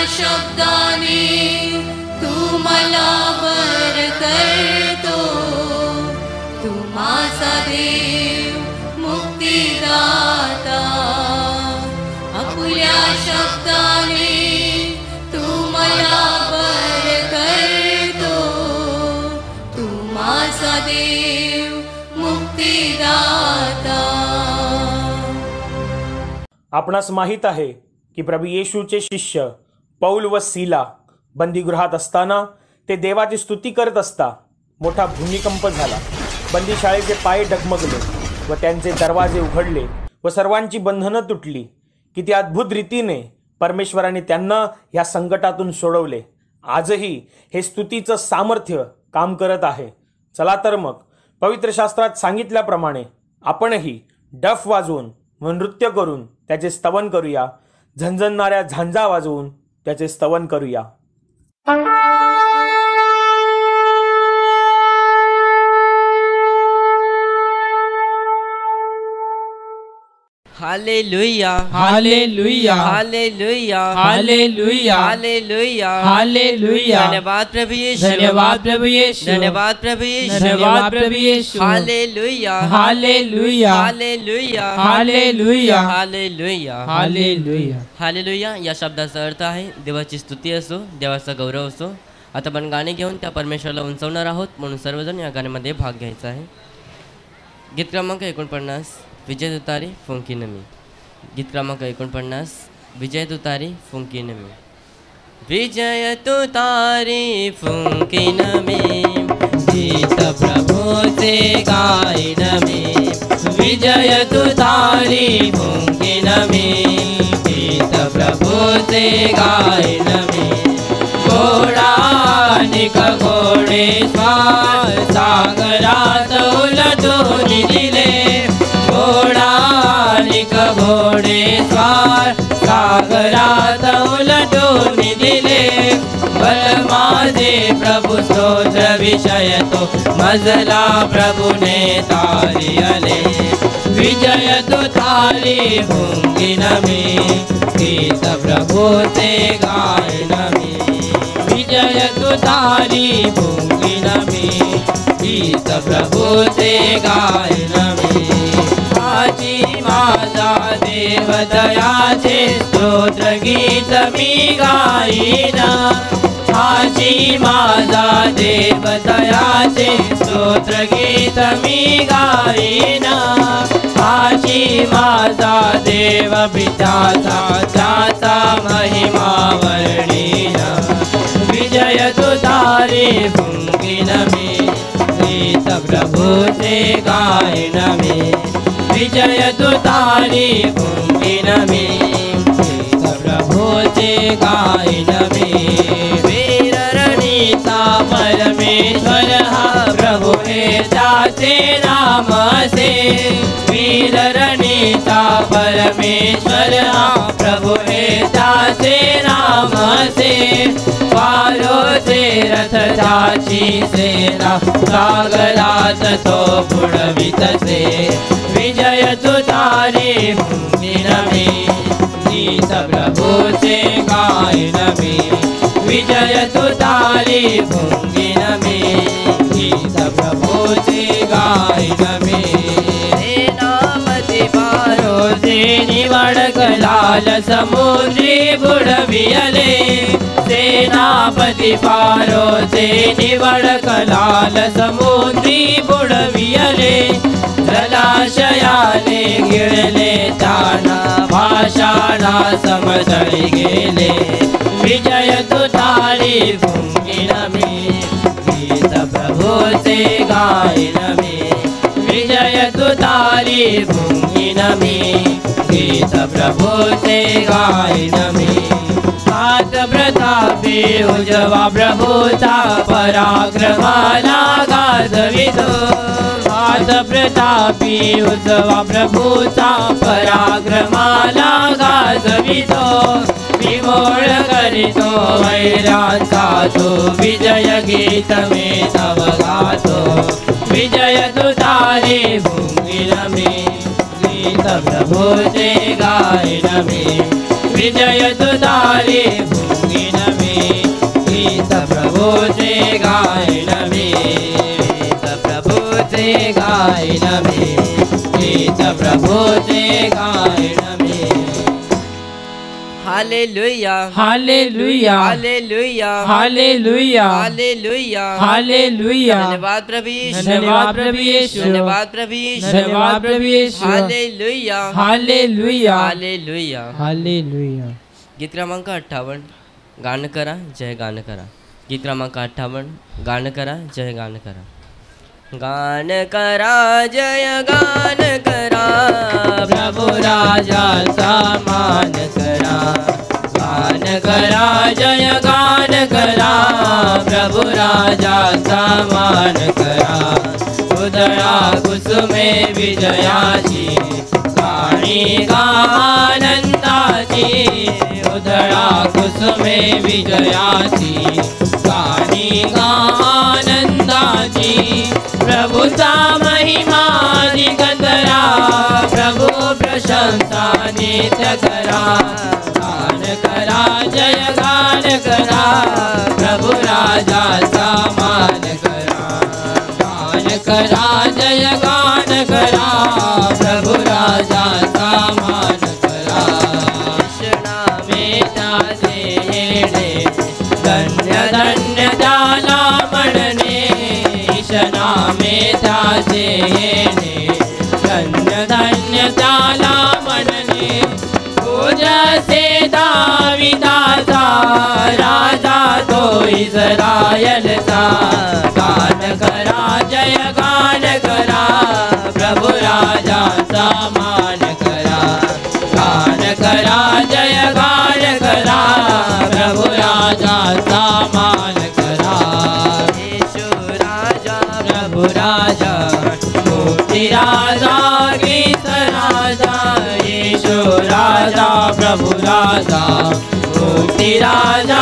शब्दाने तू मला बर करतो, तू माझा देव मुक्तिदाता. आपल्या शब्दाने तू मला बर करतो, तू माझा देव मुक्तिदाता. आपणास माहीत आहे की प्रभू येशूचे शिष्य पौल व सीला बंदीगृहात असताना ते देवाची स्तुती करत असता मोठा भूमिकंप झाला. बंदीशाळेचे पाय डगमगले व त्यांचे दरवाजे उघडले व सर्वांची बंधनं तुटली. किती अद्भुत रीतीने परमेश्वराने त्यांना या संकटातून सोडवले. आजही हे स्तुतीचं सामर्थ्य काम करत आहे. चला तर मग पवित्र शास्त्रात सांगितल्याप्रमाणे आपणही डफ वाजवून व नृत्य करून त्याचे स्तवन करूया. झणझणणाऱ्या झांजा वाजवून त्याचे स्तवन करूया. Hallelujah hallelujah hallelujah hallelujah hallelujah hallelujah. धन्यवाद प्रभु यीशु, धन्यवाद प्रभु यीशु, धन्यवाद प्रभु यीशु, धन्यवाद प्रभु यीशु. Hallelujah hallelujah hallelujah hallelujah hallelujah hallelujah. Hallelujah या शब्दाचा अर्थ आहे देवाची स्तुती असो, देवाचा गौरव असो. आता आपण गाणे घेऊन त्या परमेश्वराला उंचवणार आहोत, म्हणून सर्वजण या गाण्यामध्ये भाग घ्यायचा आहे. गीत क्रमांक 49 विजय तुतारी फुंकी नमी. गीत क्रमांक 49 विजय तुतारी फुंकी नमी. विजय तुतारी फुंकी नमी, गीत प्रभूचे गायन मी. विजय तुतारी फुंकीन मी, गीत प्रभूचे गायन मी. घोडानिक घोडे स्वार सागरात उलटून दिले. घोडानिक घोडे स्वार सागरात उलटून दिले. बल माझे प्रभु स्तोत्र विषय तो मजला प्रभुने तारियले. विजय तुतारी फुंकीन मी, गीत प्रभूचे गायन मी. विजय तुतारी फुंकीन मी, गीत प्रभूचे गायन मी. आजी माझा देव दयाचे स्तोत्र गीत मी गाईन. आजी माझा देव दयाचे स्तोत्र गीत मी गाईन. आजी माझा देव पित्याचा त्याचा महिमा वर्णीन. विजय तुतारी फुंकीन मी, गीत प्रभूचे गायन मी. विजय तुतारी फुंकीन मी, गीत प्रभूचे गायन मी. वीर रणीचा परमेश्वर हा प्रभु हे त्याचे नाम से. वीर रणीचा परमेश्वर हा प्रभु हे त्याचे नाम से. वारोचे रथ त्याची सेना सागरात तो बुडवितसे. विजय तुतारी फुंकीन मी, गीत प्रभूचे गायन मी. विजय तुतारी फुंकीन मी, गीत प्रभूचे गायन मी. सेनापती फारोचे निवडक लाल समुद्री बुडविले. सेनापती फारोचे निवडक लाल समुद्री बुडविले. जलाशयाने गिळले ताना भाषाणा समजळी गेले. विजय तुतारी फुंकीन मी, गीत प्रभूचे गायन मी. विजय तुतारी फुंकीन मी, गीत प्रभूचे गायन मी. हात प्रतापी उजवा प्रभूचा पराक्रमाला गाजवितो. हात प्रतापी उजवा प्रभूचा पराक्रमाला गाजवितो. विमोळ करीतो वैरांचा तो, विजय गीत मे तव गातो. विजय तुतारी फुंकीन मी, गीत प्रभूचे गायन मी. विजय तुतारी फुंकीन गायन में, गीत प्रभुचे गायन में। Hallelujah hallelujah hallelujah hallelujah hallelujah hallelujah. धन्यवाद प्रभु यीशु, धन्यवाद प्रभु यीशु, धन्यवाद प्रभु यीशु, धन्यवाद प्रभु यीशु। Hallelujah hallelujah hallelujah. हालेलुया। गीत क्रमांक 58 गाणं करा जय गाणं करा। गीत क्रमांक 58 गाणं करा जय गाणं करा। गान करा जय गान करा, प्रभु राजाचा मान करा। गान करा जय गान करा, प्रभु राजाचा मान करा। उधळा कुसुमे विजयाची, गाणी गा आनंदाची। उधळा कुसुमे विजयाची, गाणी गा आनंदाची। प्रभुचा महिमा दिगंतरा, प्रभु प्रशंसा नित्य करा। गान करा जय गान करा, प्रभु राजाचा मान करा। गान करा जय गान करा, प्रभु राजाचा मान करा। कृष्णामे त्याचे येणे, धन्य धन्य त्याला म्हणणे। नामे त्याचे येणे, धन्य धन्य त्याला म्हणणे। पूजसे दाविदाचा, राजा तो इस्रायलचा। गान करा जय गान करा, प्रभु राजाचा मान करा। गान करा जय गान करा, प्रभु राजाचा मान करा। प्रभु राजा मोठी राजा, गीत राजा। येशू राजा प्रभु राजा, मोठी राजा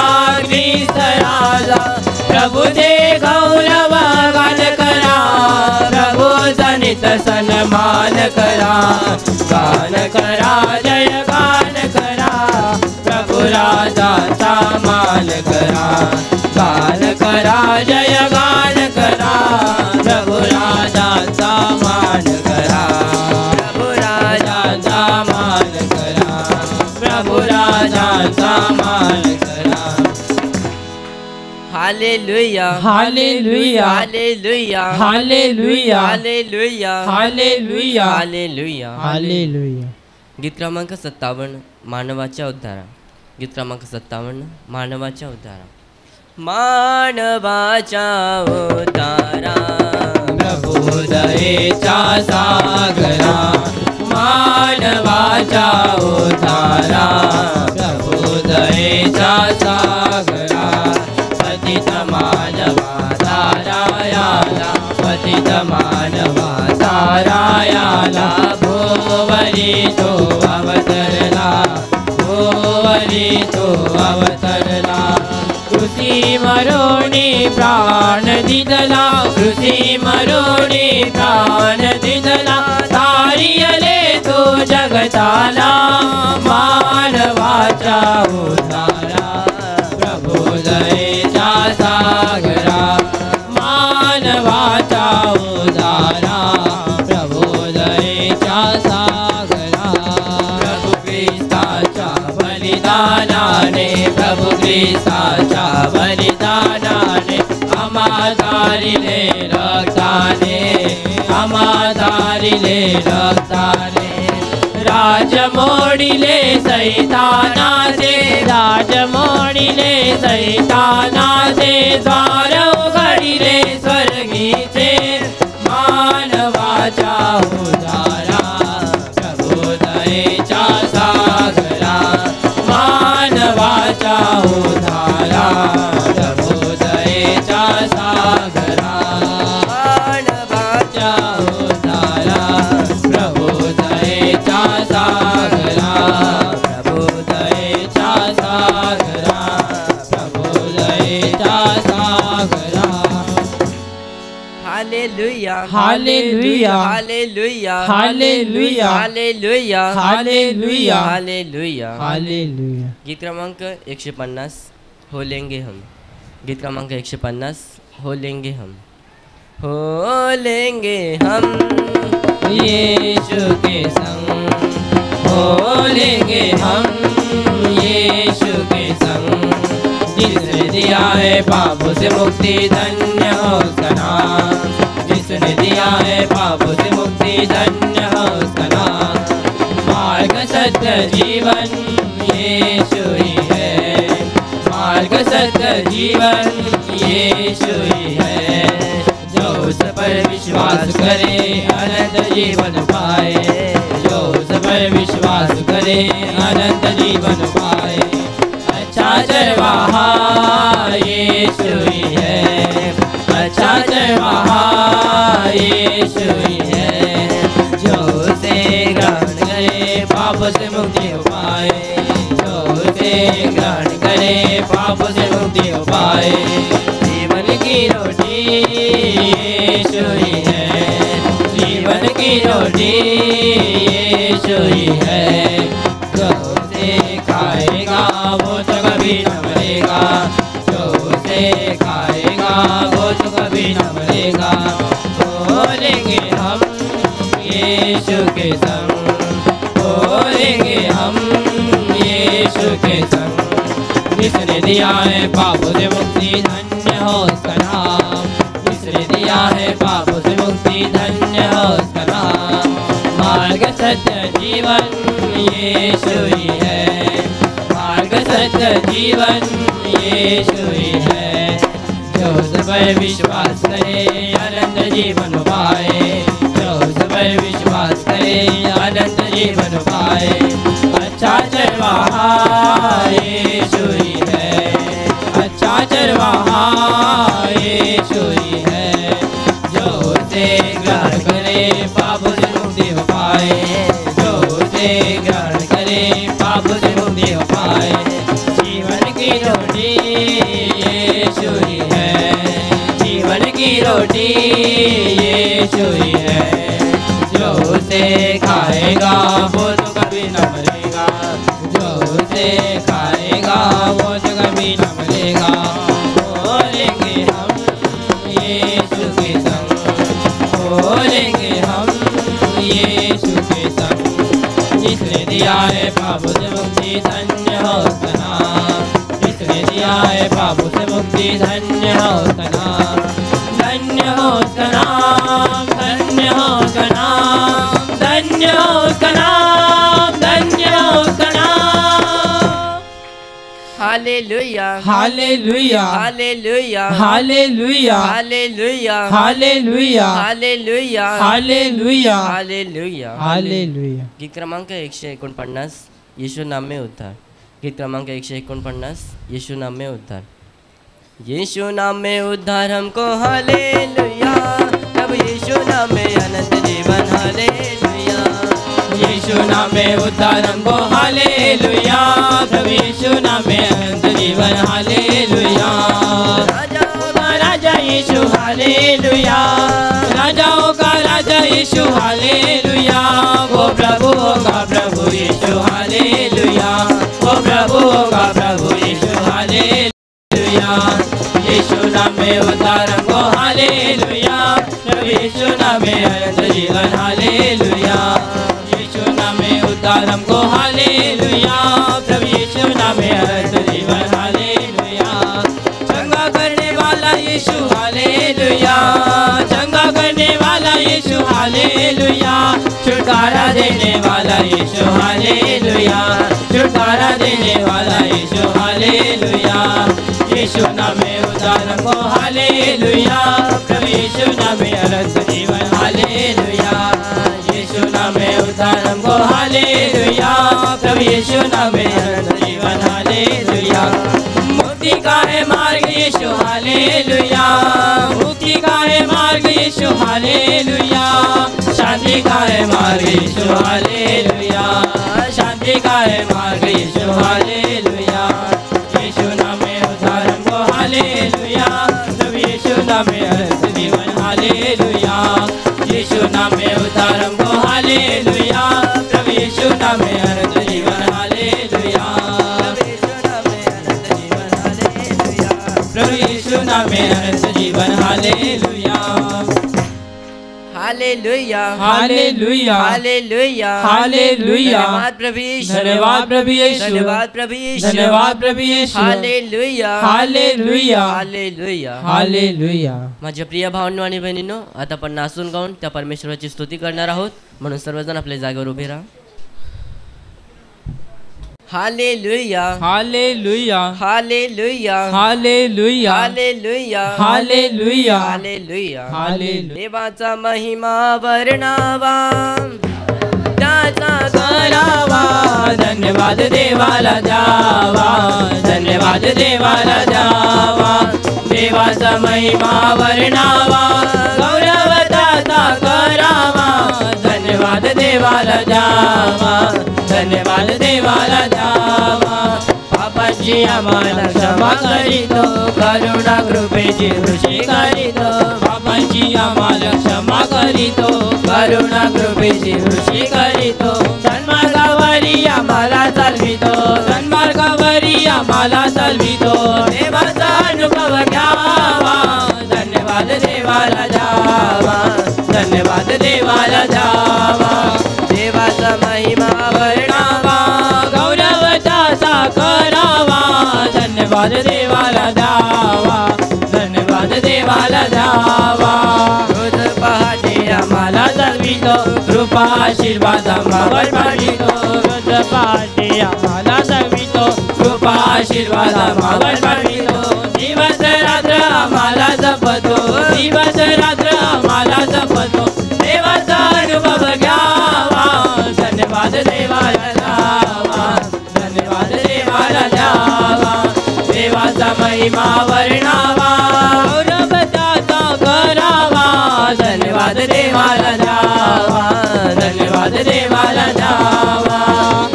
गीत राजा। प्रभु दे गौरव गान करा, प्रभु जनित सन्मान करा। गान करा जय गान करा, प्रभु राजाचा मान करा। गान करा जय गान करा, प्रभु राजाचा मान करा। प्रभु राजाचा मान करा, प्रभु राजाचा मान करा। Hallelujah hallelujah hallelujah hallelujah hallelujah hallelujah hallelujah. Hallelujah. गीत क्रमांक 57 मानवाच्या उद्धारा। गीत क्रमांक 57 मानवाच्या उद्धारा। मानवाच्या उद्धारा, प्रभु दयेचा सागरा। मानवाच्या उद्धारा, प्रभु दयेचा सागरा। पतित मानवा तारायाला, पतित मानवा तारायाला। भोवरी तो अवतरला, भोवरी तो अवतरला। कृषी मरोणी प्राण दिदला, कृषी मरोणी प्राण दिदला। तारियले तो जगताला, मानवाचा उद्धारा। प्रभु दयेचा सागरा, मानवाचा उद्धारा। प्रभु दयेचा सागरा। प्रभु ख्रिस्ताच्या बलिदानाने, प्रभु ख्रिस्ताच्या बलिदानाने। आम्हादारिले रक्ताने, आम्हादारिले रक्ताने। राज मोडिले सैतानाचे, राज मोडिले सैतानाचे। द्वार उघडिले स्वर्गीचे, मानवाच्या उद्धारा। प्रभु दयेचा सागरा, मानवाच्या उद्धारा। प्रभु दयेचा सागरा, मानवाच्या उद्धारा। प्रभु दयेचा सागरा, प्रभु दयेचा सागरा। प्रभु दयेचा सागरा। Hallelujah hallelujah hallelujah hallelujah hallelujah hallelujah hallelujah. Hallelujah. गीत क्रमांक 150 हो लेंगे हम। गीत क्रमांक 150 हो लेंगे हम। हो लेंगे हम यीशु के संग, हो लेंगे हम यीशु के संग। जिसने दिया है पापों से मुक्ति, धन्य हो उसका नाम। जिसने दिया है पापों से मुक्ति, धन्य हो उसका नाम। मार्ग सत्य जीवन यीशु ही है, मार्ग सत्य जीवन यीशु ही है। जो उस पर विश्वास करे अनंत जीवन पाए, जो उस पर विश्वास करे अनंत जीवन पाए। अच्छा चरवाहा यीशु ही है, अच्छा चरवाहा यीशु ही है। जो उसे ग्रहण करे पापों से मुक्ति हो पाए, जो उसे ग्रहण करे पापों से मुक्ति हो पाए। जीवन की रोटी यीशु ही है, जीवन की रोटी यीशु ही है। जो उसे खाएगा वो तो कभी न मरेगा, जो उसे खाएगा वो तो कभी न मरेगा। हो लेंगे हम यीशु के संग, हो लेंगे हम यीशु के संग। जिसने दिया है पापों से मुक्ति, धन्य हो उसका नाम। जिसने दिया है पापों से मुक्ति, धन्य हो उसका नाम। मार्ग सत्य जीवन यीशु ही है, मार्ग सत्य जीवन यीशु ही है। जो उस पर विश्वास करे अनंत जीवन पाए, जो उस पर विश्वास करे अनंत जीवन पाए। अच्छा चरवाहा यीशु ही है, अच्छा चरवाहा यीशु ही है। जो उसे ग्रहण करे पापों से मुक्ति हो पाए, जो उसे ग्रहण करे पापों से मुक्ति हो पाए। जीवन की रोटी यीशु ही है, जीवन की रोटी यीशु ही है। जो उसे खाएगा वो तो कभी न मरेगा, जो उसे खाएगा वो तो कभी न मरेगा। हो लेंगे हम यीशु के संग, हो लेंगे हम यीशु के संग। जिसने दिया है पापों से मुक्ति, धन्य हो उसका नाम। जिसने दिया है पापों से मुक्ति, धन्य हो उसका नाम। धन्य हो उसका नाम, धन्य हो उसका नाम, धन्य हो उसका नाम, धन्य हो उसका नाम। Hallelujah, hallelujah, hallelujah, hallelujah, hallelujah, hallelujah, hallelujah, hallelujah, hallelujah, hallelujah. गीत क्रमांक 149, येशू नाम में उद्धार। गीत क्रमांक 149, येशू नाम में उद्धार। यीशु नाम में उद्धार हमको, हालेलुया। प्रभु यीशु नाम में अनंत जीवन, हालेलुया। यीशु नाम में उद्धार हमको, हालेलुया। प्रभु यीशु नाम में अनंत जीवन, हालेलुया। राजाओं का राजा यीशु, हालेलुया। राजाओं का राजा यीशु, हालेलुया। वो प्रभुओं का प्रभु यीशु, हालेलुया। वो प्रभुओं का प्रभु यीशु, हालेलुया। यीशु नाम में उद्धार हमको, हालेलुया। प्रभु यीशु नाम में अनंत जीवन, हालेलुया। यीशु नाम में उद्धार हमको, हालेलुया। प्रभु यीशु नाम में अनंत जीवन, हालेलुया। चंगा करने वाला यीशु, हालेलुया। चंगा करने वाला यीशु, हालेलुया। छुटकारा देने वाला यीशु, हालेलुया। छुटकारा देने वाला यीशु, हालेलुया। यीशु नाम में उद्धार हमको, हालेलुया। प्रभु यीशु नाम में अनंत जीवन, हालेलुया। यीशु नाम में उद्धार हमको, हालेलुया। प्रभु यीशु नाम में अनंत जीवन, हालेलुया। मुक्ति का है मार्ग यीशु, हालेलुया। मुक्ति का है मार्ग यीशु, हालेलुया। शांति का है मार्ग यीशु, हालेलुया। शांति का है मार्ग यीशु, हालेलुया। यीशु नाम में उद्धार हमको, हालेलुया। प्रभु यीशु नाम में अनंत जीवन, हालेलुया। यीशु नाम में उद्धार हमको, हालेलुया। प्रभु यीशु नाम में अनंत जीवन, हालेलुया। प्रभु यीशु नाम में अनंत जीवन, hallelujah. Hallelujah hallelujah hallelujah hallelujah धन्यवाद प्रभु यीशु धन्यवाद प्रभु यीशु धन्यवाद प्रभु यीशु धन्यवाद प्रभु यीशु हालेलुया हालेलुया हालेलुया हालेलुया. माझ्या प्रिय भावांनो आणि बहिणींनो, आता आपण नाचून गाऊन त्या परमेश्वराची स्तुती करणार आहोत, म्हणून सर्वजण आपल्या जागेवर उभे राहा. Hallelujah hallelujah hallelujah hallelujah hallelujah hallelujah hallelujah hallelujah. देवाचा महिमा वर्णावा, त्याचा करावा, धन्यवाद देवाला द्यावा, धन्यवाद देवाला द्यावा, देवाचा महिमा वर्णावा, गौरव त्याचा करावा, धन्यवाद देवाला द्यावा, धन्यवाद देवाला द्यावा. पापाची आम्हाला क्षमा करीतो, करुणा कृपेची वृष्टी करीतो, पापाची आम्हाला क्षमा करीतो, करुणा कृपेची वृष्टी करीतो, सन्मार्गावरी आम्हाला चालवितो, सन्मार्गावरी आम्हाला चालवितो, देवाचा अनुभव घ्यावा, धन्यवाद देवाला द्यावा, धन्यवाद देवाला द्यावा, देवाचा महिमा वर्णावा, गौरव त्याचा करावा, धन्यवाद देवाला द्यावा, धन्यवाद देवाला द्यावा. रोज पहाटे आम्हाला चालवितो, कृपा आशीर्वाद आम्हावर पाठवितो, रोज पहाटे आम्हाला चालवितो, कृपा आशीर्वाद आम्हावर पाठवितो, दिवस रात्र आम्हाला जपतो, दिवस रात्र आम्हाला जपतो, देवाचा अनुभव घ्यावा, धन्यवाद देवाला द्यावा, धन्यवाद देवाला द्यावा, देवाचा महिमा वर्णावा, गौरव त्याचा करावा, धन्यवाद देवाला द्यावा, धन्यवाद देवाला द्यावा.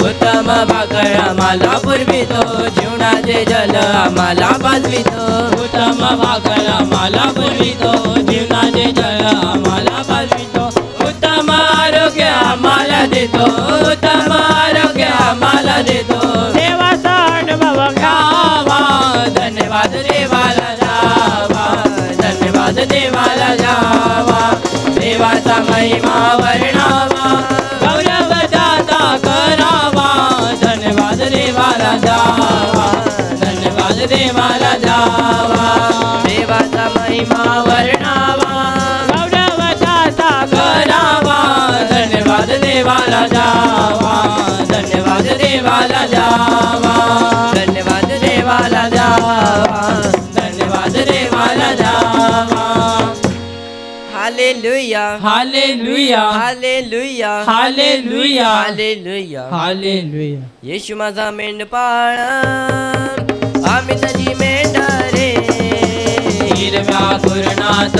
उत्तम भाकर आम्हाला पुरवितो, जीवनाचे जल आम्हाला पाजवितो, उत्तम भाकर आम्हाला पुरवितो, जीवनाचे जल आम्हाला पाजवितो, उत्तम आरोग्य आम्हाला देतो, उत्तम आरोग्य आम्हाला देतो, देवाचा अनुभव घ्यावा, धन्यवाद देवाला द्यावा, धन्यवाद देवाला द्यावा, देवाचा महिमा वर्णावा, गौरव त्याचा करावा, धन्यवाद देवाला द्यावा, धन्यवाद देवाला द्यावा, देवाचा महिमा वर्णावा, गौरव त्याचा करावा, धन्यवाद देवाला द्यावा, धन्यवाद देवाला द्यावा, धन्यवाद देवाला द्यावा, धन्यवाद देवाला द्यावा. Hallelujah hallelujah hallelujah hallelujah hallelujah hallelujah. येशू माझा मेंढपाळ, आम्ही त्याची मेंढरे, हिरव्या कुरणात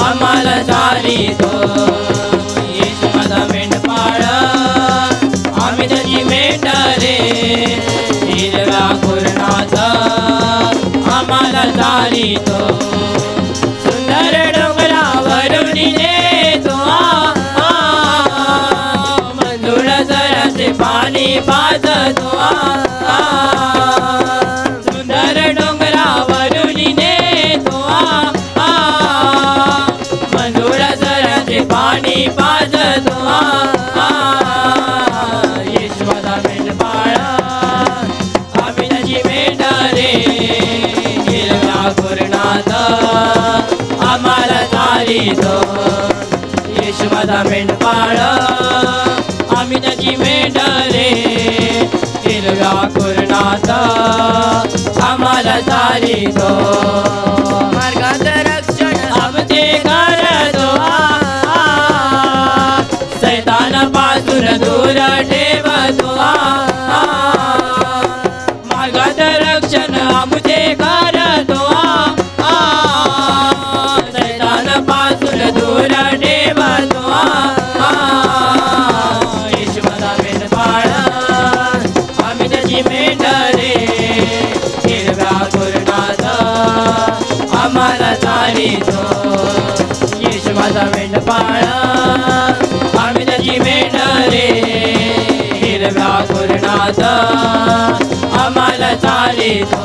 आम्हाला चालितो, येशू माझा मेंढपाळ, आम्ही त्याची मेंढरे, हिरव्या कुरणात आम्हाला चालितो, सुंदर डोंगरावरून नेतो, मंजुळ जराचे पाणी पाजतो, सुंदर डोंगरावरून नेतो, मंजुळ जराचे पाणी पाजतो, येशू माझा मेंढपाळ, आम्ही त्याची मेंढरे, हिरव्या कुरणात आम्हाला चालितो, येशू माझा मेंढपाळ, आम्ही त्याची मेंढरे, हिरव्या कुरणात आम्हाला चालितो, मार्गात रक्षण आमचे करतो, सैतानापासून दूर ठेवतो, मार्गात रक्षण आमचे करतो, सैतानापासून दूर ठेवतो, येशू माझा मेंढपाळ, आम्ही त्याची मेंढरे, हिरव्या कुरणात आम्हाला चालितो, येशू माझा मेंढपाळ, आम्ही त्याची मेंढरे, हिरव्या कुरणात आम्हाला चालितो,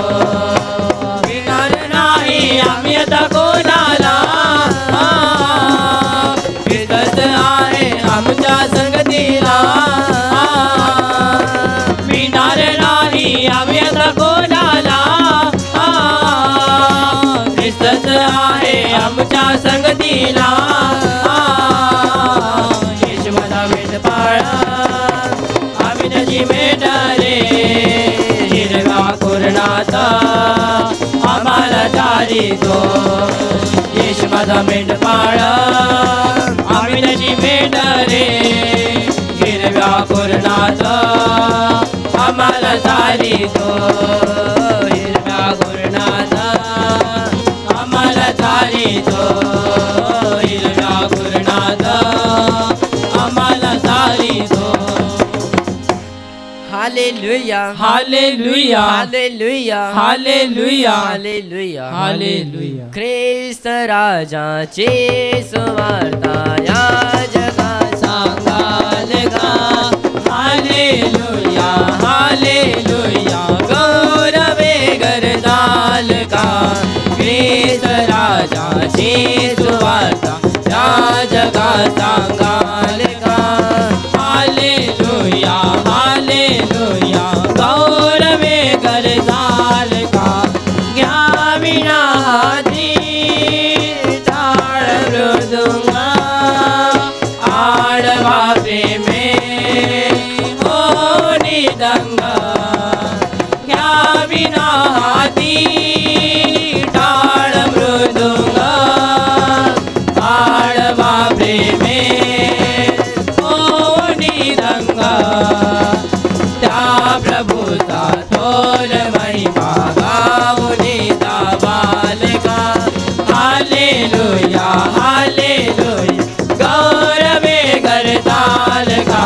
विणार नाही आम्ही आता कोणाला, आहे आमच्या संगतीला येशू माझा मेंढपाळा आम्ही त्याची मेंढ रे हिरव्या कुरणात आम्हाला चारितो येशू माझा मेंढपाळा आम्ही त्याची मेंढ रे हिरव्या कुरणात आम्हाला चारितो हिरव्या कुरणात आम्हाला चारितो हिरव्या कुरणात आम्हाला चारितो hallelujah hallelujah hallelujah hallelujah hallelujah hallelujah ख्रिस्त राजाचे सुवार्ता या जगात सांगाल का हालेलुया हालेलुया गौरवे करताल का ख्रिस्त राजाची सुवार्ता या जगात सांगाल का हालेलुया हालेलुया गौरवे करताल का घ्या विना हाती टाळ मृदुंगा आडवा प्रेमे हो निदंगा घ्या विना हाती टाळ मृदुंगा आडवा प्रेमे हो निदंगा त्या प्रभूचा थोर महिमा गाऊनी दाबाल का हालेलुया हालेलुया गौरवे करताल का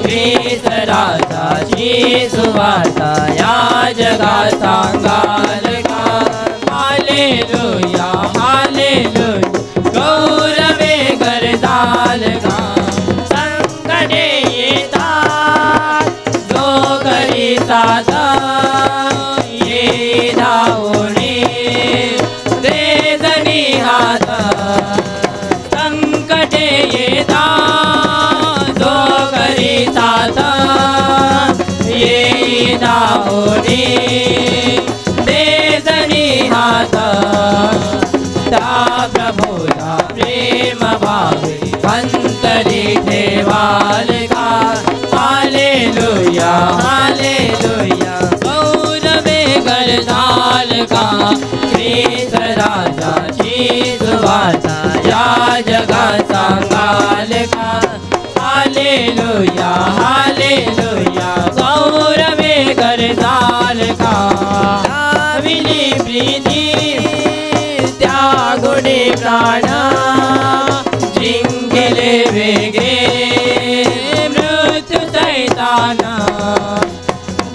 ख्रिस्त राजाची सुवार्ता या जगात सांगाल का हालेलुया हालेलुया गौरवे करताल का संकटे येतात जो करीतात ये धावणे ते जणी हात संकटे येतात जो करीतात ये धावणे ते जणी हात त्या प्रभूला प्रेम भावे अंतरी ठेवाल का हालेलुया हालेलुया गौरवे करताल का ख्रिस्त राजाची सुवार्ता या जगात सांगाल का हालेलुया हालेलुया गौरवे करताल का गाविली प्रीती त्यागुणी प्राण जिंकले वेगे मृत्यू सैताना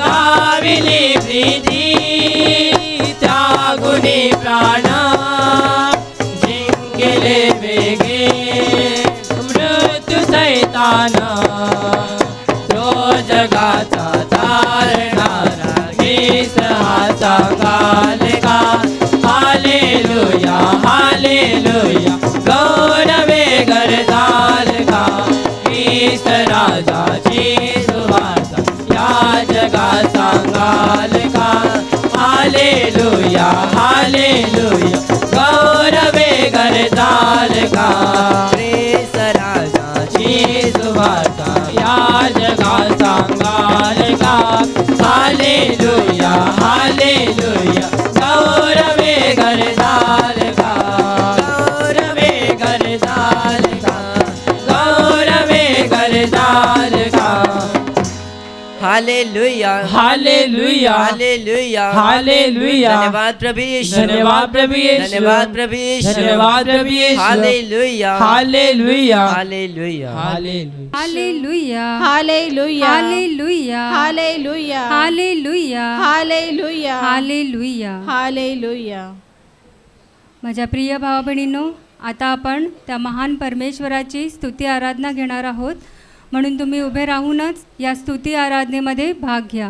दाविली प्रीती त्यागुणी प्राण जिंकले वेगे मृत्यू सैताना तो जगाचा तारणारा ख्रिस्त हा सांगाल का हालेलुया हालेलुया गौरवे करताल का ख्रिस्त राजाची सुवार्ता या जगात सांगाल का हालेलुया हालेलुया गौरवे करताल का ख्रिस्त राजाची सुवार्ता या जगात सांगाल का हालेलुया हालेलुया गौरवे करताल का गौरवे करताल का गौरवे करताल का हालेलुया हालेलुया हालेलुया हालेलुया धन्यवाद प्रभु यीशु धन्यवाद प्रभु यीशु धन्यवाद प्रभु यीशु धन्यवाद प्रभु यीशु hallelujah hallelujah hallelujah hallelujah hallelujah hallelujah hallelujah hallelujah hallelujah hallelujah hallelujah. माझ्या प्रिय भावा बहिणींनो, आता आपण त्या महान परमेश्वराची स्तुती आराधना घेणार आहोत, म्हणून तुम्ही उभे राहूनच या स्तुती आराधनेमध्ये भाग घ्या.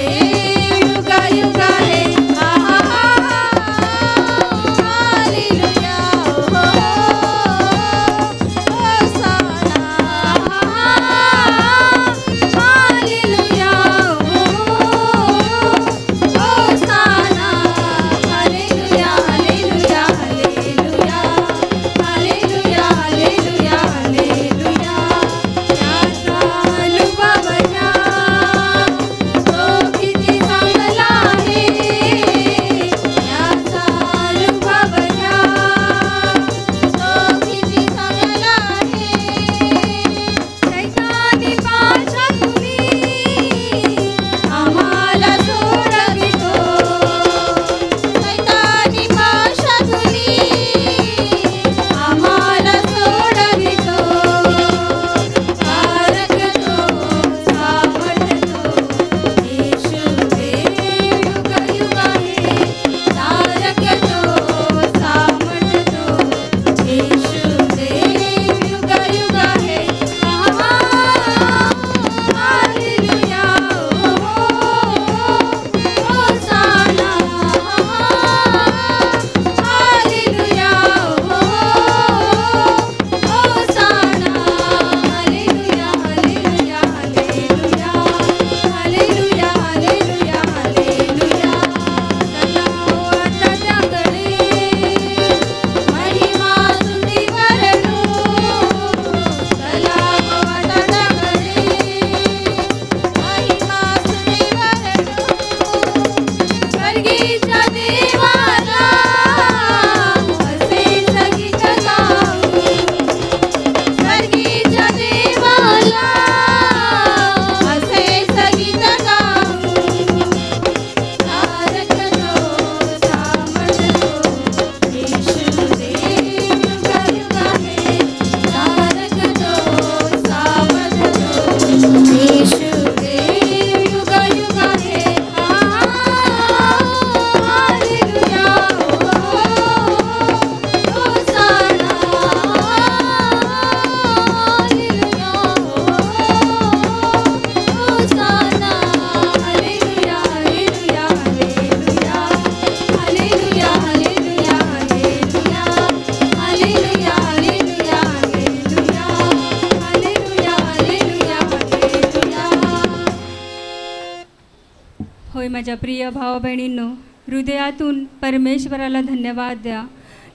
होय माझ्या प्रिय भावा बहिणींनो, हृदयातून परमेश्वराला धन्यवाद द्या.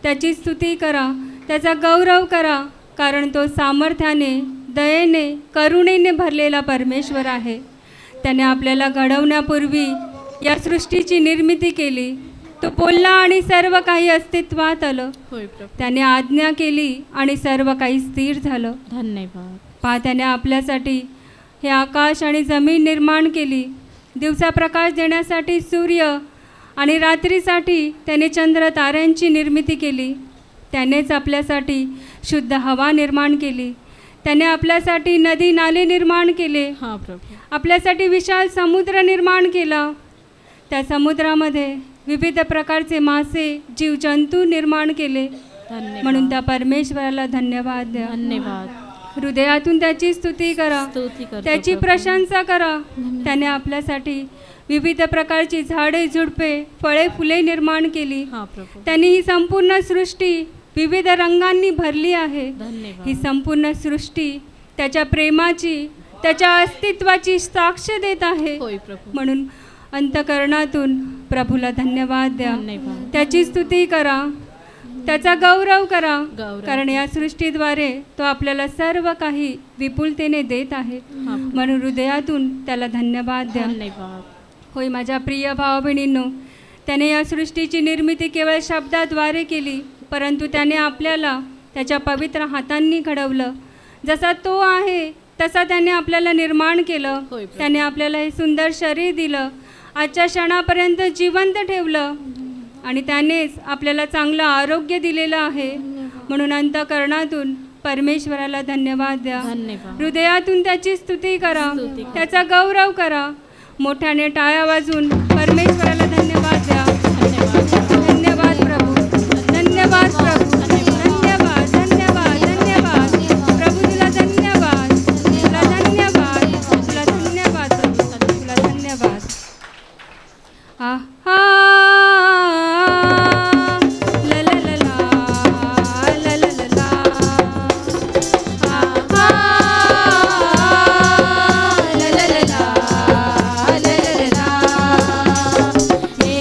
त्याची स्तुती करा, त्याचा गौरव करा, कारण तो सामर्थ्याने, दयेने, करुणेने भरलेला परमेश्वर आहे. त्याने आपल्याला घडवण्यापूर्वी या सृष्टीची निर्मिती केली. तो बोलला आणि सर्व काही अस्तित्वात आलं. त्याने आज्ञा केली आणि सर्व काही स्थिर झालं. धन्यवाद. पहा, त्याने आपल्यासाठी हे आकाश आणि जमीन निर्माण केली. दिवसा प्रकाश देण्यासाठी सूर्य आणि रात्रीसाठी त्याने चंद्र ताऱ्यांची निर्मिती केली. त्यानेच आपल्यासाठी शुद्ध हवा निर्माण केली. त्याने आपल्यासाठी नदी नाले निर्माण केले. आपल्यासाठी विशाल समुद्र निर्माण केला. त्या समुद्रामध्ये विविध प्रकारचे मासे, जीवजंतू निर्माण केले. म्हणून त्या परमेश्वराला धन्यवाद द्या. धन्यवाद. हृदयातून त्याची स्तुती करा, त्याची प्रशंसा करा. त्याने आपल्यासाठी विविध प्रकारची झाडे, झुडपे, फळे, फुले निर्माण केली. त्यांनी ही संपूर्ण सृष्टी विविध रंगांनी भरली आहे. ही संपूर्ण सृष्टी त्याच्या प्रेमाची, त्याच्या अस्तित्वाची साक्ष देत आहे. म्हणून अंतःकरणातून प्रभूला धन्यवाद द्या. त्याची स्तुती करा, त्याचा गौरव करा, कारण या सृष्टीद्वारे तो आपल्याला सर्व काही विपुलतेने देत आहे. म्हणून हृदयातून त्याला धन्यवाद द्या. होय माझ्या प्रिय भावा बहिणींनो, त्याने या सृष्टीची निर्मिती केवळ शब्दाद्वारे केली, परंतु त्याने आपल्याला त्याच्या पवित्र हातांनी घडवलं. जसा तो आहे तसा त्याने आपल्याला निर्माण केलं. त्याने आपल्याला हे सुंदर शरीर दिलं, आजच्या क्षणापर्यंत जिवंत ठेवलं आणि त्यानेच आपल्याला चांगलं आरोग्य दिलेलं आहे. म्हणून अंतःकरणातून परमेश्वराला धन्यवाद द्या. हृदयातून त्याची स्तुती करा, त्याचा गौरव करा. मोठ्याने टाळ्या वाजून परमेश्वराला धन्यवाद द्या. धन्यवाद प्रभू, धन्यवाद प्रभू, धन्यवाद, धन्यवाद, धन्यवाद प्रभू, तुला धन्यवाद, तुला धन्यवाद, तुला धन्यवाद प्रभू, तुला धन्यवाद. आहा ला ला ला ला ला ला ला ला. आहा ला ला ला ला ला ला ला ला. हे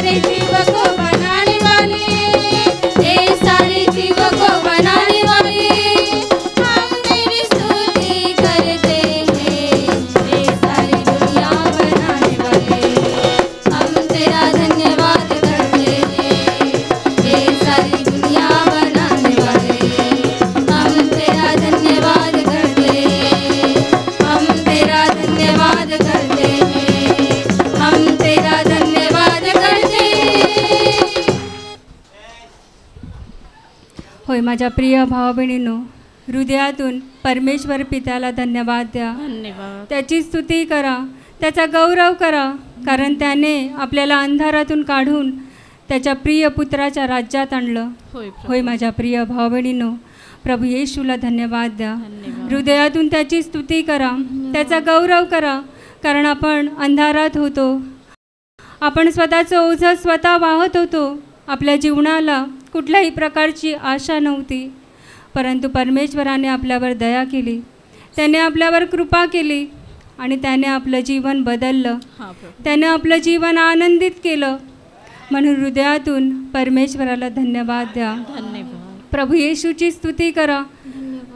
सारे जीव को बनाने वाले, ये सारे जीव को बनाने वाले, हम तेरी स्तुति करते हैं। ये सारी दुनिया बनाने वाले, हम तेरा धन्यवाद करते हैं। ये सारी दुनिया बनाने वाले, हम तेरा धन्यवाद करते हैं। हम तेरा धन्यवाद करते हैं। हम तेरा धन्यवाद करते हैं। होय माझ्या प्रिय भावा बहिणींनो, हृदयातून परमेश्वर पित्याला धन्यवाद द्या, धन्यवाद. त्याची स्तुती करा, त्याचा गौरव करा, कारण त्याने आपल्याला अंधारातून काढून त्याच्या प्रिय पुत्राच्या राज्यात आणलं. होय होय माझ्या प्रिय भावा बहिणींनो, प्रभू येशूला धन्यवाद द्या, हृदयातून त्याची स्तुती करा, त्याचा गौरव करा, कारण आपण अंधारात होतो, आपण स्वतःचं ओझं स्वतः वाहत होतो, आपल्या जीवनाला कुठल्याही प्रकारची आशा नव्हती, परंतु परमेश्वराने आपल्यावर दया केली, त्याने आपल्यावर कृपा केली आणि त्याने आपलं जीवन बदललं, त्याने आपलं जीवन आनंदित केलं. म्हणून हृदयातून परमेश्वराला धन्यवाद द्या, धन्यवाद. प्रभू येशूची स्तुती करा,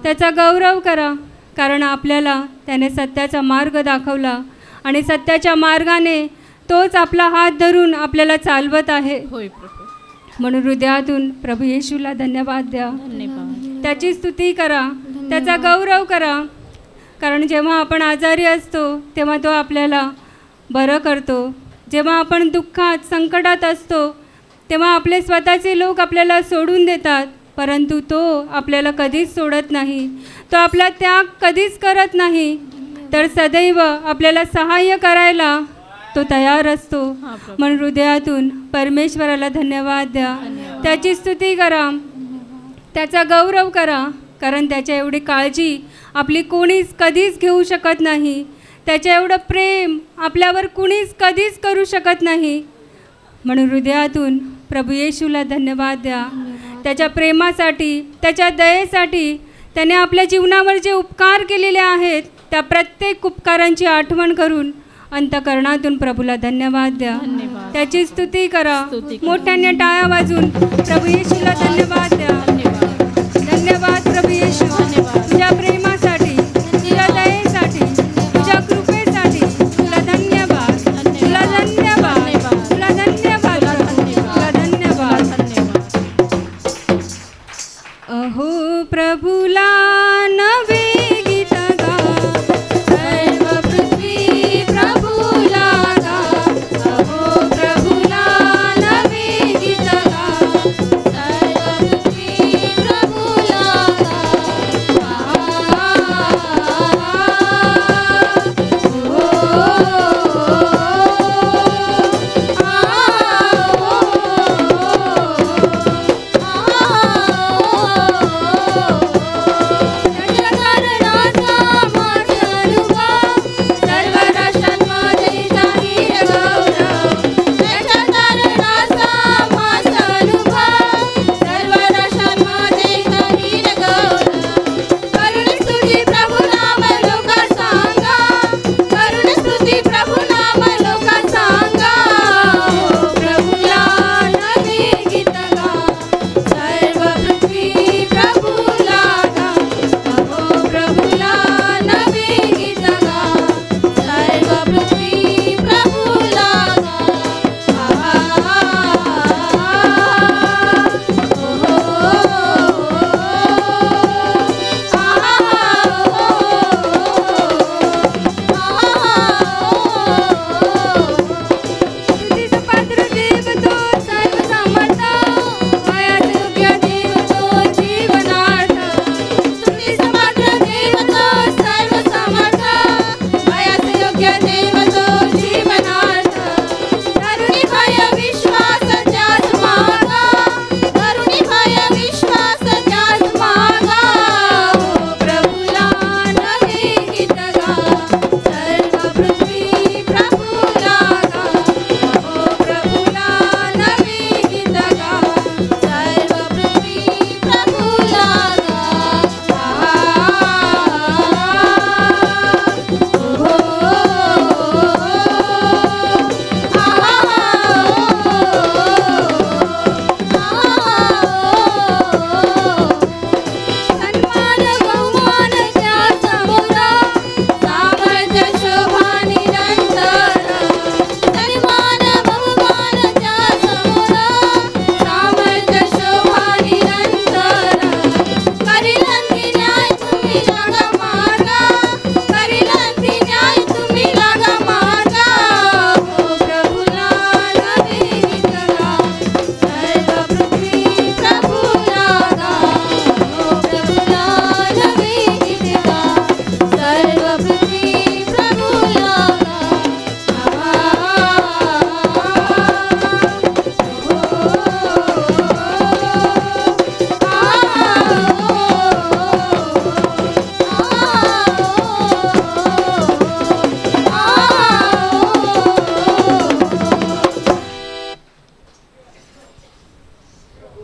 त्याचा गौरव करा, कारण आपल्याला त्याने सत्याचा मार्ग दाखवला आणि सत्याच्या मार्गाने तोच आपला हात धरून आपल्याला चालवत आहे. होय प्रभू. म्हणून हृदयातून प्रभू येशूला धन्यवाद द्या, धन्यवाद. त्याची स्तुती करा, त्याचा गौरव करा, कारण जेव्हा आपण आजारी असतो तेव्हा तो आपल्याला बरं करतो, जेव्हा आपण दुःखात संकटात असतो तेव्हा आपले स्वतःचे लोक आपल्याला सोडून देतात, परंतु तो आपल्याला कधीच सोडत नाही, तो आपला त्याग कधीच करत नाही, तर सदैव आपल्याला सहाय्य करायला तो तयार असतो. म्हणून हृदयातून परमेश्वराला धन्यवाद द्या, त्याची स्तुती करा, त्याचा गौरव करा, कारण त्याच्या एवढी काळजी आपली कोणीच कधीच घेऊ शकत नाही, त्याच्या एवढं प्रेम आपल्यावर कुणीच कधीच करू शकत नाही. म्हणून हृदयातून प्रभू येशूला धन्यवाद द्या, त्याच्या प्रेमासाठी, त्याच्या दयेसाठी, त्याने आपल्या जीवनावर जे उपकार केलेले आहेत त्या प्रत्येक उपकारांची आठवण करून अंतकरणातून प्रभूला धन्यवाद द्या, त्याची स्तुती करा, मोठ्याने टाळ्या वाजून प्रभू येशूला धन्यवाद द्या. धन्यवाद प्रभू येशू, तुझ्या प्रेमासाठी, तुझ्या दयेसाठी, तुझ्या कृपेसाठी तुला धन्यवाद, तुला धन्यवाद, तुला धन्यवाद, तुला धन्यवाद. अहो प्रभूला नवे गीत गा, सर्व पृथ्वी प्रभूला गा. अहो प्रभूला नवे गीत गा, सर्व पृथ्वी प्रभूला गा.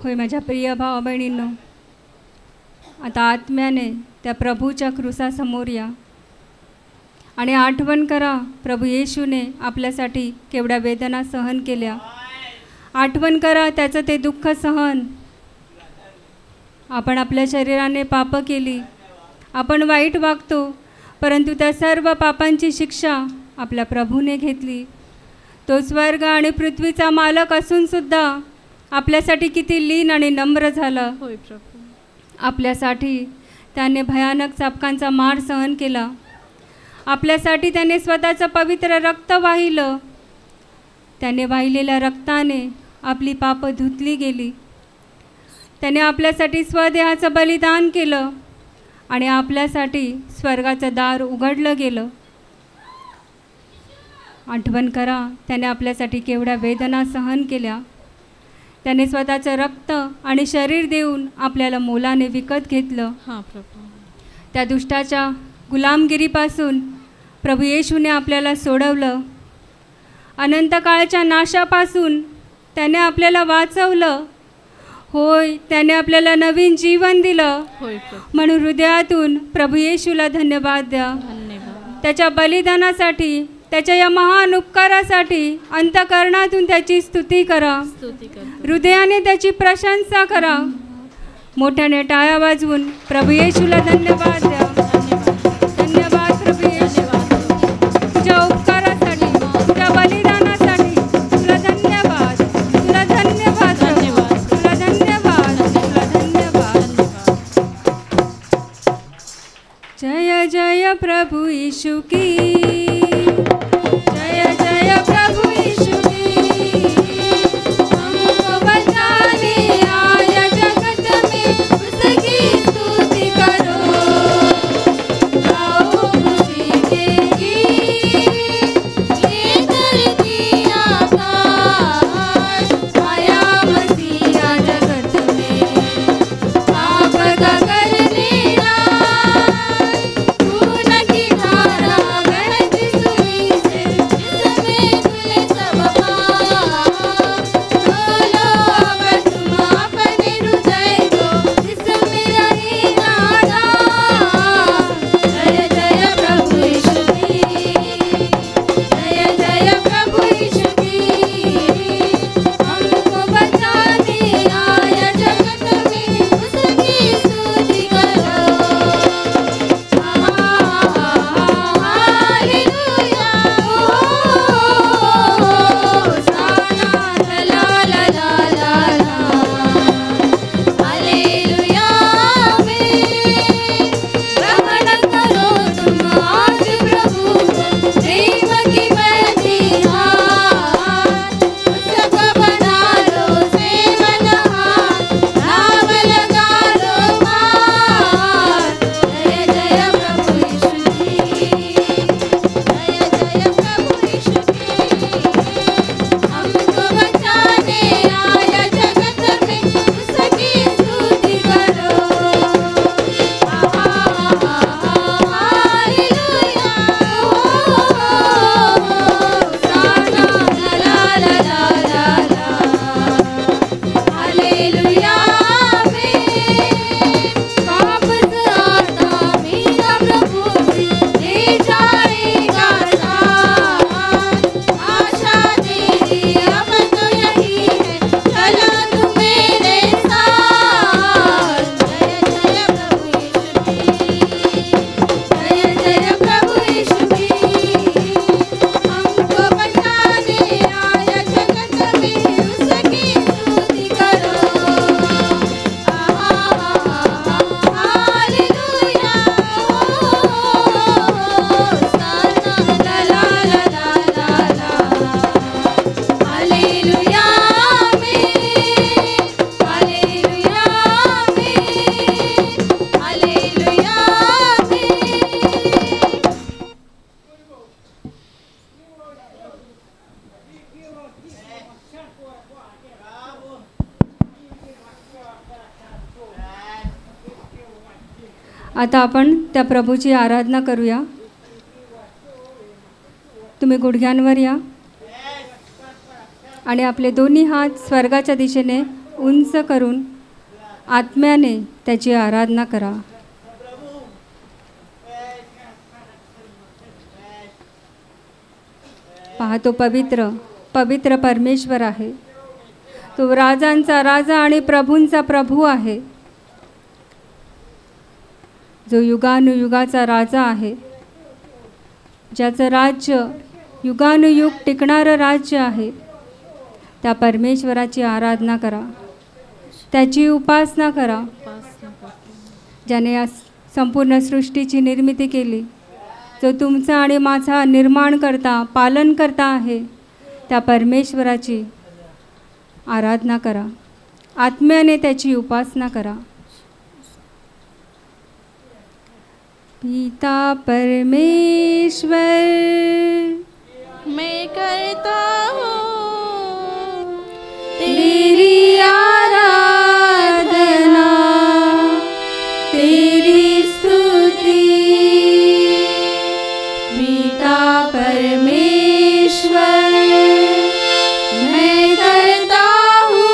होय माझ्या प्रिय भावा बहिणींनो, आता आत्म्याने त्या प्रभूच्या क्रुसासमोर या आणि आठवण करा प्रभू येशूने आपल्यासाठी केवढ्या वेदना सहन केल्या. आठवण करा त्याचं ते दुःख सहन. आपण आपल्या शरीराने पापं केली, आपण वाईट वागतो, परंतु त्या सर्व पापांची शिक्षा आपल्या प्रभूने घेतली. तो स्वर्ग आणि पृथ्वीचा मालक असूनसुद्धा आपल्यासाठी किती लीन आणि नम्र झाला. होय प्रभू. आपल्यासाठी त्याने भयानक चापकांचा मार सहन केला. आपल्यासाठी त्याने स्वतःचं पवित्र रक्त वाहिलं. त्याने वाहिलेल्या रक्ताने आपली पापं धुतली गेली. त्याने आपल्यासाठी स्वदेहाचं बलिदान केलं आणि आपल्यासाठी स्वर्गाचं दार उघडलं गेलं. आठवण करा त्याने आपल्यासाठी केवढ्या वेदना सहन केल्या. त्याने स्वतःचं रक्त आणि शरीर देऊन आपल्याला मोलाने विकत घेतलं. हां प्रभू. त्या दुष्टाच्या गुलामगिरीपासून प्रभू येशूने आपल्याला सोडवलं. अनंत काळच्या नाशापासून त्याने आपल्याला वाचवलं. होय, त्याने आपल्याला नवीन जीवन दिलं. होय प्रभू. म्हणून हृदयातून प्रभू येशूला धन्यवाद द्या. धन्यवाद. त्याच्या बलिदानासाठी, त्याच्या या महान उपकारासाठी अंतःकरणातून त्याची स्तुती करा. स्तुती करतो. हृदयाने त्याची प्रशंसा करा. मोठ्याने टाळ्या वाजवून प्रभू येशूला धन्यवाद द्या. धन्यवाद प्रभू येशू, तुझ्या उपकारासाठी, तुझ्या बलिदानासाठी तुला धन्यवाद. तुला धन्यवाद प्रभू. तुला धन्यवाद. तुला धन्यवाद. जय जय प्रभु यीशु की, जय जय प्रभु यीशु की. हमको बचाने आया जगत में, उसकी स्तुति करो. गाओ खुशी के गीत, लेकर की आकाश. आया मसीहा जगत में, पाप का करने आता आपण त्या प्रभूची आराधना करूया. तुम्ही गुडघ्यांवर या आणि आपले दोन्ही हात स्वर्गाच्या दिशेने उंच करून आत्म्याने त्याची आराधना करा. पहा, तो पवित्र पवित्र परमेश्वर आहे. तो राजांचा राजा आणि प्रभूंचा प्रभू आहे, जो युगानुयुगाचा राजा आहे, ज्याचं राज्य युगानुयुग टिकणारं राज्य आहे. त्या परमेश्वराची आराधना करा, त्याची उपासना करा, ज्याने या संपूर्ण सृष्टीची निर्मिती केली, जो तुमचा आणि माझा निर्माण करता पालन करता आहे. त्या परमेश्वराची आराधना करा, आत्म्याने त्याची उपासना करा. पिता परमेश्वर, मैं करता हूँ तेरी आराधना, तेरी स्तुति. पिता परमेश्वर, मैं करता हूँ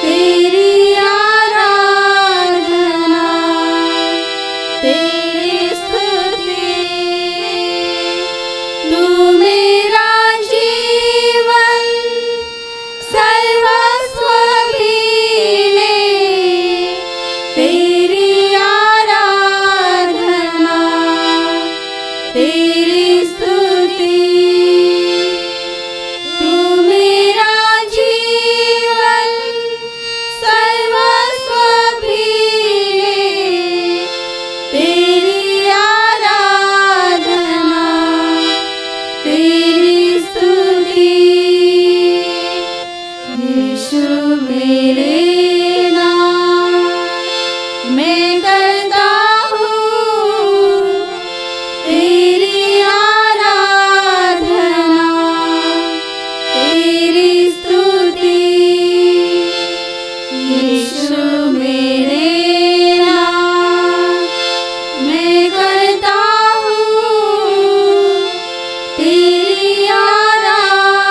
तेरी आराधना, तेरी स्तुति. तू मेरा जीवन सर्वस्व भी ले, तेरी आराधना, तेरी स्तुति. तू मेरा जीवन सर्वस्व भी ले, तेरी आराधना, तेरी स्तुति. यीशु मेरे नाम मैं करता हूँ तेरी आराधना, तेरी स्तुति. यीशु मेरे नाम मैं करता हूँ तेरी आराधना,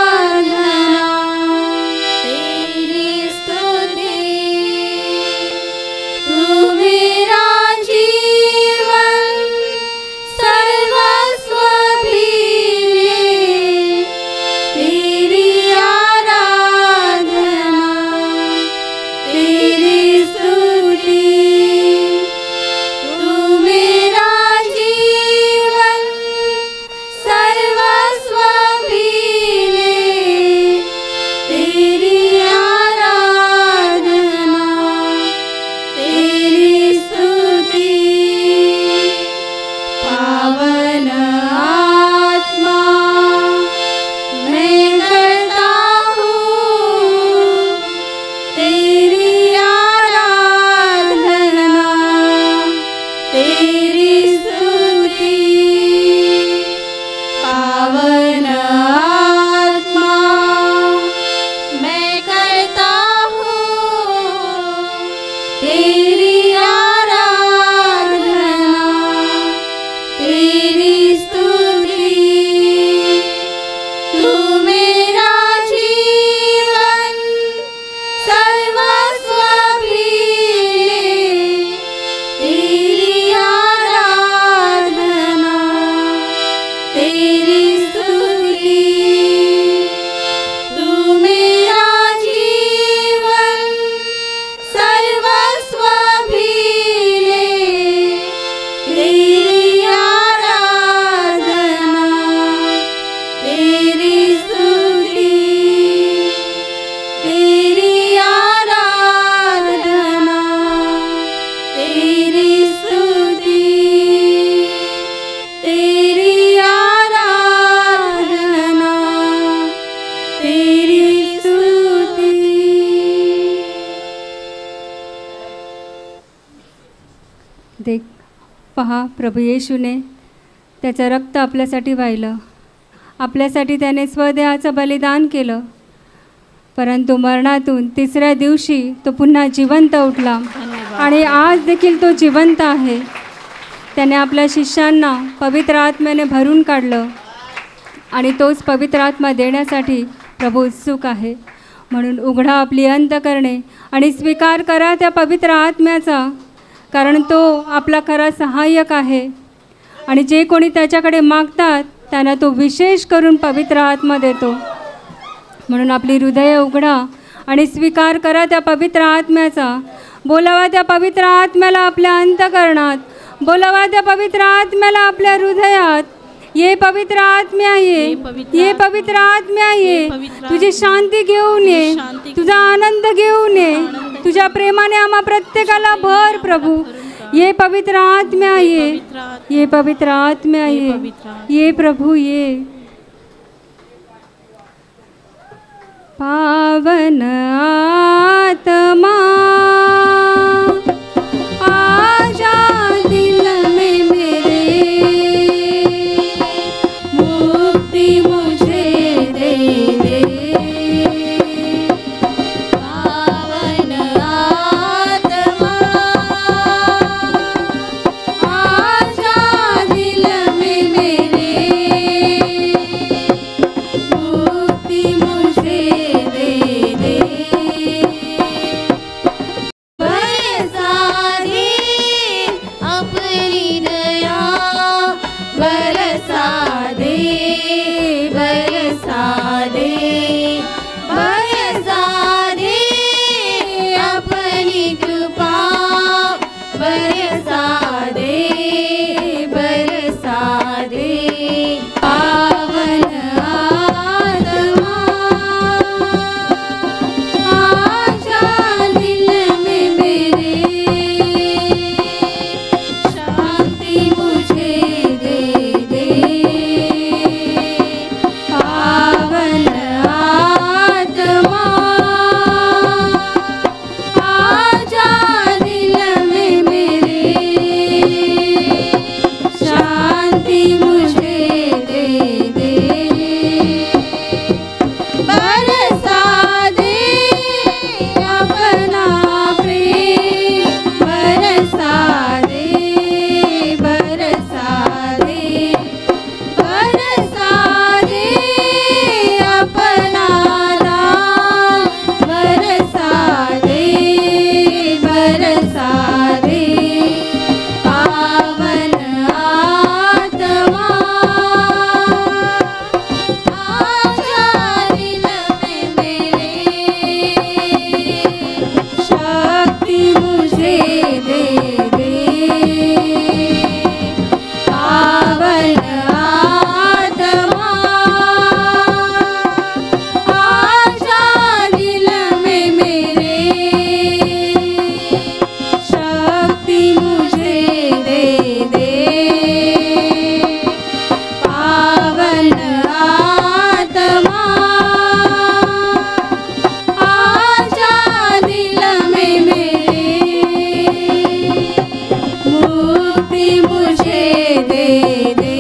तेरी स्तुति. तू मेरा जीवन सर्वस्व भी ले, तेरी आराधना, तेरी स्तुति. तू मेरा जीवन सर्वस्व भी ले, तेरी आराधना, तेरी स्तुति. पावन आत्मा मैं करता हूँ तेरी आराधना, तेरी स्तुति. पावन आत्मा मैं करता हूँ तेरी आराधना, तेरी स्तुति. तू मेरा जीवन सर्वस्व भी ले, तेरी आराधना, तेरी स्तुति. तू मेरा जीवन सर्वस्व भी ले, तेरी आराधना, तेरी स्तुति. तेरी आराधना, तेरी स्तुति. तेरी आराधना, तेरी स्तुति. देख, पहा, प्रभू येशूने त्याचं रक्त आपल्यासाठी वाहिलं, आपल्यासाठी त्याने स्वदेहाचं बलिदान केलं. परंतु मरणातून तिसऱ्या दिवशी तो पुन्हा जिवंत उठला आणि आज देखील तो जिवंत आहे. त्याने आपल्या शिष्यांना पवित्र आत्म्याने भरून काढलं आणि तोच पवित्र आत्मा देण्यासाठी प्रभू उत्सुक आहे. म्हणून उघडा आपली अंतकरणे आणि स्वीकार करा त्या पवित्र आत्म्याचा, कारण तो आपला खरा सहाय्यक आहे. आणि जे कोणी त्याच्याकडे मागतात त्यांना तो विशेष करून पवित्र आत्मा देतो. म्हणून आपली हृदय उघडा आणि स्वीकार करा त्या पवित्र आत्म्याचा. बोलावा त्या पवित्र आत्म्याला आपल्या अंतकरणात, बोलावा त्या पवित्र आत्म्याला आपल्या हृदयात. ये पवित्र आत्म्या ये, ये पवित्र आत्म्या ये, तुझी शांती घेऊन ये, तुझा आनंद घेऊन ये, तुझ्या प्रेमाने आम्हा प्रत्येकाला भर प्रभू. ये पवित्र आत्म्या ये, ये पवित्र आत्म्या ये, ये प्रभु ये. पावन आत्मा आजा दिल में मेरे, मुक्ति मुझे दे दे. पावन आत्मा आजा दिल में मेरे, मुक्ति मुझे दे दे. बरसा दे अपनी दया, बरसा दे, बरसा दे, बरसा दे अपनी कृपा, बरसा दे, बरसा दे. पावन आत्मा आजा दिल में मेरे, शांति मुझे दे दे. पावन आत्मा आजा दिल में मेरे, शांति मुझे दे दे. बरसा दे अपना प्रेम, बरसा दे, बरसा दे, बरसा दे अपना दान, बरसा दे, बरसा दे. पावन आत्मा आजा दिल में मेरे, शक्ति मुझे दे दे. पावन आत्मा आजा दिल में मेरे, शक्ति मुझे दे दे. पावन आत्मा आजा दिल में मेरे, मुक्ति मुझे दे दे.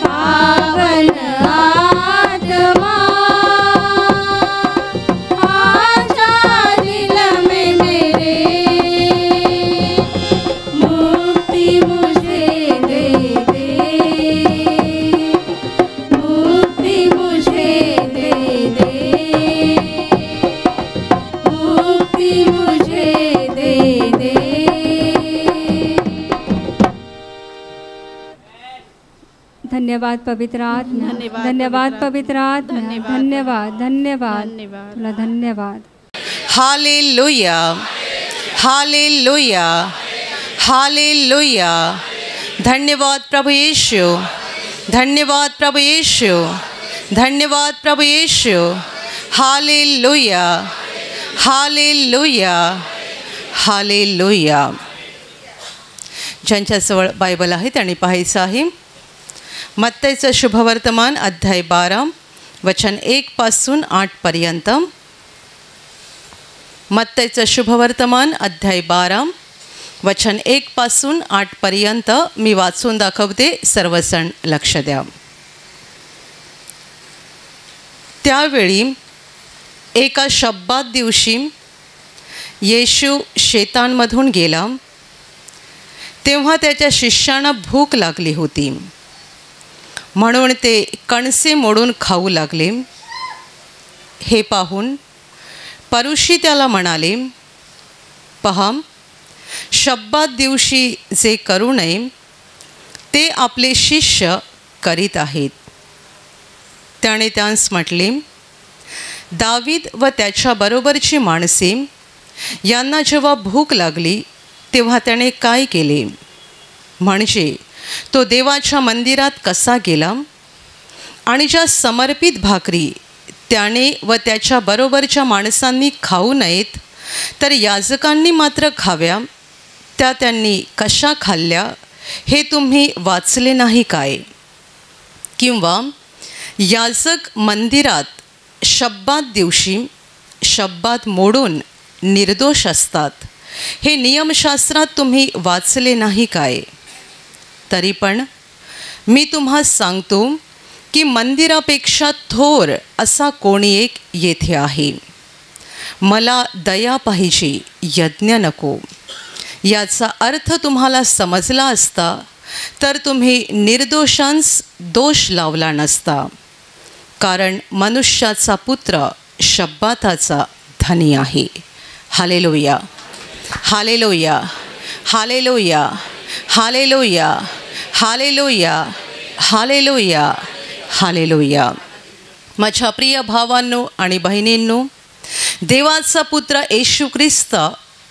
पावन आत्मा आजा दिल में मेरे, मुक्ति मुझे दे दे. मुक्ति मुझे दे दे. मुक्ति मुझे दे दे. धन्यवाद पवित्र आत्मा, धन्यवाद पवित्र आत्मा, धन्यवाद धन्यवाद तुला धन्यवाद. Hallelujah, hallelujah, hallelujah. धन्यवाद प्रभु यीशु, धन्यवाद प्रभु यीशु, धन्यवाद प्रभु यीशु. Hallelujah, hallelujah, hallelujah. ज्यांच्याजवळ बायबल आहे त्यांनी पाहायचं आहे मत्तैचं शुभवर्तमान अध्याय 12 वचन 1 पासून 8 पर्यंत. मत्तैचं शुभवर्तमान अध्याय 12 वचन 1 पासून 8 पर्यंत मी वाचून दाखवते, सर्वजण लक्ष द्या. त्यावेळी एका शब्बात दिवशी येशू शेतांमधून गेला. तेव्हा त्याच्या शिष्यांना भूक लागली होती, म्हणून ते कणसे मोडून खाऊ लागले. हे पाहून परुषी त्याला म्हणाले, पहा, शब्बात दिवशी जे करू नये ते आपले शिष्य करीत आहेत. त्याने त्यांस म्हटले, दावीद व त्याच्याबरोबरची माणसे यांना जेव्हा भूक लागली तेव्हा त्याने काय केले? म्हणजे तो देवाच्या मंदिरात कसा गेला आणि ज्या समर्पित भाकरी त्याने व त्याच्याबरोबरच्या माणसांनी खाऊ नयेत तर याजकांनी मात्र खाव्या, त्या त्यांनी कशा खाल्ल्या हे तुम्ही वाचले नाही काय? किंवा याजक मंदिरात शब्बात दिवशी शब्बात मोडून निर्दोष असतात, हे नियमशास्त्रात तुम्ही वाचले नाही काय? तरी पण मी तुम्हास सांगतो की मंदिरापेक्षा थोर असा कोणी एक येथे आहे. मला दया पाहिजे, यज्ञ नको. याचा अर्थ तुम्हाला समजला असता तर तुम्ही निर्दोषांस दोष लावला नसता. कारण मनुष्याचा पुत्र शब्बाताचा धनी आहे. Hallelujah, hallelujah, hallelujah, hallelujah, hallelujah, hallelujah, hallelujah. माझ्या प्रिय भावांनो आणि बहिणींनो, देवाचा पुत्र येशू ख्रिस्त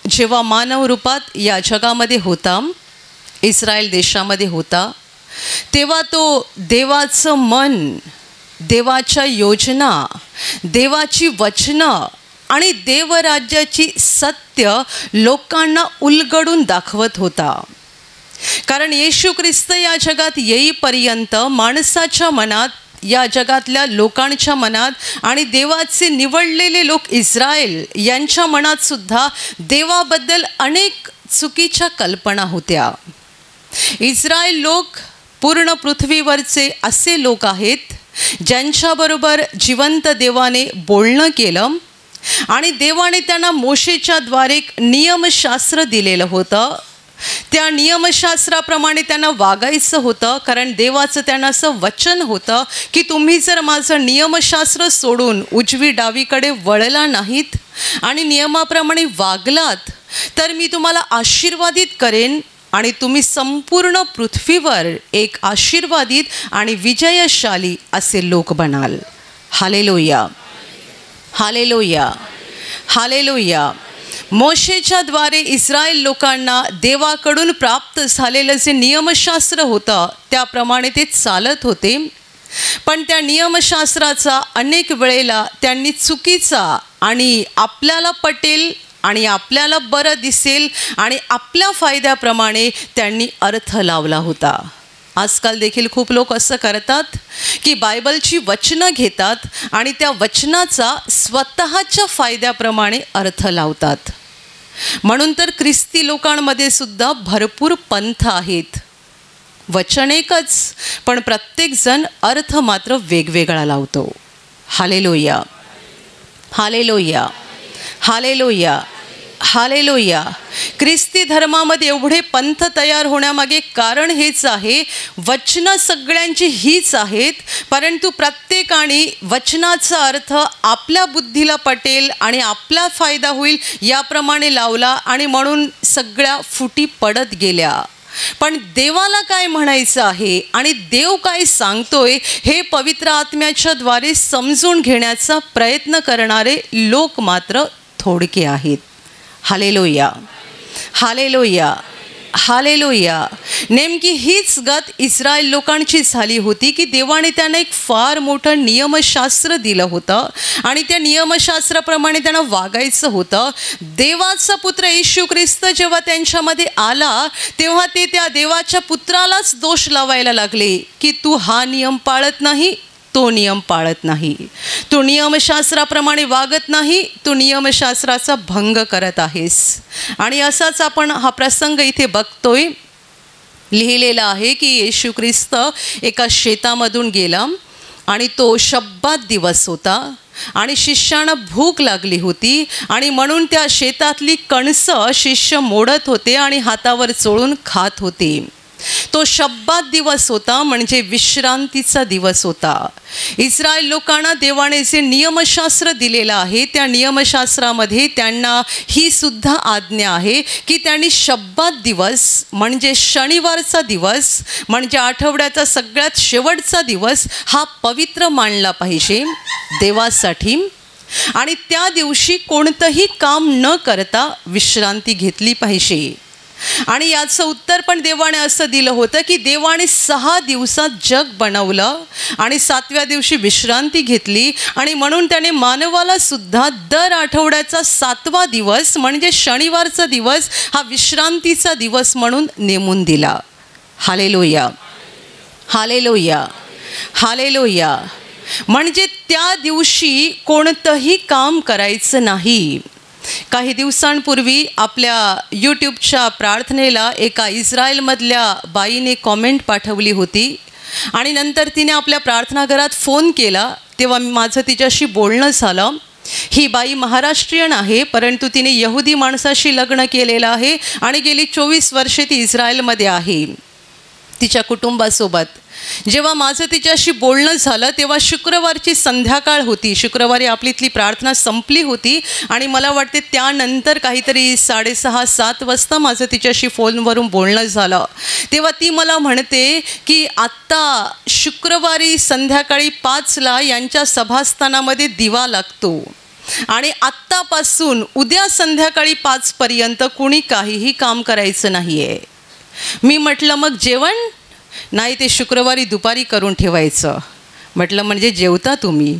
जेव्हा मानव रूपात या जगामध्ये होता, इस्रायल देशामध्ये होता, तेव्हा तो देवाचं मन, देवाच्या योजना, देवाची वचनं आणि देवराज्याची सत्य लोकांना उलगडून दाखवत होता. कारण येशू ख्रिस्त या जगात येईपर्यंत माणसाच्या मनात, या जगातल्या लोकांच्या मनात आणि देवाचे निवडलेले लोक इस्रायल यांच्या मनात सुद्धा देवाबद्दल अनेक चुकीच्या कल्पना होत्या. इस्रायल लोक पूर्ण पृथ्वीवरचे असे लोक आहेत ज्यांच्याबरोबर जिवंत देवाने बोलणं केलं आणि देवाने त्यांना मोशेच्या द्वारे एक नियमशास्त्र दिलेलं होतं. त्या नियमशास्त्राप्रमाणे त्यांना वागायचं होतं. कारण देवाचं त्यांना असं वचन होतं की तुम्ही जर माझं नियमशास्त्र सोडून उजवी डावीकडे वळला नाहीत आणि नियमाप्रमाणे वागलात तर मी तुम्हाला आशीर्वादित करेन आणि तुम्ही संपूर्ण पृथ्वीवर एक आशीर्वादित आणि विजयशाली असे लोक बनाल. Hallelujah, hallelujah, hallelujah. मोशेच्या द्वारे इस्रायल लोकांना देवाकडून प्राप्त झालेलं जे नियमशास्त्र होतं त्याप्रमाणे ते चालत होते. पण त्या नियमशास्त्राचा अनेक वेळेला त्यांनी चुकीचा आणि आपल्याला पटेल आणि आपल्याला बरं दिसेल आणि आपल्या फायद्याप्रमाणे त्यांनी अर्थ लावला होता. आजकाल देखील खूप लोक असं करतात की बायबलची वचनं घेतात आणि त्या वचनाचा स्वतःच्या फायद्याप्रमाणे अर्थ लावतात. म्हणून तर ख्रिस्ती लोकांमध्ये सुद्धा भरपूर पंथ आहेत. वचन एकच, पण प्रत्येकजण अर्थ मात्र वेगवेगळा लावतो. Hallelujah, hallelujah, hallelujah, hallelujah. ख्रिस्ती धर्मामध्ये एवढे पंथ तयार होण्यामागे कारण हेच आहे, वचनं सगळ्यांची हीच आहेत, परंतु प्रत्येकाने वचनाचा अर्थ आपल्या बुद्धीला पटेल आणि आपला फायदा होईल याप्रमाणे लावला आणि म्हणून सगळ्या फुटी पडत गेल्या. पण देवाला काय म्हणायचं आहे आणि देव काय सांगतोय हे पवित्र आत्म्याच्या द्वारे समजून घेण्याचा प्रयत्न करणारे लोक मात्र थोडके आहेत. Hallelujah, hallelujah, hallelujah. नेमकी हीच गत इस्रायल लोकांची झाली होती की देवाने त्यांना एक फार मोठं नियमशास्त्र दिलं होतं आणि त्या नियमशास्त्राप्रमाणे त्यांना वागायचं होतं. देवाचा पुत्र येशू ख्रिस्त जेव्हा त्यांच्यामध्ये आला तेव्हा ते त्या देवाच्या पुत्रालाच दोष लावायला लागले की तू हा नियम पाळत नाही, तो नियम पाळत नाही, तू नियमशास्त्राप्रमाणे वागत नाही, तू नियमशास्त्राचा भंग करत आहेस. आणि असाच आपण हा प्रसंग इथे बघतोय. लिहिलेला आहे की येशू ख्रिस्त एका शेतामधून गेला आणि तो शब्बात दिवस होता आणि शिष्यांना भूक लागली होती आणि म्हणून त्या शेतातली कणसं शिष्य मोडत होते आणि हातावर चोळून खात होते. तो शब्बात दिवस होता, म्हणजे विश्रांतीचा दिवस होता. इस्रायल लोकांना देवाने जे नियमशास्त्र दिलेलं आहे त्या नियमशास्त्रामध्ये त्यांना ही सुद्धा आज्ञा आहे की त्यांनी शब्बात दिवस म्हणजे शनिवारचा दिवस म्हणजे आठवड्याचा सगळ्यात शेवटचा दिवस हा पवित्र मानला पाहिजे देवासाठी, आणि त्या दिवशी कोणतंही काम न करता विश्रांती घेतली पाहिजे. आणि याचं उत्तर पण देवाने असं दिलं होतं की देवाने 6 दिवसात जग बनवलं आणि 7व्या दिवशी विश्रांती घेतली, आणि म्हणून त्याने मानवाला सुद्धा दर आठवड्याचा 7वा दिवस म्हणजे शनिवारचा दिवस हा विश्रांतीचा दिवस म्हणून नेमून दिला. Hallelujah, hallelujah, hallelujah. म्हणजे त्या दिवशी कोणतंही काम करायचं नाही. काही दिवसांपूर्वी आपल्या यूट्यूबच्या प्रार्थनेला एका इस्रायलमधल्या बाईने कॉमेंट पाठवली होती, आणि नंतर तिने आपल्या प्रार्थनाघरात फोन केला. तेव्हा माझं तिच्याशी बोलणं झालं. ही बाई महाराष्ट्रीयन आहे, परंतु तिने यहुदी माणसाशी लग्न केलेलं आहे आणि गेली 24 वर्षे ती इस्रायलमध्ये आहे तिच्या कुटुंबासोबत. जेव्हा माझं तिच्याशी बोलणं झालं तेव्हा शुक्रवारची संध्याकाळ होती. शुक्रवारी आपलीतली प्रार्थना संपली होती आणि मला वाटते त्यानंतर काहीतरी 6:30-7 वाजता माझं तिच्याशी फोनवरून बोलणं झालं. तेव्हा ती मला म्हणते की आत्ता शुक्रवारी संध्याकाळी 5ला यांच्या सभास्थानामध्ये दिवा लागतो आणि आत्तापासून उद्या संध्याकाळी 5पर्यंत कुणी काहीही काम करायचं नाही आहे. मी म्हटलं मग जेवण? नाही, ते शुक्रवारी दुपारी करून ठेवायचं. म्हटलं म्हणजे जेवता तुम्ही?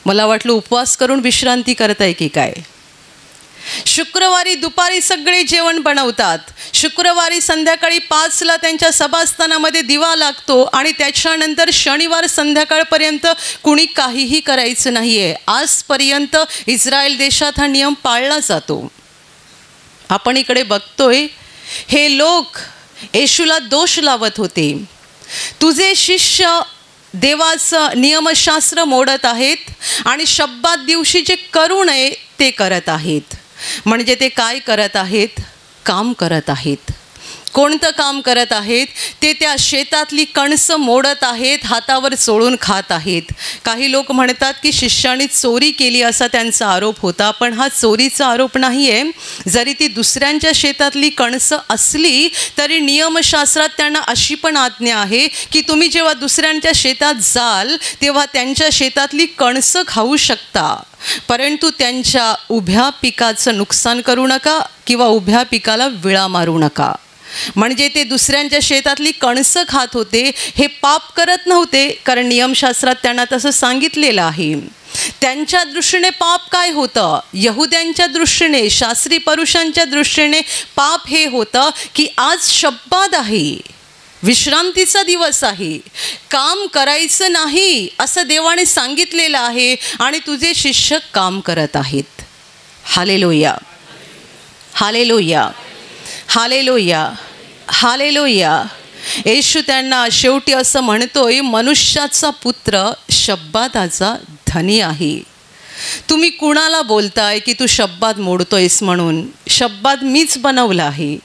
मला वाटलं उपवास करून विश्रांती करताय की काय. शुक्रवारी दुपारी सगळे जेवण बनवतात, शुक्रवारी संध्याकाळी 5ला त्यांच्या सभास्थानामध्ये दिवा लागतो आणि त्याच्यानंतर शनिवार संध्याकाळपर्यंत कुणी काहीही करायचं नाही आहे. आजपर्यंत इस्रायल देशात हा नियम पाळला जातो. आपण इकडे बघतोय हे लोक येशूला दोष लावत होते, तुझे शिष्य देवाचं नियमशास्त्र मोडत आहेत आणि शब्बात दिवशी जे करू नये ते करत आहेत. म्हणजे ते काय करत आहेत? काम करत आहेत. कोणतं काम करत आहेत? ते त्या शेतातली कणसं मोडत आहेत, हातावर चोळून खात आहेत. काही लोक म्हणतात की शिष्याने चोरी केली असा त्यांचा आरोप होता, पण हा चोरीचा आरोप नाही आहे. जरी ती दुसऱ्यांच्या शेतातली कणसं असली तरी नियमशास्त्रात त्यांना अशी पण आज्ञा आहे की तुम्ही जेव्हा दुसऱ्यांच्या शेतात जाल तेव्हा त्यांच्या शेतातली कणसं खाऊ शकता, परंतु त्यांच्या उभ्या पिकाचं नुकसान करू नका किंवा उभ्या पिकाला विळा मारू नका. म्हणजे ते दुसऱ्यांच्या शेतातली कणसं खात होते, हे पाप करत नव्हते, कारण नियमशास्त्रात त्यांना तसं सांगितलेलं आहे. त्यांच्या दृष्टीने पाप काय होतं? यहुद्यांच्या दृष्टीने, शास्त्री पुरुषांच्या दृष्टीने पाप हे होतं की आज शब्बात आहे, विश्रांतीचा दिवस आहे, काम करायचं नाही असं देवाने सांगितलेलं आहे आणि तुझे शिष्य काम करत आहेत. Hallelujah, hallelujah, hallelujah, hallelujah. येशू त्यांना शेवटी असं म्हणतोय, मनुष्याचा पुत्र शब्बाताचा धनी आहे. तुम्ही कुणाला बोलताय की तू शब्बात मोडतोयस म्हणून? शब्बात मीच बनवलं आहे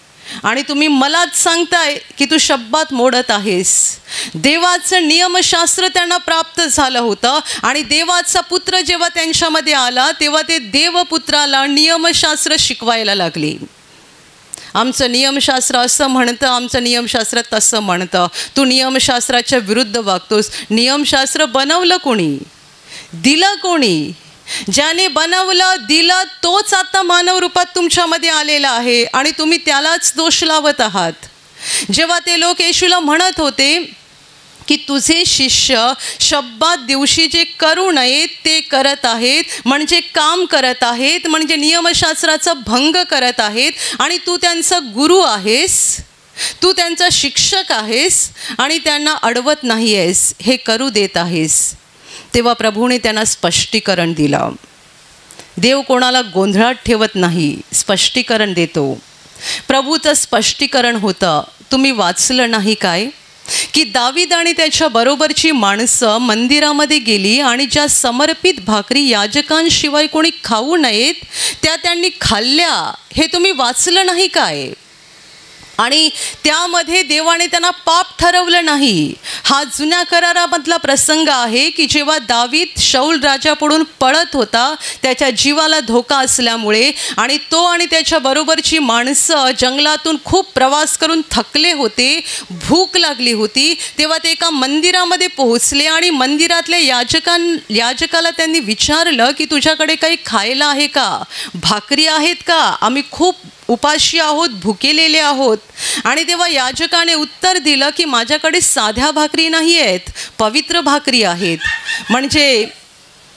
आणि तुम्ही मलाच सांगताय की तू शब्बात मोडत आहेस. देवाचं नियमशास्त्र त्यांना प्राप्त झालं होतं आणि देवाचा पुत्र जेव्हा त्यांच्यामध्ये आला तेव्हा ते देवपुत्राला नियमशास्त्र शिकवायला लागले. आमचं नियमशास्त्र असं म्हणतं, आमचं नियमशास्त्र तसं म्हणतं, तू नियमशास्त्राच्या विरुद्ध वागतोस. नियमशास्त्र बनवलं कोणी? दिलं कोणी? ज्याने बनवलं दिलं तोच आता मानव रूपात तुमच्यामध्ये आलेला आहे आणि तुम्ही त्यालाच दोष लावत आहात. जेव्हा ते लोक येशूला म्हणत होते की तुझे शिष्य शब्बात दिवशी जे करू नये ते करत आहेत, म्हणजे काम करत आहेत, म्हणजे नियमशास्त्राचा भंग करत आहेत आणि तू त्यांचा गुरु आहेस, तू त्यांचा शिक्षक आहेस आणि त्यांना अडवत नाही आहेस, हे करू देत आहेस. तेव्हा प्रभूने त्यांना स्पष्टीकरण दिलं. देव कोणाला गोंधळात ठेवत नाही, स्पष्टीकरण देतो. प्रभूचं स्पष्टीकरण होतं, तुम्ही वाचलं नाही काय की दावीद आणि त्याच्या बरोबरची माणसं मंदिरामध्ये गेली आणि ज्या समर्पित भाकरी याजकांशिवाय कोणी खाऊ नयेत त्या त्यांनी खाल्ल्या, हे तुम्ही वाचलं नाही काय? आणि त्यामध्ये देवाने त्यांना पाप ठरवलं नाही. हा जुन्या करारामधला प्रसंग आहे की जेव्हा दावीद शौल राजापुढून पळत होता, त्याच्या जीवाला धोका असल्यामुळे, आणि तो आणि त्याच्या बरोबरची माणसं जंगलातून खूप प्रवास करून थकले होते, भूक लागली होती, तेव्हा ते एका मंदिरामध्ये पोहोचले आणि मंदिरातल्या याजकाला त्यांनी विचारलं की तुझ्याकडे काही खायला आहे का, भाकरी आहेत का, आम्ही खूप उपाशी आहोत, भुकेलेले आहोत. आणि तेव्हा याजकाने उत्तर दिलं की माझ्याकडे साध्या भाकरी नाही आहेत, पवित्र भाकरी आहेत. म्हणजे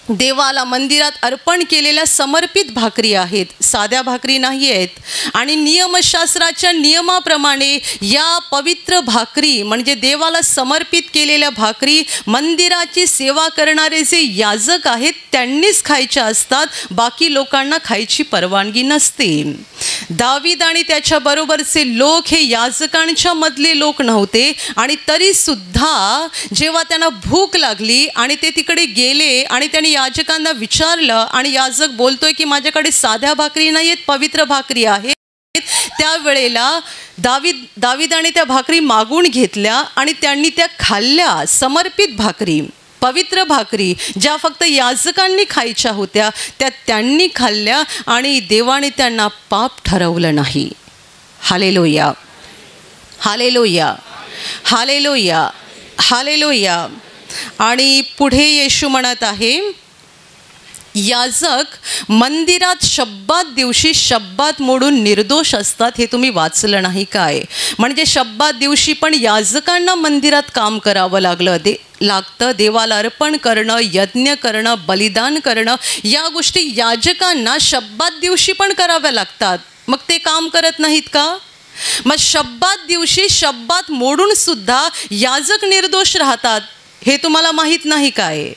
देवाला मंदिरात अर्पण केलेल्या समर्पित भाकरी आहेत, साध्या भाकरी नाही आहेत. आणि नियमशास्त्राच्या नियमाप्रमाणे या पवित्र भाकरी म्हणजे देवाला समर्पित केलेल्या भाकरी मंदिराची सेवा करणारे जे याजक आहेत त्यांनीच खायच्या असतात, बाकी लोकांना खायची परवानगी नसते. दावीद आणि त्याच्या बरोबरचे लोक हे याजकांच्या मधले लोक नव्हते, आणि तरीसुद्धा जेव्हा त्यांना भूक लागली आणि ते तिकडे गेले आणि त्यांनी याजकांना विचारलं आणि याजक बोलतोय की माझ्याकडे साध्या भाकरी नाही आहेत, पवित्र भाकरी आहेत, त्यावेळेला दावीदाने त्या भाकरी मागून घेतल्या आणि त्यांनी त्या खाल्ल्या. समर्पित भाकरी, पवित्र भाकरी ज्या फक्त याजकांनी खायच्या होत्या त्या त्यांनी खाल्ल्या आणि देवाने त्यांना पाप ठरवलं नाही. Hallelujah, hallelujah, hallelujah, hallelujah. आणि पुढे येशू म्हणत आहे, याजक मंदिरात शब्बात दिवशी शब्बात मोडून निर्दोष असतात, हे तुम्ही वाचलं नाही काय? म्हणजे शब्बात दिवशी पण याजकांना मंदिरात काम करावं लागतं. देवाला अर्पण करणं, यज्ञ करणं, बलिदान करणं, या गोष्टी याजकांना शब्बात दिवशी पण कराव्या लागतात. मग ते काम करत नाहीत का? मग शब्बात दिवशी शब्बात मोडून सुद्धा याजक निर्दोष राहतात, हे तुम्हाला माहीत नाही काय?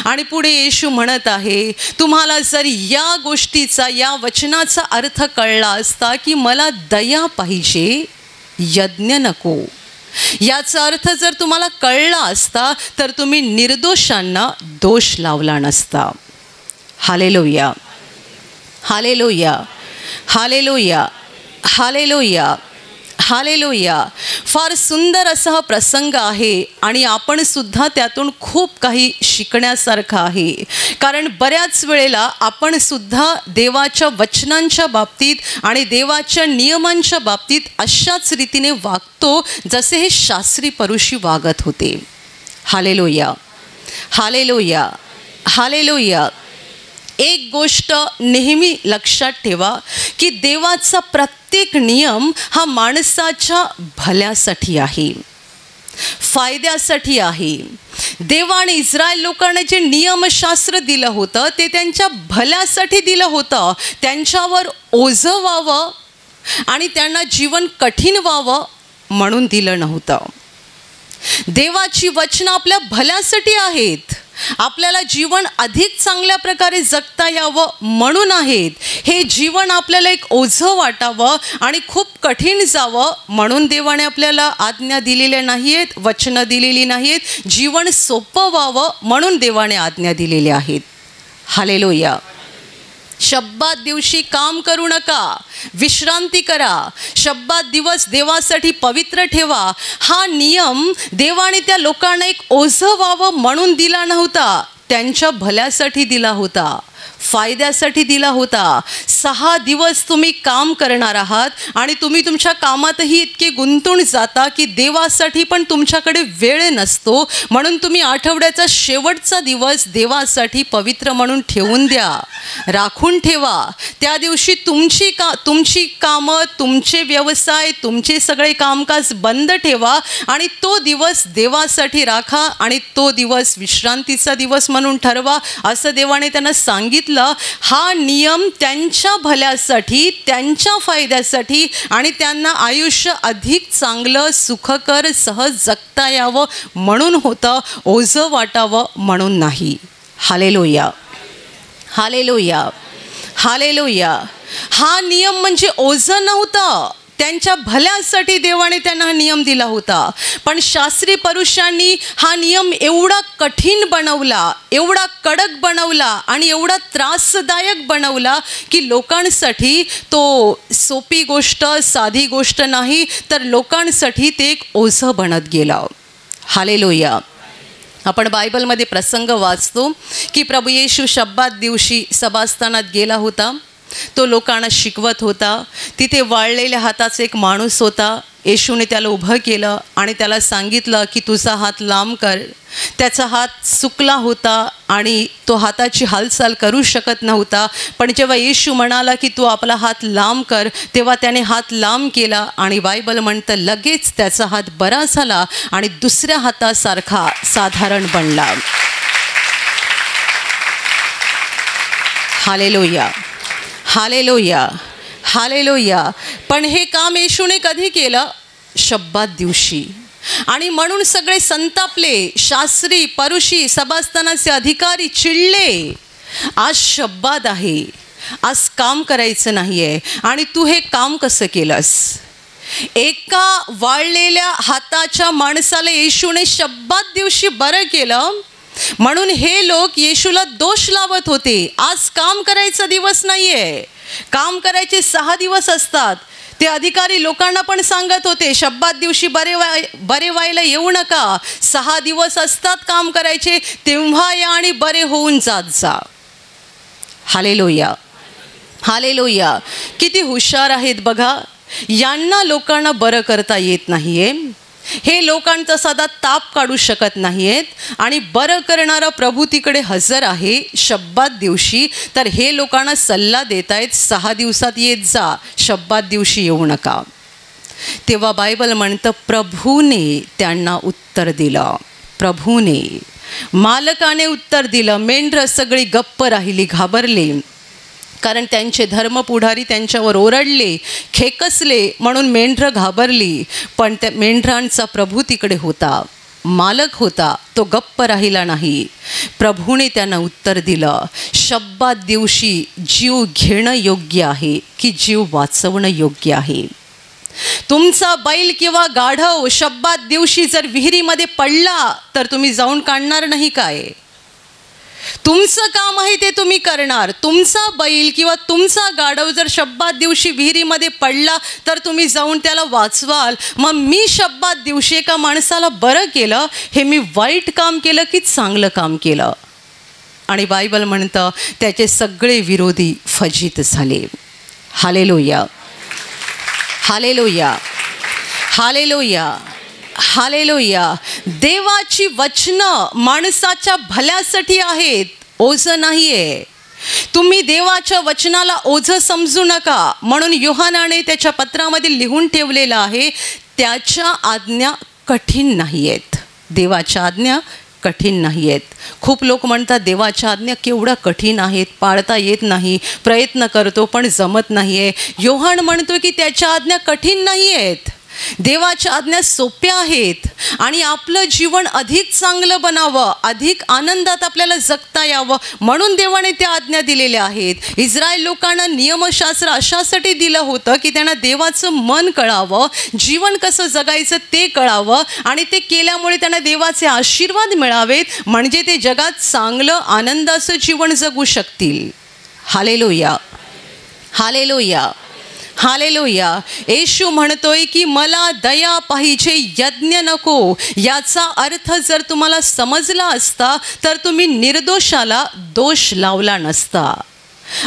आणि पुढे येशू म्हणत आहे, तुम्हाला जर या गोष्टीचा, या वचनाचा अर्थ कळला असता की मला दया पाहिजे, यज्ञ नको, याचा अर्थ जर तुम्हाला कळला असता तर तुम्ही निर्दोषांना दोष लावला नसता. Hallelujah, hallelujah, hallelujah, hallelujah, hallelujah. फार सुंदर असा हा प्रसंग आहे आणि आपण सुद्धा त्यातून खूप काही शिकण्यासारखं आहे. कारण बऱ्याच वेळेला आपण सुद्धा देवाच्या वचनांच्या बाबतीत आणि देवाच्या नियमांच्या बाबतीत अशाच रीतीने वागतो जसे हे शास्त्री परुषी वागत होते. Hallelujah, hallelujah, hallelujah. एक गोष्ट नेहमी लक्षात ठेवा की देवाचा प्रत्येक नियम हा माणसाच्या भल्यासाठी आहे, फायद्यासाठी आहे. देवाने इस्रायल लोकांना जे नियमशास्त्र दिलं होतं ते त्यांच्या भल्यासाठी दिलं होतं, त्यांच्यावर ओझं व्हावं आणि त्यांना जीवन कठीण व्हावं म्हणून दिलं नव्हतं. देवाची वचनं आपल्या भल्यासाठी आहेत, आपल्याला जीवन अधिक चांगल्या प्रकारे जगता यावं म्हणून आहेत. हे जीवन आपल्याला एक ओझं वाटावं आणि खूप कठीण जावं म्हणून देवाने आपल्याला आज्ञा दिलेल्या नाही आहेत, वचनं दिलेली नाहीत. जीवन सोपं व्हावं म्हणून देवाने आज्ञा दिलेल्या आहेत. हालेलुया. शब्बात दिवशी काम करू नका, विश्रांती करा, शब्बात दिवस देवासाठी पवित्र ठेवा. हा नियम देवाने त्या लोकांना एक ओझं व्हावं म्हणून दिला नव्हता, त्यांच्या भल्यासाठी दिला होता, फायद्यासाठी दिला होता. 6 दिवस तुम्ही काम करणार आहात आणि तुम्ही तुमच्या कामातही इतके गुंतून जाता की देवासाठी पण तुमच्याकडे वेळ नसतो. म्हणून तुम्ही आठवड्याचा शेवटचा दिवस देवासाठी पवित्र म्हणून ठेवून द्या, राखून ठेवा. त्या दिवशी तुमची कामं, तुमचे व्यवसाय, तुमचे सगळे कामकाज बंद ठेवा आणि तो दिवस देवासाठी राखा आणि तो दिवस विश्रांतीचा दिवस म्हणून ठरवा, असं देवाने त्यांना सांगितलं. हा नियम त्यांच्या भल्यासाठी, त्यांच्या फायद्यासाठी आणि त्यांना आयुष्य अधिक चांगलं, सुखकर, सहज जगता यावं म्हणून होतं, ओझं वाटावं म्हणून नाही. Hallelujah, hallelujah, hallelujah. हा नियम म्हणजे ओझं नव्हतं, त्यांच्या भल्यासाठी देवाने त्यांना हा नियम दिला होता. पण शास्त्री पुरुषांनी हा नियम एवढा कठीण बनवला, एवढा कडक बनवला आणि एवढा त्रासदायक बनवला की लोकांसाठी तो सोपी गोष्ट, साधी गोष्ट नाही, तर लोकांसाठी ते एक ओझं बनत गेलं. हालेलुया. आपण बायबलमध्ये प्रसंग वाचतो की प्रभू येशू शब्बात दिवशी सभास्थानात गेला होता. तो लोकांना शिकवत होता. तिथे वाळलेल्या हाताचा एक माणूस होता. येशूने त्याला उभं केलं आणि त्याला सांगितलं की तुझा हात लांब कर. त्याचा हात सुकला होता आणि तो हाताची हालचाल करू शकत नव्हता. पण जेव्हा येशू म्हणाला की तू आपला हात लांब कर, तेव्हा त्याने हात लांब केला आणि बायबल म्हणतं लगेच त्याचा हात बरा झाला आणि दुसऱ्या हातासारखा साधारण बनला. Hallelujah, hallelujah, hallelujah. पण हे काम येशूने कधी केलं? शब्बात दिवशी. आणि म्हणून सगळे संतापले. शास्त्री, परुषी, सभास्थानाचे अधिकारी चिडले. आज शब्बात आहे, आज काम करायचं नाही आहे आणि तू हे काम कसं केलंस? एका वाळलेल्या हाताच्या माणसाला येशूने शब्बात दिवशी बरं केलं. म्हणून हे लोक येशूला दोष लावत होते. आज काम करायचा दिवस नाही आहे, काम करायचे 6 दिवस असतात. ते अधिकारी लोकांना पण सांगत होते शब्बात दिवशी बरे व्हायला येऊ नका, 6 दिवस असतात काम करायचे, तेव्हा या आणि बरे होऊन जात जा. Hallelujah, hallelujah. किती हुशार आहेत बघा. यांना लोकांना बरं करता येत नाही आहे. हे लोकांचा सदा ताप काढू शकत नाही आहेत आणि बरं करणारा प्रभू तिकडे हजर आहे शब्बात दिवशी. तर हे लोकांना सल्ला देत आहेत 6 दिवसात येत जा, शब्बात दिवशी येऊ नका. तेव्हा बायबल म्हणतं प्रभूने त्यांना उत्तर दिलं. प्रभूने, मालकाने उत्तर दिलं. मेंढरं सगळी गप्प राहिली, घाबरले. कारण त्यांचे धर्मपुढारी त्यांच्यावर ओरडले, खेकसले, म्हणून मेंढरं घाबरली. पण त्या मेंढरांचा प्रभू तिकडे होता, मालक होता, तो गप्प राहिला नाही. प्रभूने त्यांना उत्तर दिलं शब्बात दिवशी जीव घेणं योग्य आहे की जीव वाचवणं योग्य आहे? तुमचा बैल किंवा गाढव शब्बात दिवशी जर विहिरीमध्ये पडला तर तुम्ही जाऊन काढणार नाही काय? तुमचं काम आहे ते तुम्ही करणार. तुमचा बैल किंवा तुमचा गाढव जर शब्बात दिवशी विहिरीमध्ये पडला तर तुम्ही जाऊन त्याला वाचवाल. मग मी शब्बात दिवशी एका माणसाला बरं केलं, हे मी वाईट काम केलं की चांगलं काम केलं? आणि बायबल म्हणतं त्याचे सगळे विरोधी फजित झाले. Hallelujah, hallelujah, hallelujah, hallelujah. देवाची वचनं माणसाच्या भल्यासाठी आहेत, ओझं नाही आहे. तुम्ही देवाच्या वचनाला ओझं समजू नका. म्हणून योहानाने त्याच्या पत्रामध्ये लिहून ठेवलेलं आहे त्याच्या आज्ञा कठीण नाही आहेत. देवाच्या आज्ञा कठीण नाही आहेत. खूप लोक म्हणतात देवाच्या आज्ञा केवढ्या कठीण आहेत, पाळता येत नाही, प्रयत्न करतो पण जमत नाही आहे. योहान म्हणतो की त्याच्या आज्ञा कठीण नाही आहेत, देवाच्या आज्ञा सोप्या आहेत आणि आपलं जीवन अधिक चांगलं बनावं, अधिक आनंदात आपल्याला जगता यावं म्हणून देवाने त्या आज्ञा दिलेल्या आहेत. इस्रायल लोकांना नियमशास्त्र अशासाठी दिलं होतं की त्यांना देवाचं मन कळावं, जीवन कसं जगायचं ते कळावं आणि ते केल्यामुळे त्यांना देवाचे आशीर्वाद मिळावेत, म्हणजे ते जगात चांगलं आनंदाचं जीवन जगू शकतील. Hallelujah, hallelujah, hallelujah. येशू म्हणतोय की मला दया पाहिजे, यज्ञ नको. याचा अर्थ जर तुम्हाला समजला असता तर तुम्ही निर्दोषाला दोष लावला नसता.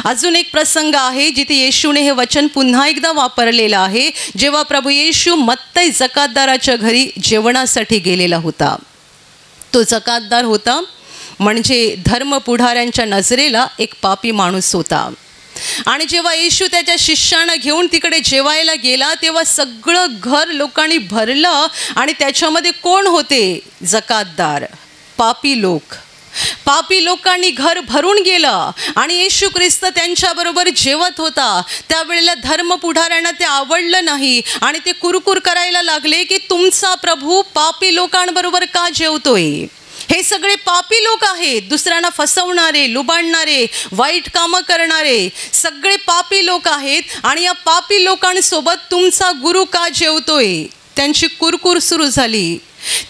अजून एक प्रसंग आहे जिथे येशूने हे वचन पुन्हा एकदा वापरलेलं आहे. जेव्हा प्रभू येशू मत्तई जकातदाराच्या घरी जेवणासाठी गेलेला होता. तो जकातदार होता म्हणजे धर्मपुढाऱ्यांच्या नजरेला एक पापी माणूस होता. आणि जेव्हा येशू त्याच्या शिष्यांना घेऊन तिकडे जेवायला गेला तेव्हा सगळं घर लोकांनी भरलं आणि त्याच्यामध्ये कोण होते? जकातदार, पापी लोक. पापी लोकांनी घर भरून गेलं आणि येशू ख्रिस्त त्यांच्याबरोबर जेवत होता. त्यावेळेला धर्मपुढाऱ्यांना ते आवडलं नाही आणि ते कुरकुर करायला लागले की तुमचा प्रभू पापी लोकांबरोबर का जेवतोय? हे सगळे पापी लोक आहेत, दुसऱ्यांना फसवणारे, लुबाडणारे, वाईट कामं करणारे सगळे पापी लोक आहेत. आणि या पापी लोकांसोबत तुमचा गुरु का जेवतोय? त्यांची कुरकुर सुरू झाली.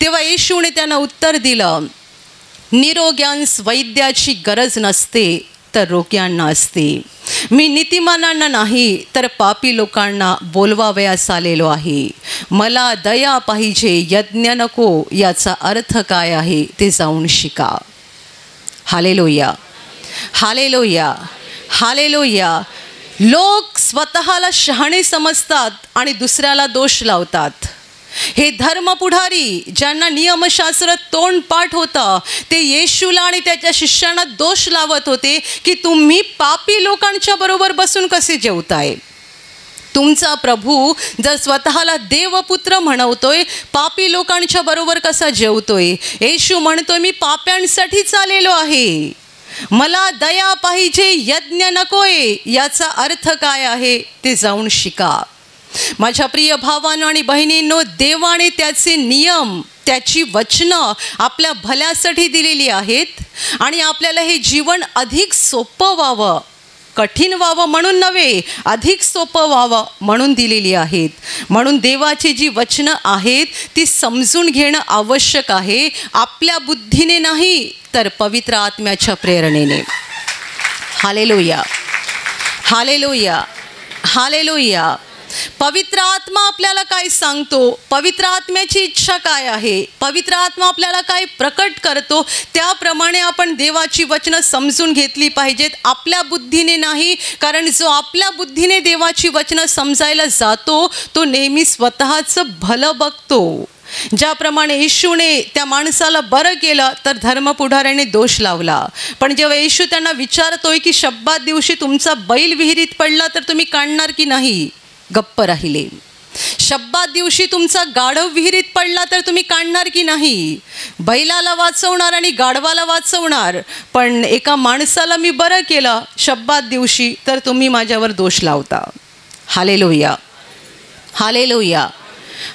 तेव्हा येशूने त्यांना उत्तर दिलं, निरोग्यांस वैद्याची गरज नसते तर रोग्यांना असते. मी नीतिमानांना नाही तर पापी लोकांना बोलवावयास आलेलो आहे. मला दया पाहिजे, यज्ञ नको. याचा अर्थ काय आहे ते जाऊन शिका. Hallelujah, hallelujah, hallelujah. लोक स्वतःला शहाणे समजतात आणि दुसऱ्याला दोष लावतात. हे धर्मपुढारी ज्यांना नियमशास्त्र तोंडपाठ होतं ते येशूला आणि त्याच्या शिष्यांना दोष लावत होते की तुम्ही पापी लोकांच्या बरोबर बसून कसे जेवताय. तुमचा प्रभू जर स्वतःला देवपुत्र म्हणवतोय, पापी लोकांच्या बरोबर कसा जेवतोय? येशू म्हणतोय, मी पाप्यांसाठीच आलेलो आहे. मला दया पाहिजे, यज्ञ नकोय. याचा अर्थ काय आहे ते जाऊन शिका. माझ्या प्रिय भावांनो आणि बहिणींनो, देवाने त्याचे नियम, त्याची वचनं आपल्या भल्यासाठी दिलेली आहेत. आणि आपल्याला हे जीवन अधिक सोपं व्हावं, कठीण व्हावं म्हणून नव्हे, अधिक सोपं व्हावं म्हणून दिलेली आहेत. म्हणून देवाची जी वचनं आहेत ती समजून घेणं आवश्यक आहे. आपल्या बुद्धीने नाही तर पवित्र आत्म्याच्या प्रेरणेने. Hallelujah, hallelujah, hallelujah. पवित्र आत्मा आपल्याला काय सांगतो, पवित्र आत्म्याची इच्छा काय आहे, पवित्र आत्मा आपल्याला काय प्रकट करतो, त्याप्रमाणे आपण देवाची वचनं समजून घेतली पाहिजेत. आपल्या बुद्धीने नाही, कारण जो आपल्या बुद्धीने देवाची वचनं समजायला जातो तो नेहमी स्वतःचं भलं बघतो. ज्याप्रमाणे येशूने त्या माणसाला बरं केलं तर धर्मपुढाऱ्याने दोष लावला. पण जेव्हा येशू त्यांना विचारतोय की शब्बात दिवशी तुमचा बैल विहिरीत पडला तर तुम्ही काढणार की नाही, गप्प राहिले. शब्बात दिवशी तुमचा गाढव विहिरीत पडला तर तुम्ही काढणार की नाही. बैलाला वाचवणार आणि गाढवाला वाचवणार, पण एका माणसाला मी बरं केलं शब्बात दिवशी तर तुम्ही माझ्यावर दोष लावता. Hallelujah, hallelujah,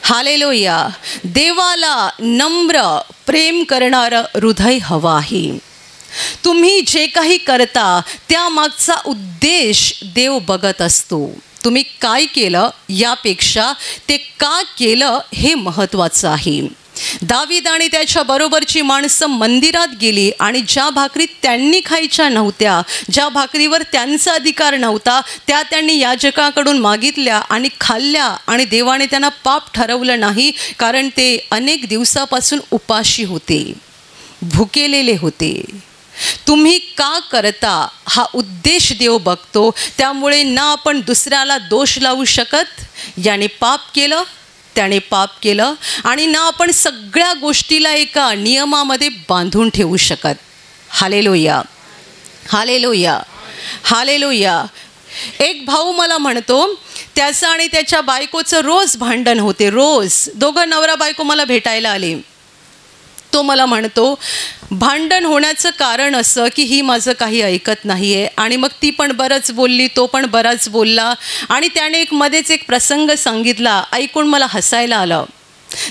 hallelujah. देवाला नम्र प्रेम करणारं हृदय हवं आहे. तुम्ही जे काही करता त्यामागचा उद्देश देव बघत असतो. तुम्ही काय केलं यापेक्षा ते का केलं हे महत्त्वाचं आहे. दावीद आणि त्याच्या बरोबरची माणसं मंदिरात गेली आणि ज्या भाकरी त्यांनी खायच्या नव्हत्या, ज्या भाकरीवर त्यांचा अधिकार नव्हता, त्या त्यांनी याजकाकडून मागितल्या आणि खाल्ल्या. आणि देवाने त्यांना पाप ठरवलं नाही, कारण ते अनेक दिवसापासून उपाशी होते, भुकेलेले होते. तुम्ही का करता हा उद्देश देव बघतो. त्यामुळे ना आपण दुसऱ्याला दोष लावू शकत, याने पाप केलं त्याने पाप केलं, आणि ना आपण सगळ्या गोष्टीला एका नियमामध्ये बांधून ठेवू शकत. Hallelujah, hallelujah, hallelujah. एक भाऊ मला म्हणतो, त्याचं आणि त्याच्या बायकोचं रोज भांडण होते. रोज दोघं नवरा बायको मला भेटायला आले. तो मला म्हणतो, भांडण होण्याचं कारण असं की ही माझं काही ऐकत नाही आहे. आणि मग ती पण बरंच बोलली, तो पण बराच बोलला, आणि त्याने मध्येच एक प्रसंग सांगितला, ऐकून मला हसायला आलं.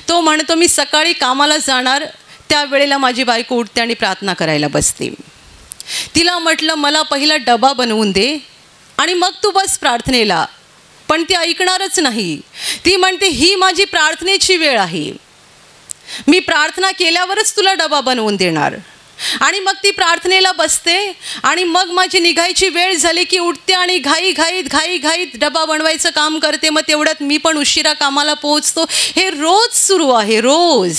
तो म्हणतो, मी सकाळी कामाला जाणार त्यावेळेला माझी बायको उठते आणि प्रार्थना करायला बसते. तिला म्हटलं, मला पहिला डबा बनवून दे आणि मग तू बस प्रार्थनेला. पण ती ऐकणारच नाही. ती म्हणते, ही माझी प्रार्थनेची वेळ आहे, मी प्रार्थना केल्यावरच तुला डबा बनवून देणार. आणि मग ती प्रार्थनेला बसते आणि मग माझी निघायची वेळ झाली की उठते आणि घाईत डबा बनवायचं काम करते. मग तेवढ्यात मी पण उशिरा कामाला पोहोचतो. हे रोज सुरू आहे, रोज.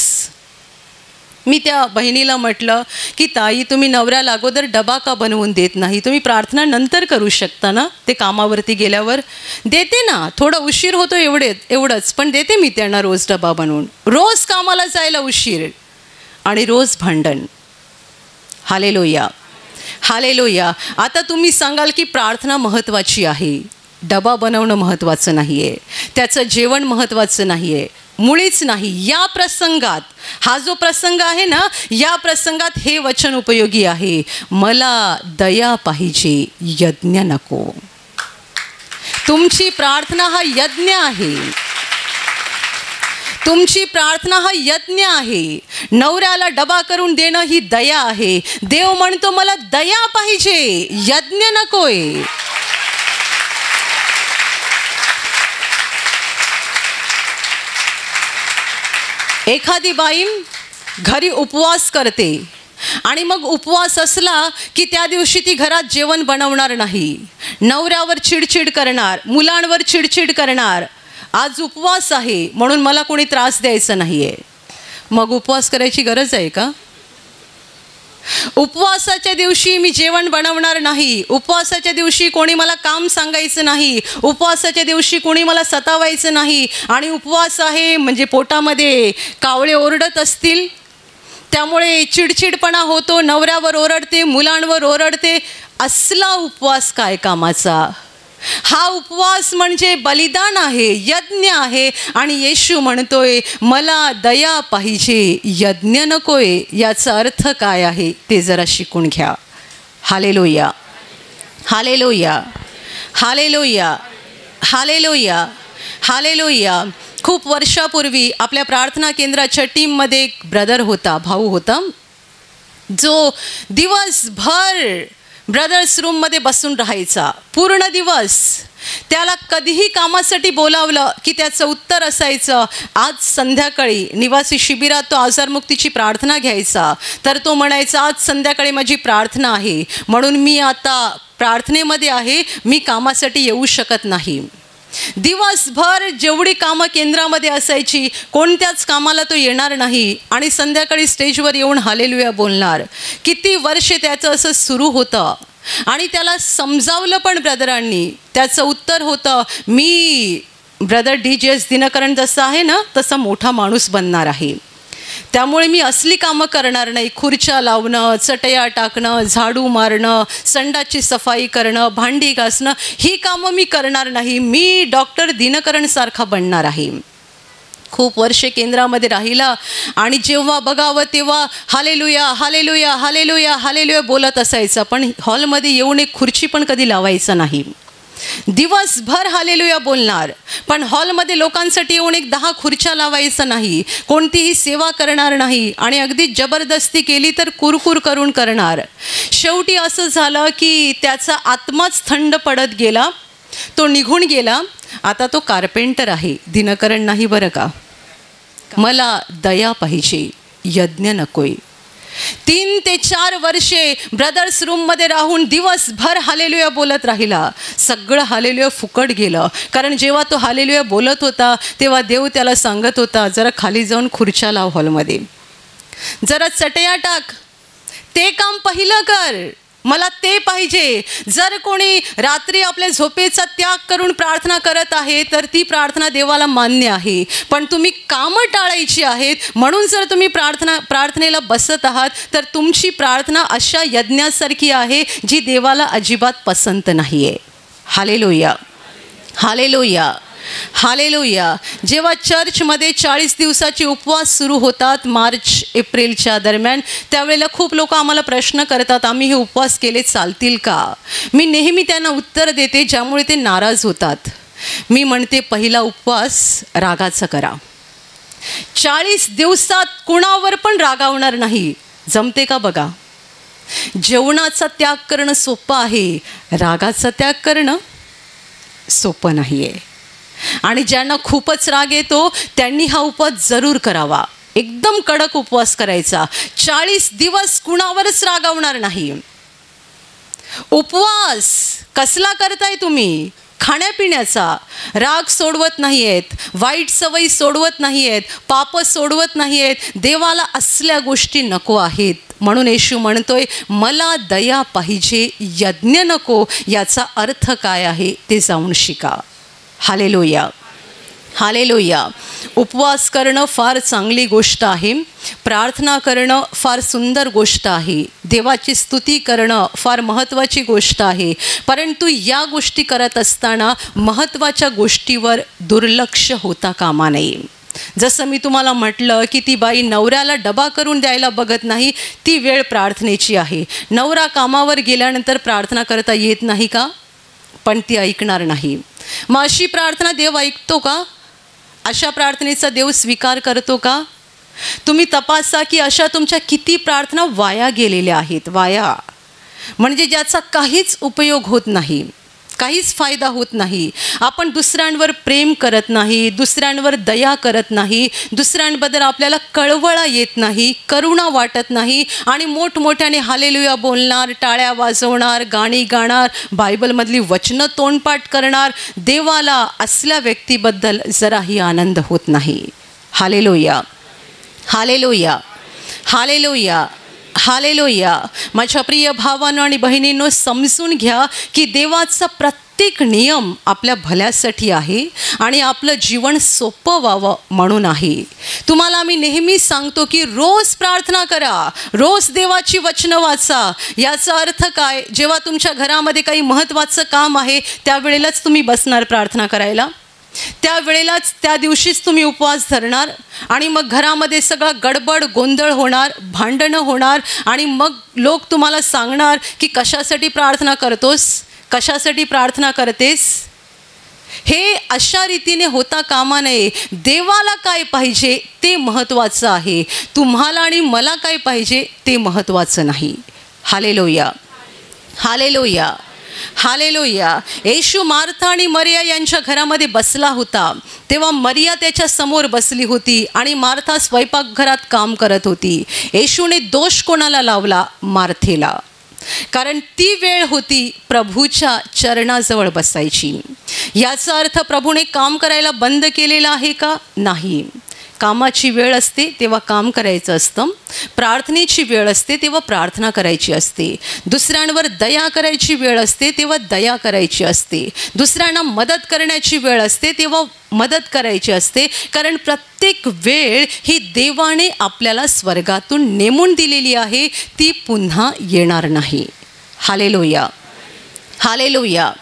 मी त्या बहिणीला म्हटलं की ताई, तुम्ही नवऱ्याला अगोदर डबा का बनवून देत नाही, तुम्ही प्रार्थना नंतर करू शकता ना, ते कामावरती गेल्यावर. देते ना, थोडा उशीर होतो एवढंच, पण देते मी त्यांना रोज डबा बनवून. रोज कामाला जायला उशीर आणि रोज भांडण. Hallelujah, hallelujah. आता तुम्ही सांगाल की प्रार्थना महत्त्वाची आहे, डबा बनवणं महत्त्वाचं नाही आहे, त्याचं जेवण महत्त्वाचं नाही आहे, मुळीच नाही. या प्रसंगात, हा जो प्रसंग आहे ना, या प्रसंगात हे वचन उपयोगी आहे, मला दया पाहिजे, यज्ञ नको. तुमची प्रार्थना हा यज्ञ आहे, तुमची प्रार्थना हा यज्ञ आहे. नवऱ्याला डबा करून देणं ही दया आहे. देव म्हणतो मला दया पाहिजे, यज्ञ नकोय. एखादी बाई घरी उपवास करते आणि मग उपवास असला की त्या दिवशी ती घरात जेवण बनवणार नाही, नवऱ्यावर चिडचिड करणार, मुलांवर चिडचिड करणार. आज उपवास आहे म्हणून मला कोणी त्रास द्यायचा नाही आहे. मग उपवास करायची गरज आहे का? उपवासाच्या दिवशी मी जेवण बनवणार नाही, उपवासाच्या दिवशी कोणी मला काम सांगायचं नाही, उपवासाच्या दिवशी कोणी मला सतावायचं नाही, आणि उपवास आहे म्हणजे पोटामध्ये कावळे ओरडत असतील त्यामुळे चिडचिडपणा होतो, नवऱ्यावर ओरडते, मुलांवर ओरडते. असला उपवास काय कामाचा? हा उपवास म्हणजे बलिदान आहे, यज्ञ आहे. आणि येशू म्हणतोय मला दया पाहिजे, यज्ञ नकोय. याचा अर्थ काय आहे ते जरा शिकून घ्या. Hallelujah, hallelujah, hallelujah, hallelujah, hallelujah. खूप वर्षापूर्वी आपल्या प्रार्थना केंद्राच्या टीममध्ये एक ब्रदर होता, भाऊ होता, जो दिवसभर ब्रदर्स रूममध्ये बसून राहायचा पूर्ण दिवस. त्याला कधीही कामासाठी बोलावलं की त्याचं उत्तर असायचं आज संध्याकाळी. निवासी शिबिरात तो आजारमुक्तीची प्रार्थना घ्यायचा, तर तो म्हणायचा आज संध्याकाळी माझी प्रार्थना आहे म्हणून मी आता प्रार्थनेमध्ये आहे, मी कामासाठी येऊ शकत नाही. दिवसभर जेवढी कामं केंद्रामध्ये असायची कोणत्याच कामाला तो येणार नाही आणि संध्याकाळी स्टेजवर येऊन हालेलुया बोलणार. किती वर्षे त्याचं असं सुरू होतं आणि त्याला समजावलं पण ब्रदरांनी. त्याचं उत्तर होतं मी ब्रदर DJS दिनकरण जसं आहे ना तसा मोठा माणूस बनणार आहे, त्यामुळे मी असली कामं करणार नाही, खुर्च्या लावणं, चटया टाकणं, झाडू मारणं, संडाची सफाई करणं, भांडी घासणं ही कामं मी करणार नाही, मी डॉक्टर दिनकरणसारखा बनणार आहे. खूप वर्षे केंद्रामध्ये राहिला आणि जेव्हा बघावं तेव्हा हालेलुया, हालेलुया, हालेलुया, हालेलुया बोलत असायचा, पण हॉलमध्ये येऊन एक खुर्ची पण कधी लावायचा नाही. दिवसभर हालेलुया बोलणार पण हॉलमध्ये लोकांसाठी येऊन एक 10 खुर्च्या लावायचं नाही, कोणतीही सेवा करणार नाही आणि अगदी जबरदस्ती केली तर कुरकुर करून करणार. शेवटी असं झालं की त्याचा आत्माच थंड पडत गेला, तो निघून गेला. आता तो कार्पेंटर आहे, दिनकरण नाही बरं का. मला दया पाहिजे, यज्ञ नकोय. 3 ते 4 वर्षे ब्रदर्स रूममध्ये राहून दिवसभर हालेलुया बोलत राहिला. सगळं हालेलुया फुकट गेलं, कारण जेव्हा तो हालेलुया बोलत होता तेव्हा देव त्याला सांगत होता जरा खाली जाऊन खुर्च्या लाव हॉलमध्ये, जरा चटया टाक, ते काम पहिलं कर, मला ते पाहिजे. जर कोणी रात्री आपल्या झोपेचा त्याग करून प्रार्थना करत आहे तर ती प्रार्थना देवाला मान्य आहे, पण तुम्ही कामं टाळायची आहेत म्हणून जर तुम्ही प्रार्थनेला बसत आहात तर तुमची प्रार्थना अशा यज्ञासारखी आहे जी देवाला अजिबात पसंत नाही आहे. Hallelujah, hallelujah, hallelujah. जेव्हा चर्चमध्ये 40 दिवसाचे उपवास सुरू होतात मार्च-एप्रिलच्या दरम्यान, त्यावेळेला खूप लोक आम्हाला प्रश्न करतात आम्ही हे उपवास केले चालतील का? मी नेहमी त्यांना उत्तर देते ज्यामुळे ते नाराज होतात. मी म्हणते पहिला उपवास रागाचा करा. 40 दिवसात कुणावर पण रागावणार नाही. जमते का बघा. जेवणाचा त्याग करणं सोपं आहे, रागाचा त्याग करणं सोपं नाही आहे. आणि ज्यांना खूपच राग येतो त्यांनी हा उपवास जरूर करावा. एकदम कडक उपवास करायचा. 40 दिवस कुणावरच रागावणार नाही. उपवास कसला करताय तुम्ही? खाण्यापिण्याचा. राग सोडवत नाही आहेत, वाईट सवयी सोडवत नाही आहेत, पाप सोडवत नाही आहेत, देवाला असल्या गोष्टी नको आहेत. म्हणून येशू म्हणतोय मला दया पाहिजे, यज्ञ नको. याचा अर्थ काय आहे ते जाऊन शिका. Hallelujah, hallelujah. उपवास करणं फार चांगली गोष्ट आहे, प्रार्थना करणं फार सुंदर गोष्ट आहे, देवाची स्तुती करणं फार महत्त्वाची गोष्ट आहे. परंतु या गोष्टी करत असताना महत्त्वाच्या गोष्टीवर दुर्लक्ष होता कामा नये. जसं मी तुम्हाला म्हटलं की ती बाई नवऱ्याला डबा करून द्यायला बघत नाही, ती वेळ प्रार्थनेची आहे. नवरा कामावर गेल्यानंतर प्रार्थना करता येत नाही का? पण ती ऐकणार नाही. मग अशी प्रार्थना देव ऐकतो का? अशा प्रार्थनेचा देव स्वीकार करतो का? तुम्ही तपासा की अशा तुमच्या किती प्रार्थना वाया गेलेल्या आहेत. वाया म्हणजे ज्याचा काहीच उपयोग होत नाही, काहीच फायदा होत नाही. आपण दुसऱ्यांवर प्रेम करत नाही, दुसऱ्यांवर दया करत नाही, दुसऱ्यांबद्दल आपल्याला कळवळा येत नाही, करुणा वाटत नाही आणि मोठमोठ्याने हालेलुया बोलणार, टाळ्या वाजवणार, गाणी गाणार, बायबलमधली वचनं तोंडपाठ करणार. देवाला असल्या व्यक्तीबद्दल जराही आनंद होत नाही. Hallelujah, hallelujah, hallelujah, hallelujah. माझ्या प्रिय भावांनो आणि बहिणींनो, समजून घ्या की देवाचा प्रत्येक नियम आपल्या भल्यासाठी आहे आणि आपलं जीवन सोपं व्हावं म्हणून आहे. तुम्हाला मी नेहमी सांगतो की रोज प्रार्थना करा, रोज देवाची वचनं वाचा. याचा अर्थ काय? जेव्हा तुमच्या घरामध्ये काही महत्त्वाचं काम आहे त्यावेळेलाच तुम्ही बसणार प्रार्थना करायला, त्यावेळेलाच त्या दिवशीच तुम्ही उपवास धरणार आणि मग घरामध्ये सगळा गडबड गोंधळ होणार, भांडणं होणार आणि मग लोक तुम्हाला सांगणार की कशासाठी प्रार्थना करतोस, कशासाठी प्रार्थना करतेस. हे अशा रीतीने होता कामा नये. देवाला काय पाहिजे ते महत्त्वाचं आहे, तुम्हाला आणि मला काय पाहिजे ते महत्त्वाचं नाही. Hallelujah, hallelujah, hallelujah. येशू मार्था आणि मरिया यांच्या घरामध्ये बसला होता तेव्हा मरिया त्याच्या समोर बसली होती आणि मार्था स्वयंपाकघरात काम करत होती. येशूने दोष कोणाला लावला? मार्थेला. कारण ती वेळ होती प्रभूच्या चरणाजवळ बसायची. याचा अर्थ प्रभूने काम करायला बंद केलेलं आहे का? नाही. कामाची वेळ असते तेव्हा काम करायचं असतं, प्रार्थनेची वेळ असते तेव्हा प्रार्थना करायची असते, दुसऱ्यांवर दया करायची वेळ असते तेव्हा दया करायची असते, दुसऱ्यांना मदत करण्याची वेळ असते तेव्हा मदत करायची असते. कारण प्रत्येक वेळ ही देवाने आपल्याला स्वर्गातून नेमून दिलेली आहे, ती पुन्हा येणार नाही. Hallelujah, hallelujah,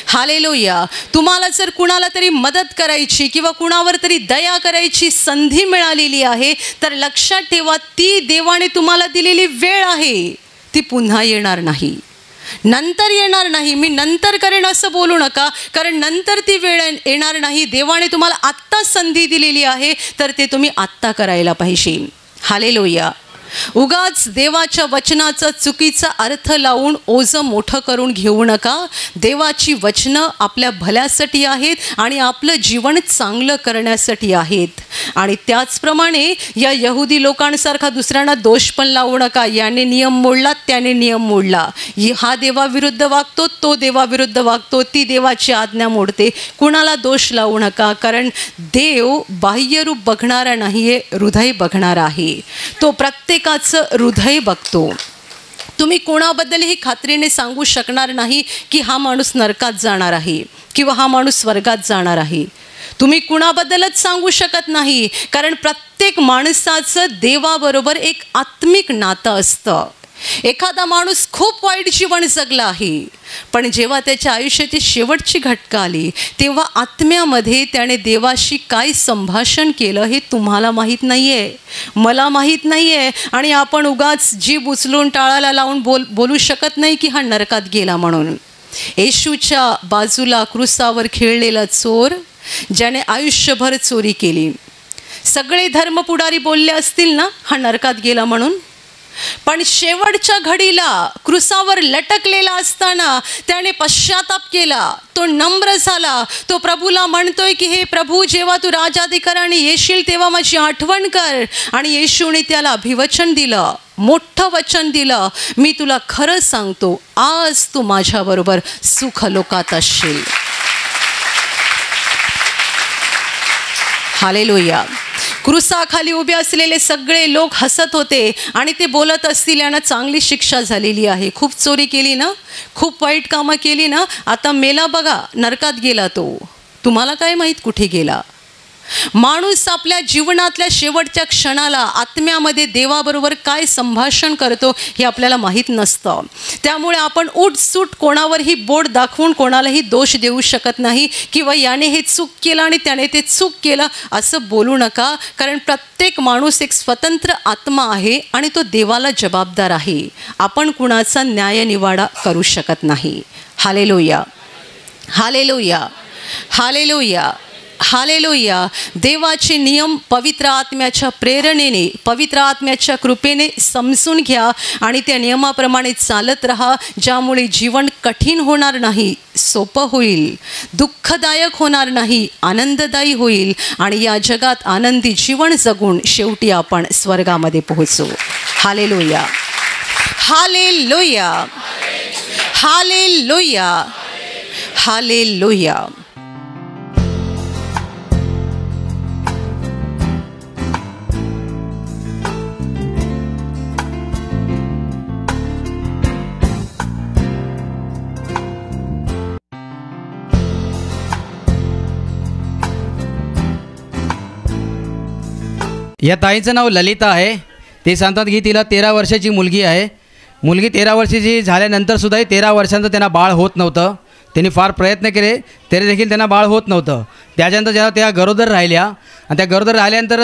hallelujah. तुम्हाला जर कुणाला तरी मदत करायची किंवा कुणावर तरी दया करायची संधी मिळालेली आहे तर लक्षात ठेवा, ती देवाने तुम्हाला दिलेली वेळ आहे, ती पुन्हा येणार नाही, नंतर येणार नाही. मी नंतर करेन असं बोलू नका, कारण नंतर ती वेळ येणार नाही. देवाने तुम्हाला आत्ता संधी दिलेली आहे तर ते तुम्ही आत्ता करायला पाहिजे. हालेलुया. उगाच देवाच्या वचनाचा चुकीचा अर्थ लावून ओझं मोठं करून घेऊ नका. देवाची वचनं आपल्या भल्यासाठी आहेत आणि आपलं जीवन चांगलं करण्यासाठी आहेत. आणि त्याचप्रमाणे या यहुदी लोकांसारखा दुसऱ्यांना दोष पण लावू नका. याने नियम मोडला, त्याने नियम मोडला, हा देवाविरुद्ध वागतो, तो देवाविरुद्ध वागतो, ती देवाची आज्ञा मोडते. कुणाला दोष लावू नका, कारण देव बाह्यरूप बघणारा नाही आहे, हृदय बघणारा आहे. तो प्रत्येकाचं हृदय बघतो. तुम्ही कोणाबद्दलही खात्रीने सांगू शकणार नाही की हा माणूस नरकात जाणार आहे किंवा हा माणूस स्वर्गात जाणार आहे. तुम्ही कुणाबद्दलच सांगू शकत नाही, कारण प्रत्येक माणसाचं देवाबरोबर एक आत्मिक नातं असतं. एखादा माणूस खूप वाईट जीवन जगला आहे, पण जेव्हा त्याच्या आयुष्याची शेवटची घटका आली तेव्हा आत्म्यामध्ये त्याने देवाशी काय संभाषण केलं हे तुम्हाला माहीत नाही आहे, मला माहीत नाही आहे. आणि आपण उगाच जीभ उचलून टाळाला लावून बोलू शकत नाही की हा नरकात गेला म्हणून. येशूच्या बाजूला क्रूसावर खेळलेला चोर, ज्याने आयुष्यभर चोरी केली, सगळे धर्मपुढारी बोलले असतील ना हा नरकात गेला म्हणून, पण शेवटच्या घडीला क्रूसावर लटकलेला असताना त्याने पश्चाताप केला, तो नम्र झाला. तो प्रभूला म्हणतोय की हे प्रभू, जेव्हा तू राजाधिकाराने येशील तेव्हा माझी आठवण कर. आणि येशूने त्याला अभिवचन दिलं, मोठं वचन दिलं, मी तुला खरं सांगतो आज तू माझ्याबरोबर सुखलोकात असशील. हालेलुया. क्रूसाखाली उभे असलेले सगळे लोक हसत होते आणि ते बोलत असतील यांना चांगली शिक्षा झालेली आहे, खूप चोरी केली ना, खूप वाईट कामं केली ना, आता मेला बघा, नरकात गेला तो, तुम्हाला काय माहीत कुठे गेला. माणूस आपल्या जीवनातल्या शेवटच्या क्षणाला आत्म्यामध्ये देवाबरोबर काय संभाषण करतो हे आपल्याला माहीत नसतं. त्यामुळे आपण उठसूट कोणावरही बोट दाखवून कोणालाही दोष देऊ शकत नाही किंवा याने हे चूक केलं आणि त्याने ते चूक केलं असं बोलू नका. कारण प्रत्येक माणूस एक स्वतंत्र आत्मा आहे आणि तो देवाला जबाबदार आहे. आपण कुणाचा न्यायनिवाडा करू शकत नाही. Hallelujah, hallelujah, hallelujah, hallelujah. देवाचे नियम पवित्र आत्म्याच्या प्रेरणेने, पवित्र आत्म्याच्या कृपेने समजून घ्या आणि त्या नियमाप्रमाणे चालत राहा, ज्यामुळे जीवन कठीण होणार नाही, सोपं होईल, दुःखदायक होणार नाही, आनंददायी होईल आणि या जगात आनंदी जीवन जगून शेवटी आपण स्वर्गामध्ये पोहोचू. Hallelujah, hallelujah, hallelujah, hallelujah. या ताईचं नाव ललिता आहे. ते सांगतात की तिला 13 वर्षाची मुलगी आहे. मुलगी 13 वर्षाची झाल्यानंतरसुद्धाही 13 वर्षांचं त्यांना बाळ होत नव्हतं. त्यांनी फार प्रयत्न केले तरी देखील त्यांना बाळ होत नव्हतं. त्याच्यानंतर जेव्हा त्या गरोदर राहिल्या आणि त्या गरोदर राहिल्यानंतर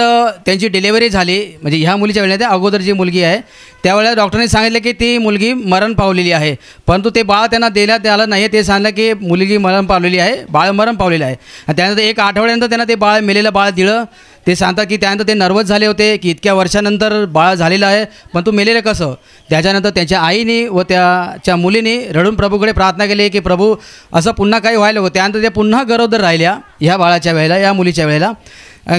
त्यांची डिलेवरी झाली, म्हणजे ह्या मुलीच्या वेळेला त्या अगोदर जी मुलगी आहे त्यावेळेला डॉक्टरांनी सांगितलं की ती मुलगी मरण पावलेली आहे. परंतु ते बाळ त्यांना देण्यात आलं नाही. ते सांगितलं की मुलगी मरण पावलेली आहे, बाळ मरण पावलेलं आहे. आणि त्यानंतर 1 आठवड्यानंतर त्यांना ते बाळ मेलेलं बाळ दिलं. ते सांगतात की त्यानंतर ते नर्वस झाले होते की इतक्या वर्षानंतर बाळ झालेलं आहे पण तू मेलेलं कसं. त्याच्यानंतर त्यांच्या आईने व त्याच्या मुलीने रडून प्रभूकडे प्रार्थना केली की प्रभू असं पुन्हा काही व्हायला होतं. त्यानंतर त्या पुन्हा गरोदर राहिल्या ह्या बाळाच्या वेळेला, या मुलीच्या वेळेला.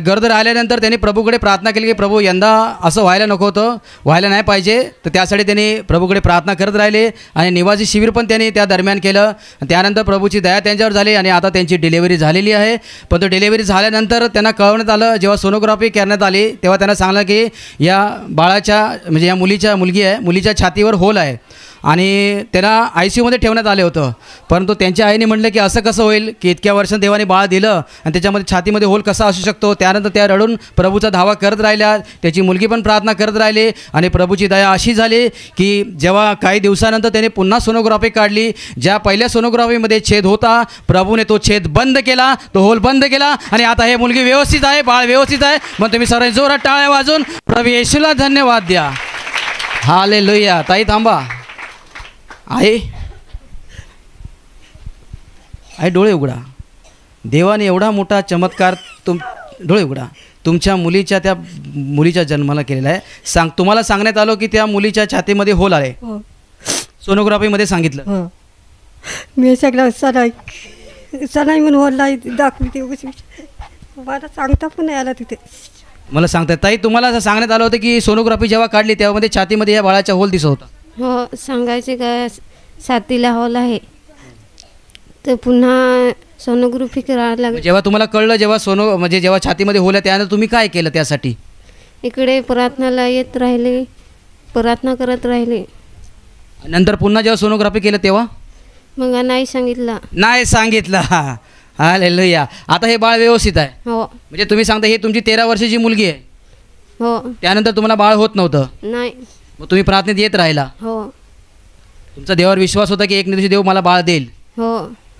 गरोदर आल्यानंतर त्यांनी प्रभूकडे प्रार्थना केली की प्रभू यंदा असं व्हायला नको होतं, व्हायला नाही पाहिजे. तर त्यासाठी त्यांनी प्रभूकडे प्रार्थना करत राहिले आणि निवासी शिबिर पण त्यांनी त्या दरम्यान केलं. त्यानंतर प्रभूची दया त्यांच्यावर झाली आणि आता त्यांची डिलेवरी झालेली आहे. पण तो डिलेवरी झाल्यानंतर त्यांना कळवण्यात आलं, जेव्हा सोनोग्राफी करण्यात आली तेव्हा त्यांना सांगलं की या बाळाच्या म्हणजे या मुलगी आहे, मुलीच्या छातीवर होल आहे आणि त्यांना ICUमध्ये ठेवण्यात आले होतं. परंतु त्यांच्या आईने म्हटलं की असं कसं होईल की इतक्या वर्षांनी देवाने बाळ दिलं आणि त्याच्यामध्ये छातीमध्ये होल कसा असू शकतो. त्यानंतर त्या रडून प्रभूचा धावा करत राहिल्या. त्याची मुलगी पण प्रार्थना करत राहिली आणि प्रभूची दया अशी झाली की जेव्हा काही दिवसानंतर त्याने पुन्हा सोनोग्राफी काढली, ज्या पहिल्या सोनोग्राफीमध्ये छेद होता प्रभूने तो छेद बंद केला, तो होल बंद केला आणि आता हे मुलगी व्यवस्थित आहे, बाळ व्यवस्थित आहे. मग तुम्ही सर्वांनी जोरात टाळ्या वाजून प्रभू येशूला धन्यवाद द्या. हालेलुया. ताई थांबा. आहे डोळे उघडा. देवाने एवढा मोठा चमत्कार डोळे उघडा तुमच्या मुलीच्या त्या मुलीच्या जन्माला केलेला आहे. तुम्हाला सांगण्यात आलं की त्या मुलीच्या छातीमध्ये होल आले. सोनोग्राफीमध्ये सांगितलं. मी सगळं सनाई म्हणून होल दाखवते. मला सांगता पण नाही आला तिथे. मला सांगतात ताई तुम्हाला असं सांगण्यात आलं होतं की सोनोग्राफी जेव्हा काढली त्यामध्ये छातीमध्ये या बाळाचा होल दिसत होता. हो सांगायचे का छातीला होल आहे तर पुन्हा सोनोग्राफी करायला लागली. जेव्हा तुम्हाला कळलं जेव्हा छातीमध्ये होल आहे त्यानंतर तुम्ही काय केलं त्यासाठी. इकडे प्रार्थनाला येत राहिले, प्रार्थना करत राहिले. नंतर पुन्हा जेव्हा सोनोग्राफी केलं तेव्हा मग नाही सांगितलं. हालेलुया. आता हे बाळ व्यवस्थित आहे. हो. म्हणजे तुम्ही सांगता हे तुमची 13 वर्षाची मुलगी आहे. हो. त्यानंतर तुम्हाला बाळ होत नव्हतं. नाही. मग तुम्ही प्रार्थनेत येत राहिला. हो. तुमचा देवावर विश्वास होता की एक दिवशी देव मला बाळ देईल. हो.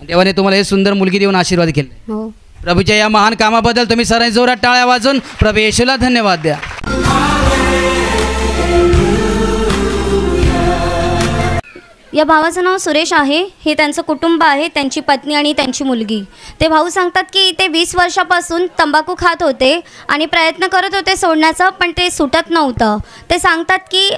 देवाने तुम्हाला हे सुंदर मुलगी देऊन आशीर्वाद केला. हो. प्रभूच्या या महान कामाबद्दल तुम्ही सर्वांनी जोरात टाळ्या वाजून प्रभू येशूला धन्यवाद द्या. या भावाचं नाव सुरेश आहे. हे त्यांचं कुटुंब आहे, त्यांची पत्नी आणि त्यांची मुलगी. ते भाऊ सांगतात की ते 20 वर्षापासून तंबाखू खात होते आणि प्रयत्न करत होते सोडण्याचा, पण ते सुटत नव्हतं. ते सांगतात की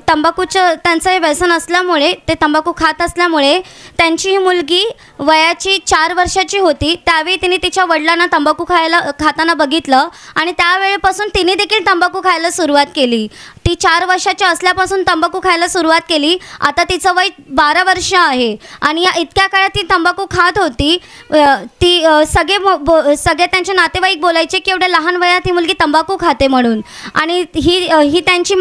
तंबाखूचं त्यांचं हे व्यसन असल्यामुळे, ते तंबाखू खात असल्यामुळे त्यांची ही मुलगी वयाची 4 वर्षाची होती त्यावेळी तिने तिच्या वडिलांना तंबाखू खाताना बघितलं आणि त्यावेळेपासून तिने देखील तंबाखू खायला सुरुवात केली. ती 4 वर्षाची असल्यापासून तंबाखू खायला सुरुवात केली. आता तिचं वय 12 वर्ष आहे आणि या इतक्या काळात ती तंबाखू खात होती. ती सगळे त्यांचे नातेवाईक बोलायचे की एवढ्या लहान वयात ही मुलगी तंबाखू खाते म्हणून. आणि ही त्यांची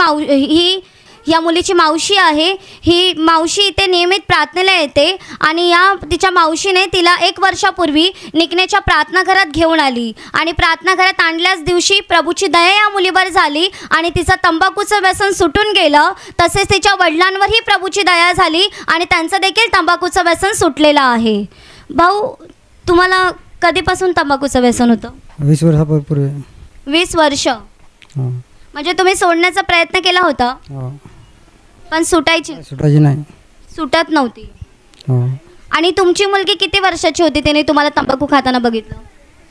या मुलीची मावशी आहे. ही मावशी इथे नियमित प्रार्थनेला येते आणि तिच्या मावशीने तिला 1 वर्षापूर्वी निकनेच्या प्रार्थना घरात घेऊन आली आणि प्रार्थना घरात आणल्याच दिवशी प्रभूची दया या मुलीवर झाली आणि तिचं तंबाखूचं व्यसन सुटून गेलं. तसेच तिच्या वडिलांवरही प्रभूची दया झाली आणि त्यांचं देखील तंबाखूचं व्यसन सुटलेलं आहे. भाऊ, तुम्हाला कधीपासून तंबाखूचं व्यसन होतं? 20 वर्षापूर्वी. 20 वर्ष. म्हणजे तुम्ही सोडण्याचा प्रयत्न केला होता पण सुटायची नाही, सुटत नव्हती. आणि तुमची मुलगी किती वर्षाची होती तिने तुम्हाला तंबाखू खाताना बघितलं?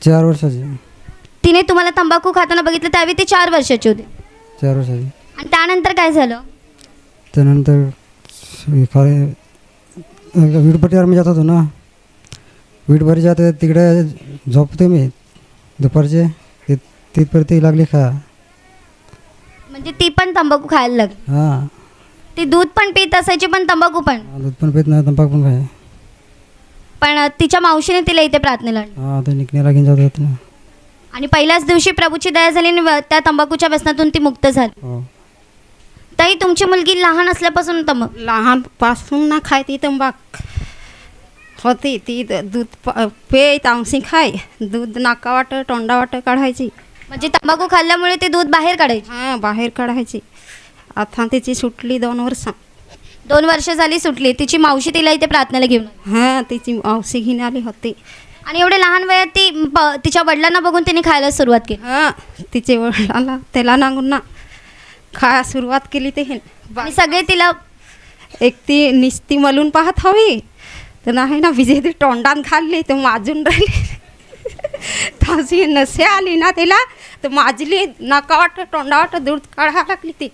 4 वर्षाची. तिने तुम्हाला तंबाखू खाताना बघितलं त्यावेळी ती 4 वर्षाची होती. 4 वर्षाची. आणि त्यानंतर काय झालं? त्यानंतर वीटभट्टीवर मी जात होतो ना, वीटभट्टी जाते तिकडे झोपते मी दुपारचे, तिथपर्यंत ती लागली खा. म्हणजे ती पण तंबाखू खायला लागली? हां. ती दूध पण पीत असायची पण तंबाखू पण? दूध पण पीत नाही, तंबाखू पण खाय. पण तिच्या मावशीने तिला इथे प्रार्थनेला आणलं. हां, ते निघण्याला घेऊन जात होते ना. आणि पहिल्याच दिवशी प्रभूची दया झाली आणि त्या तंबाखूच्या व्यसनातून ती मुक्त झाली. हो. ताई, तुमची मुलगी लहान असल्यापासून लहानपासून ना खाय ती तंबाख होती. ती दूध पे तांसी खाय, दूध नाकावाट तोंडावाट काढायची. म्हणजे तंबाखू खाल्ल्यामुळे ते दूध बाहेर काढायची? हां, बाहेर काढायची. आता तिची सुटली 2 वर्ष. 2 वर्ष झाली सुटली. तिची मावशी तिला इथे प्रार्थनेला घेऊन? हां, तिची मावशी घेऊन आली होती. आणि एवढे लहान वयात ती तिच्या वडिलांना बघून तिने खायला सुरुवात केली? हां, तिचे वडिलांना त्याला नांगून ना खायला सुरुवात केली. ते आणि सगळे तिला एक ती निस्ती मलून पाहत हवी तर नाही ना, विजय ती तोंडात खाल्ली तर माजून राहिली. ताजी नसे आली ना तिला तर माजली, नाकावाट तोंडावाट दूध काढायला लागली. ती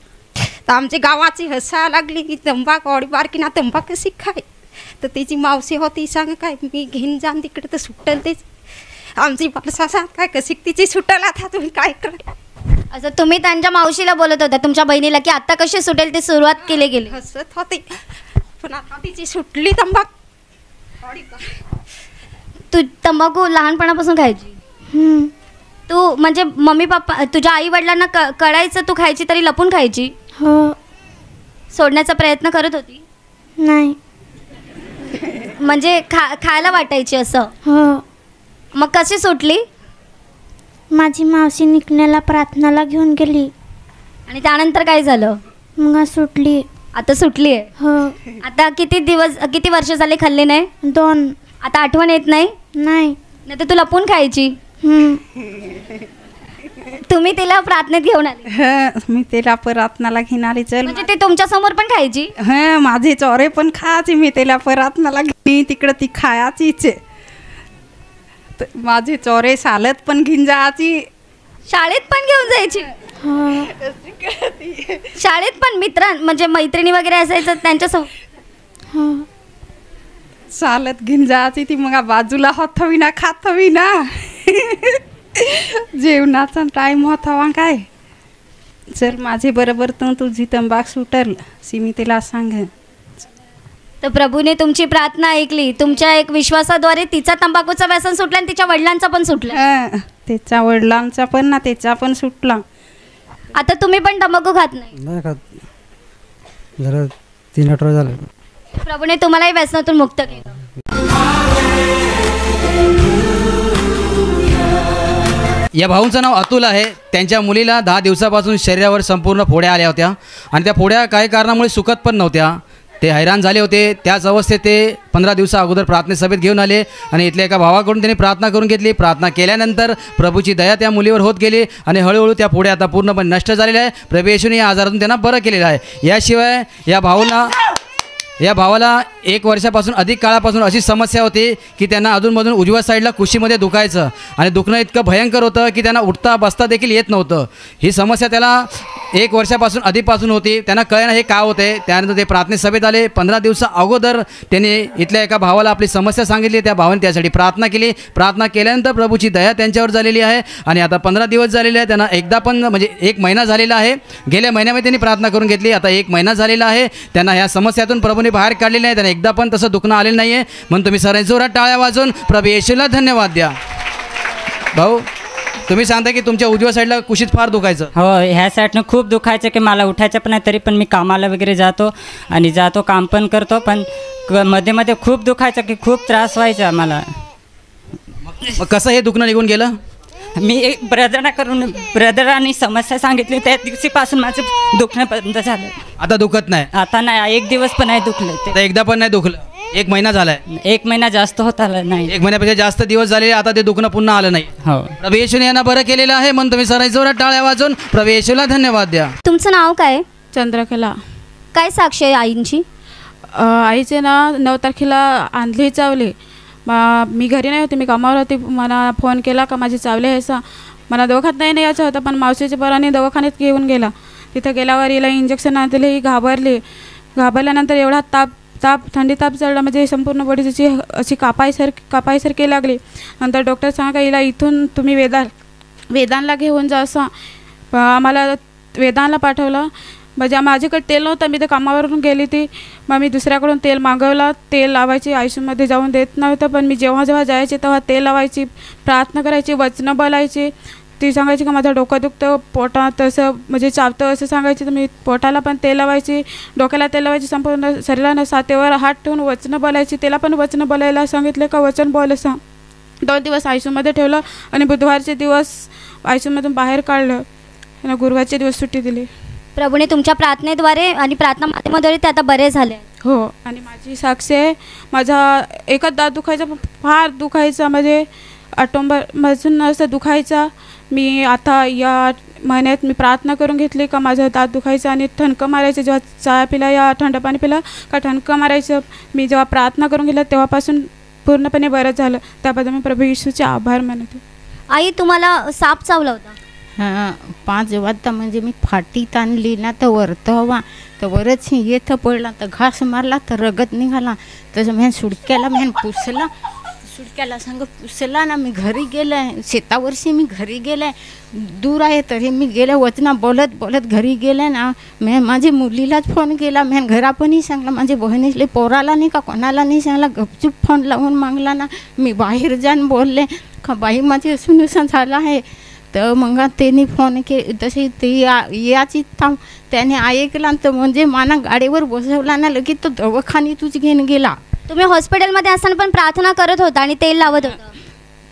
तर आमच्या गावाची हसायला लागली की तंबाखू अडी बारकी ना तंबाखू कशी खाय. तर तिची मावशी होती सांग काय मी घेऊन जाण तिकडे तर सुटल तेच. आमची पारसा सांग काय कशी तिची सुटल, आता तुम्ही काय करा. असं तुम्ही त्यांच्या मावशीला बोलत होता तुमच्या बहिणीला की आता कशी सुटेल ते सुरुवात केली गेली? हसत होती पण आता तिची सुटली तंबाखू. तू तंबाखू लहानपणापासून खायची? तू म्हणजे मम्मी पप्पा तुझ्या आई वडिलांना कळायचं तू खायची तरी लपून खायची? हो. सोडण्याचा प्रयत्न करत होती? नाही. म्हणजे खायला वाटायची असं? हो. मग कशी सुटली? माझी मावशी निघण्याला प्रार्थनाला घेऊन गेली. आणि त्यानंतर काय झालं? मग सुटली. आता सुटली आहे? हो. आता किती वर्ष झाले खाल्ले नाही? 2. आता आठवण येत नाही? नाही. नाही तर तू लपून खायची? तुम्ही तिला प्रार्थनेत घेऊन आले? मी तिला प्रार्थनाला घेऊन आली. चल म्हणजे ते तुमच्या समोर पण खायची? हां, माझे चोरे पण खायची. मी तिला प्रार्थनाला घेऊन तिकडं ती खायचीच. माझे चोरे सालत पण घेऊन जायची. शाळेत पण घेऊन जायची? शाळेत पण म्हणजे मैत्रिणी वगैरे असायचं त्यांच्यासमोर? चालत घेऊन जायची ती. मग बाजूला होत हवी ना, खात हवी ना. जेवणाचा टाईम होता वा काय. चल माझे बरोबर तर तुझी तंबाख सुटल सी मी तिला सांग. तर प्रभूने तुमची प्रार्थना ऐकली. तुमच्या एक विश्वासाद्वारे तिचा तंबाखूचा व्यसन सुटला आणि तिच्या वडिलांचा पण सुटला. त्याच्या वडिलांचा पण ना त्याचा पण सुटला. आता तुम्ही पण तंबाखू खात नाही? नाही खात. जरा 3 आठवडे झाले. प्रभूने तुम्हालाही व्यसनातून मुक्त केलं. या भाऊंचं नाव अतुल आहे. त्यांच्या मुलीला 10 दिवसापासून शरीरावर संपूर्ण फोड्या आल्या होत्या आणि त्या फोड्या काही कारणामुळे सुकत पण नव्हत्या. ते हैराण झाले होते. त्याच अवस्थेत ते 15 दिवसा अगोदर प्रार्थने सभेत घेऊन आले आणि इथल्या एका भावाकडून त्यांनी प्रार्थना करून घेतली. प्रार्थना केल्यानंतर प्रभूची दया त्या मुलीवर होत गेली आणि हळूहळू त्या फोड्या आता पूर्णपणे नष्ट झालेल्या आहे. प्रभू येशूने या आजारातून त्यांना बरं केलेलं आहे. याशिवाय या भावाला 1 वर्षापासून अधिक काळापासून अशी समस्या होती की त्यांना अधूनमधून उजव्या साईडला कुशीमध्ये दुखायचं आणि दुखणं इतकं भयंकर होतं की त्यांना उठता बसता देखील येत नव्हतं. ही समस्या त्याला 1 वर्षापासून आधीपासून होती. त्यांना कळेना हे का होते. त्यानंतर ते प्रार्थने सभेत आले. 15 दिवसा अगोदर त्यांनी इथल्या एका भावाला आपली समस्या सांगितली. त्या भावाने त्यासाठी प्रार्थना केली. प्रार्थना केल्यानंतर प्रभूची दया त्यांच्यावर झालेली आहे आणि आता 15 दिवस झालेले आहे. त्यांना एकदा पण म्हणजे 1 महिना झालेला आहे. गेल्या महिन्यामध्ये त्यांनी प्रार्थना करून घेतली. आता 1 महिना झालेला आहे. त्यांना ह्या समस्यातून प्रभूने बाहेर काढलेले आहे. त्यांना एकदा पण तसं दुखणं आलेलं नाही आहे. म्हणून तुम्ही सर्वांनी जोरात टाळ्या वाजवून प्रभू येशूला धन्यवाद द्या. भाऊ, तुम्ही सांगता की तुमच्या उजव्या साईडला कुशीत फार दुखायचं? हो, ह्या साईडनं खूप दुखायचं की मला उठायचं पण नाही. तरी पण मी कामाला वगैरे जातो काम पण करतो. पण मध्ये मध्ये खूप दुखायचं की खूप त्रास व्हायचा मला. मग कसं हे दुखणं निघून गेलं? मी एक ब्रदरांनी समस्या सांगितली. त्या दिवशीपासून माझं दुखणं बंद झालं. आता दुखत नाही? आता नाही. 1 दिवस पण नाही दुखलं. ते एकदा पण नाही दुखलं? 1 महिना झालाय? 1 महिना जास्त होत आला नाही. 1 महिन्यापेक्षा जास्त दिवस झाले. आता ते दुखणं पुन्हा आलं नाही. हो, प्रभू येशूने यांना बरं केलेलं आहे. म्हणून तुम्ही सर्वांनी जोरात टाळ्या वाजवून प्रभू येशूला धन्यवाद द्या. तुमचं नाव काय? चंद्रकला. काय साक्ष आहे आईंची? आईचे नाव 9 तारखेला आंधळी चावले मी घरी नाही होते, मी कामावर होते. मला फोन केला का माझी चावले आहे असं. मला दवाखान्यात नाही यायचं होतं, पण मावशीच्या पोराने दवाखान्यात घेऊन गेला. तिथं गेल्यावर हिला इंजेक्शन आणले, ही घाबरल्यानंतर एवढा ताप थंडी ताप चढला, म्हणजे संपूर्ण बॉडी अशी कापायसारखी लागली. नंतर डॉक्टर सांगा हिला इथून तुम्ही वेदांना घेऊन जा असं. आम्हाला वेदांना पाठवलं. म्हणजे माझ्याकडे तेल नव्हतं, मी तर कामावरून गेली ती. मग मी दुसऱ्याकडून तेल मागवला. तेल लावायची, आयुष्यामध्ये जाऊन देत नव्हतं, पण मी जेव्हा जायचे तेव्हा तेल लावायची, प्रार्थना करायची, वचनं बोलायची. ती सांगायची का माझं डोकं दुखतं, पोटात असं म्हणजे चावतं असं सांगायची. तर मी पोटाला पण तेल लावायची, डोक्याला तेल लावायची, संपूर्ण शरीरानं सातेवर हात ठेवून वचनं बोलायची. त्याला पण वचनं बोलायला सांगितलं का वचन बोल असं. 2 दिवस आयुष्यामध्ये ठेवलं आणि बुधवारचे दिवस आयुष्यामधून बाहेर काढलं आणि गुरुवारचे दिवस सुट्टी दिली. प्रभूने तुमच्या प्रार्थनेद्वारे आणि प्रार्थना माध्यमाद्वारे ते आता बरे झाले. हो, आणि माझी साक्षी आहे. माझा एकच दात दुखायचा, फार दुखायचा, म्हणजे ऑक्टोबरपासून असं दुखायचा. मी आता या महिन्यात मी प्रार्थना करून घेतली का माझं दात दुखायचं आणि ठणकं मारायचं. जेव्हा चहा पिला या थंड पाणी पिलं का ठणकं मारायचं. मी जेव्हा प्रार्थना करून घेतलं तेव्हापासून पूर्णपणे बरं झालं. त्याबद्दल मी प्रभू येशूचे आभार मानते. आई, तुम्हाला साप चावला होता? हां, 5 वाजता म्हणजे मी फाटीत आणली ना, तर वरतं हवा तर वरच येतं पडला, तर घास मारला तर रगत निघाला. तसं मी सुटक्याला सांग पुसला ना. मी घरी गेले, शेतावरशी मी घरी गेले, दूर आहे तरी मी गेले, वचना बोलत घरी गेले ना. मी माझ्या मुलीलाच फोन केला, मी घरापणही सांगला, माझ्या बहिणीले पोराला नाही का कोणाला नाही सांगला, गपचूप फोन लावून मागला ना. मी बाहेर जाऊन बोलले का बाई माझी असून झालं आहे. तर मग त्यांनी फोन तशी ते याची थांब त्याने ऐकला, तर म्हणजे मला गाडीवर बसवला ना, लगेच तो दवाखान्यातच घेऊन गेला. तुम्ही हॉस्पिटलमध्ये असताना पण प्रार्थना करत होता आणि तेल लावत होता?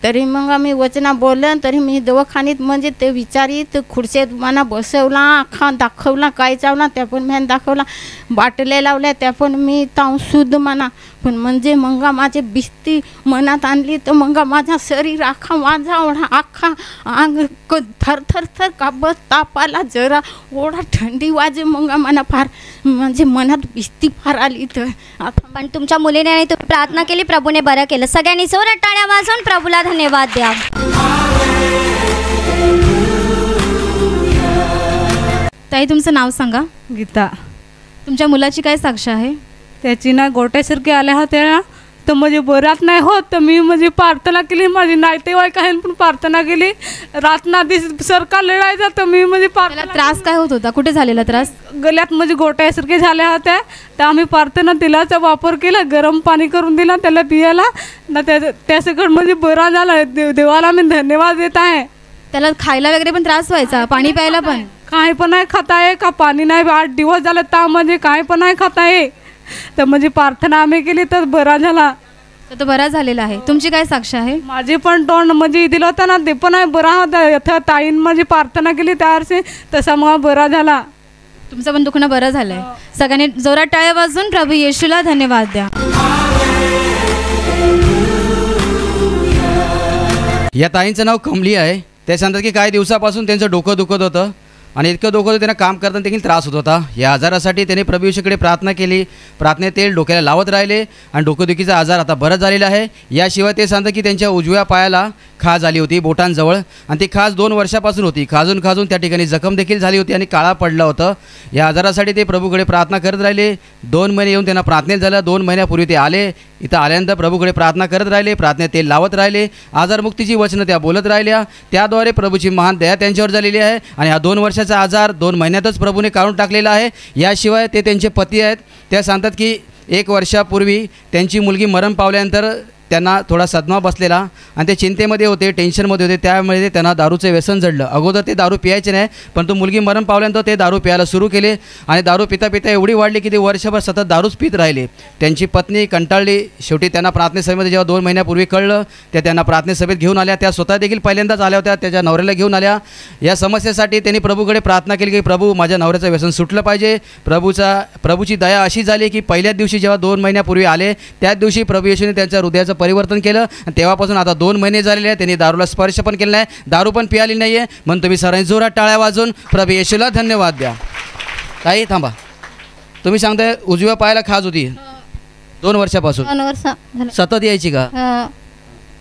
तरी मग आम्ही वचना बोललं, तरी मी दवाखान्यात म्हणजे ते विचारित खुर्चीत मला बसवला, आखा दाखवला, काय चावला त्या पण मी दाखवला, बाटल्या लावल्या त्या पण मी शुद्ध म्हणा. पण म्हणजे मग माझे बिस्ती मनात आणली, तर मग माझा शरीर आखा माझा ओढा आखा अंग थर कापत, ताप आला जरा, ओढा थंडी वाजे. मग मला फार म्हणजे मनात बिस्ती फार आली. तर पण तुमच्या मुलीने आणि तुम्ही प्रार्थना केली, प्रभूने बरं केलं. सगळ्यांनी जोरात टाळ्या वाजवून प्रभूला धन्यवाद द्या. ताई, तुमचं नाव सांगा. गीता. तुमच्या मुलाची काय साक्ष आहे? त्याची ना गोट्यासारखे आल्या होत्या, तर म्हणजे बरात नाही होत, तर मी म्हणजे प्रार्थना केली. माझी नातेवाईक आहे पण प्रार्थना केली. रातनादी सरकार लढायचा, तर मी म्हणजे त्रास काय होत होता? कुठे झालेला त्रास? गल्यात म्हणजे गोट्यासारखे झाल्या होत्या, तर आम्ही प्रार्थना तेलाचा वापर केला, गरम पाणी करून दिला त्याला पियाला ना, त्यासकट म्हणजे बरा झाला. देवाला मी धन्यवाद देत आहे. त्याला खायला वगैरे पण त्रास व्हायचा, पाणी प्यायला पण? काय पण नाही खाता आहे का, पाणी नाही. 8 दिवस झालं ता म्हणजे काय पण नाही खाता आहे. तर म्हणजे प्रार्थना आम्ही केली तर बरा झाला. तर तो बरा झालेला आहे. तुमची काय साक्ष आहे? माझे पण तोंड म्हणजे दिलं होतं ना, ते पण आहे बरा होता. ताईन माझी प्रार्थना केली त्यावरशी, तसा मग बरा झाला. तुमचं पण दुखणं बरं झालंय. सगळ्यांनी जोरात टाळ्या वाजवून प्रभू येशूला धन्यवाद द्या. या ताईंचं नाव कमली आहे. ते सांगतात की काही दिवसापासून त्यांचं डोकं दुखत होतं आणि इतकं डोकं होतं त्यांना काम करताना देखील त्रास होत होता. या आजारासाठी त्यांनी प्रभू येशूकडे प्रार्थना केली. प्रार्थनेत तेल डोक्याला लावत राहिले आणि डोकंदुखीचा आजार आता बरं झालेला आहे. याशिवाय ते सांगतात की त्यांच्या उजव्या पायाला खाज आली होती बोटांजवळ, आणि ती खाज 2 वर्षापासून होती. खाजून त्या ठिकाणी जखम देखील झाली होती आणि काळा पडलं होतं. या आजारासाठी ते प्रभूकडे प्रार्थना करत राहिले. 2 महिने येऊन त्यांना प्रार्थनेत झालं. 2 महिन्यापूर्वी ते आले. इथं आल्यानंतर प्रभूकडे प्रार्थना करत राहिले, प्रार्थनेत तेल लावत राहिले, आजारमुक्तीची वचनं त्या बोलत राहिल्या. त्याद्वारे प्रभूची महान दया त्यांच्यावर झालेली आहे आणि हा 2 वर्षाचा आजार 2 महिन्यातच प्रभूने काढून टाकलेला आहे. याशिवाय ते त्यांचे पती आहेत. त्या सांगतात की 1 वर्षापूर्वी त्यांची मुलगी मरण पावल्यानंतर त्यांना थोडा सदमा बसलेला आणि ते चिंतेमध्ये होते, टेन्शनमध्ये होते. त्यामुळे त्यांना दारूचे व्यसन जडलं. अगोदर ते दारू पियायचे नाही, पण तो मुलगी मरण पावल्यानंतर ते दारू प्यायला सुरू केले आणि दारू पिता पिता एवढी वाढली की ते वर्षभर सतत दारूच पित राहिले. त्यांची पत्नी कंटाळली. शेवटी त्यांना प्रार्थनेसभेमध्ये जेव्हा 2 महिन्यापूर्वी कळलं, त्यांना प्रार्थनेसभेत घेऊन आल्या. त्या स्वतः देखील पहिल्यांदाच आल्या होत्या, त्याच्या नवऱ्याला घेऊन आल्या. या समस्येसाठी त्यांनी प्रभूकडे प्रार्थना केली की प्रभू, माझ्या नवऱ्याचं व्यसन सुटलं पाहिजे. प्रभूची दया अशी झाली की पहिल्याच दिवशी जेव्हा 2 महिन्यापूर्वी आले, त्याच दिवशी प्रभू येशूने त्यांच्या हृदयाचं परिवर्तन केलं आणि तेव्हापासून आता 2 महिने झालेले आहेत. त्यांनी दारूला स्पर्श पण केला नाही, दारू पण पियाली नाही आहे. म्हणून तुम्ही सर्वांनी जोरात टाळ्या वाजून प्रभू येशूला धन्यवाद द्या. ताई थांबा, तुम्ही सांगताय उजव्या पायाला खाज होती, 2 वर्षापासून 2 वर्ष झालं. सतत यायची का? हा.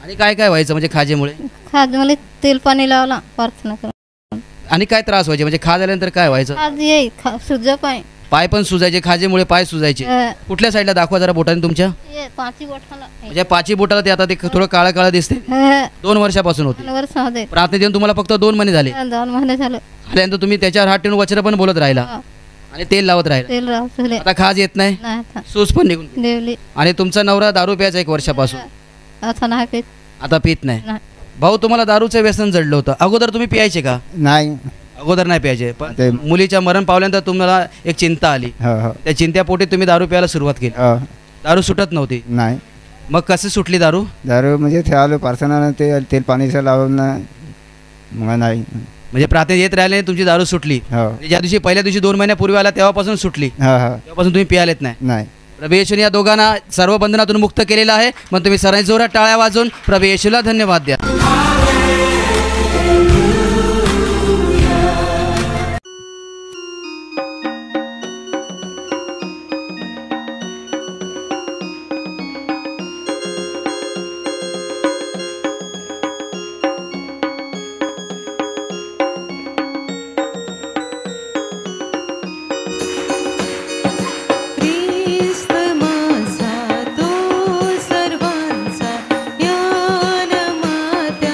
आणि काय काय व्हायचं म्हणजे खाजेमुळे? खाजमध्ये तेल पाणी लावला प्रार्थना करून. आणि काय त्रास व्हायचे म्हणजे खा झाल्यानंतर काय व्हायचं? खाज येई सुज पाय पाय पण सुजायचे, खाजेमुळे पाय सुजायचे. कुठल्या साईडला दाखवा जरा बोटाने तुमच्या. ये 5 बोटाला म्हणजे 5 बोटाला ते आता ते थोडं काळं काळं दिसते. 2 वर्षापासून होते. 2 वर्ष होते. प्रार्थना देऊन तुम्हाला फक्त 2 महिने झाले. 2 महिने झालं. आल्यानंतर तुम्ही त्याच्यावर हात ठेवून वचन पण बोलत राहिला आणि तेल लावत राहिला. तेल राहले. आता खाज येत नाही, नाही आता. सूज पण निघून गेली. देवली. आणि तुमचा नवरा दारू प्यायचा 1 वर्षापासून. आता नाही पित. आता पित नाही. भाऊ तुम्हाला दारूचं व्यसन जडलं होतं, अगोदर तुम्ही पियायचे का? नाही, अगोदर नाही प्यायचे. पण मुलीच्या मरण पावल्यानंतर तुम्हाला एक चिंता आली. त्या चिंत्यापोटी तुम्ही दारू प्यायला सुरुवात केली. दारू सुटत नव्हती. नाही. मग कशी सुटली दारू? दारू म्हणजे ते आलो प्रार्थना ते तेल पाणीचं लावून मग नाही. म्हणजे प्रार्थना येत राहिले तुमची दारू सुटली. ज्या दिवशी पहिल्या दिवशी 2 महिन्यापूर्वी आला तेव्हापासून सुटली. तेव्हापासून तुम्ही प्यायलेत नाही. प्रभू येशूने या दोघांना सर्व बंधनातून मुक्त केलेलं आहे. मग तुम्ही सर्वांनी जोरात टाळ्या वाजवून प्रभू येशूला धन्यवाद द्या. सर्वांचा ज्ञान मात्या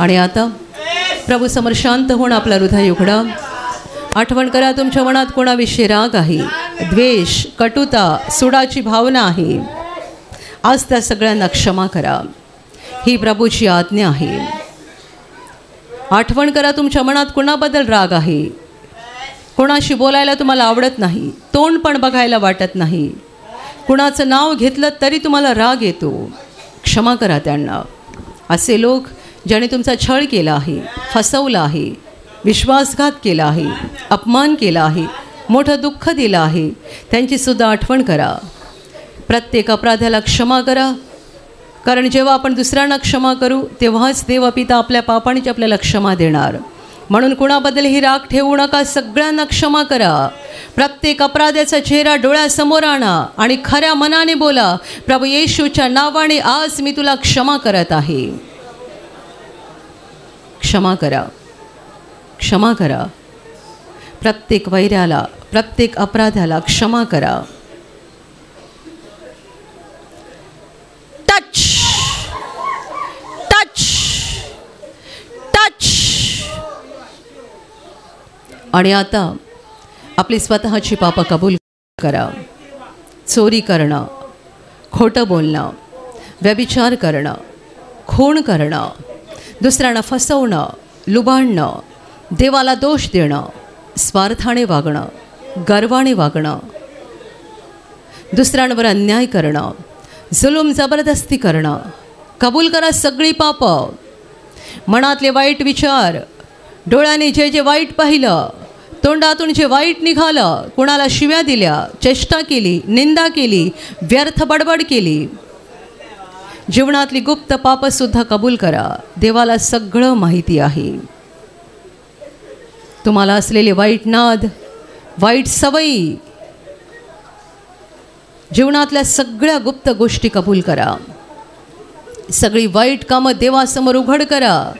आणि आता प्रभू समोर शांत होऊन आपला हृदय उघडा. आठवण करा तुमच्या मनात कोणाविषयी राग आहे, द्वेष, कटुता, सुडाची भावना आहे. आज त्या सगळ्यांना क्षमा करा. ही प्रभूची आज्ञा आहे. आठवण करा तुमच्या मनात कोणाबद्दल राग आहे, कोणाशी बोलायला तुम्हाला आवडत नाही, तोंड पण बघायला वाटत नाही, कुणाचं नाव घेतलं तरी तुम्हाला राग येतो. क्षमा करा त्यांना. असे लोक ज्याने तुमचा छळ केला आहे, फसवला आहे, विश्वासघात केला आहे, अपमान केला आहे, मोठं दुःख दिलं आहे, त्यांचीसुद्धा आठवण करा. प्रत्येक अपराध्याला क्षमा करा. कारण जेव्हा आपण दुसऱ्यांना क्षमा करू तेव्हाच देवपिता आपल्या पापांची आपल्याला क्षमा देणार. म्हणून कुणाबद्दलही राग ठेवू नका. सगळ्यांना क्षमा करा. प्रत्येक अपराध्याचा चेहरा डोळ्यासमोर आणा आणि खऱ्या मनाने बोला, प्रभू येशूच्या नावाने आज मी तुला क्षमा करत आहे. क्षमा करा, क्षमा करा. प्रत्येक वैऱ्याला, प्रत्येक अपराध्याला क्षमा करा. Touch touch touch. आणि आता आपली स्वतःची पापं कबूल करा. चोरी करणं, खोटं बोलणं, व्यभिचार करणं, खून करणं, दुसऱ्यांना फसवणं, लुबाडणं, देवाला दोष देणं, स्वार्थाने वागणं, गर्वाने वागणं, दुसऱ्यांवर अन्याय करणं, जुलूम जबरदस्ती करणं. कबूल करा सगळी पापं. मनातले वाईट विचार, डोळ्याने जे जे वाईट पाहिलं, तोंडातून जे वाईट निघालं, कुणाला शिव्या दिल्या, चेष्टा केली, निंदा केली, व्यर्थ बडबड केली, जीवनातली गुप्त पापंसुद्धा कबूल करा. देवाला सगळं माहिती आहे. तुम्हाला असलेले वाईट नाद, वाईट सवयी, जीवनातल्या सगळ्या गुप्त गोष्टी कबूल करा. सगळी वाईट कामं देवासमोर उघड करा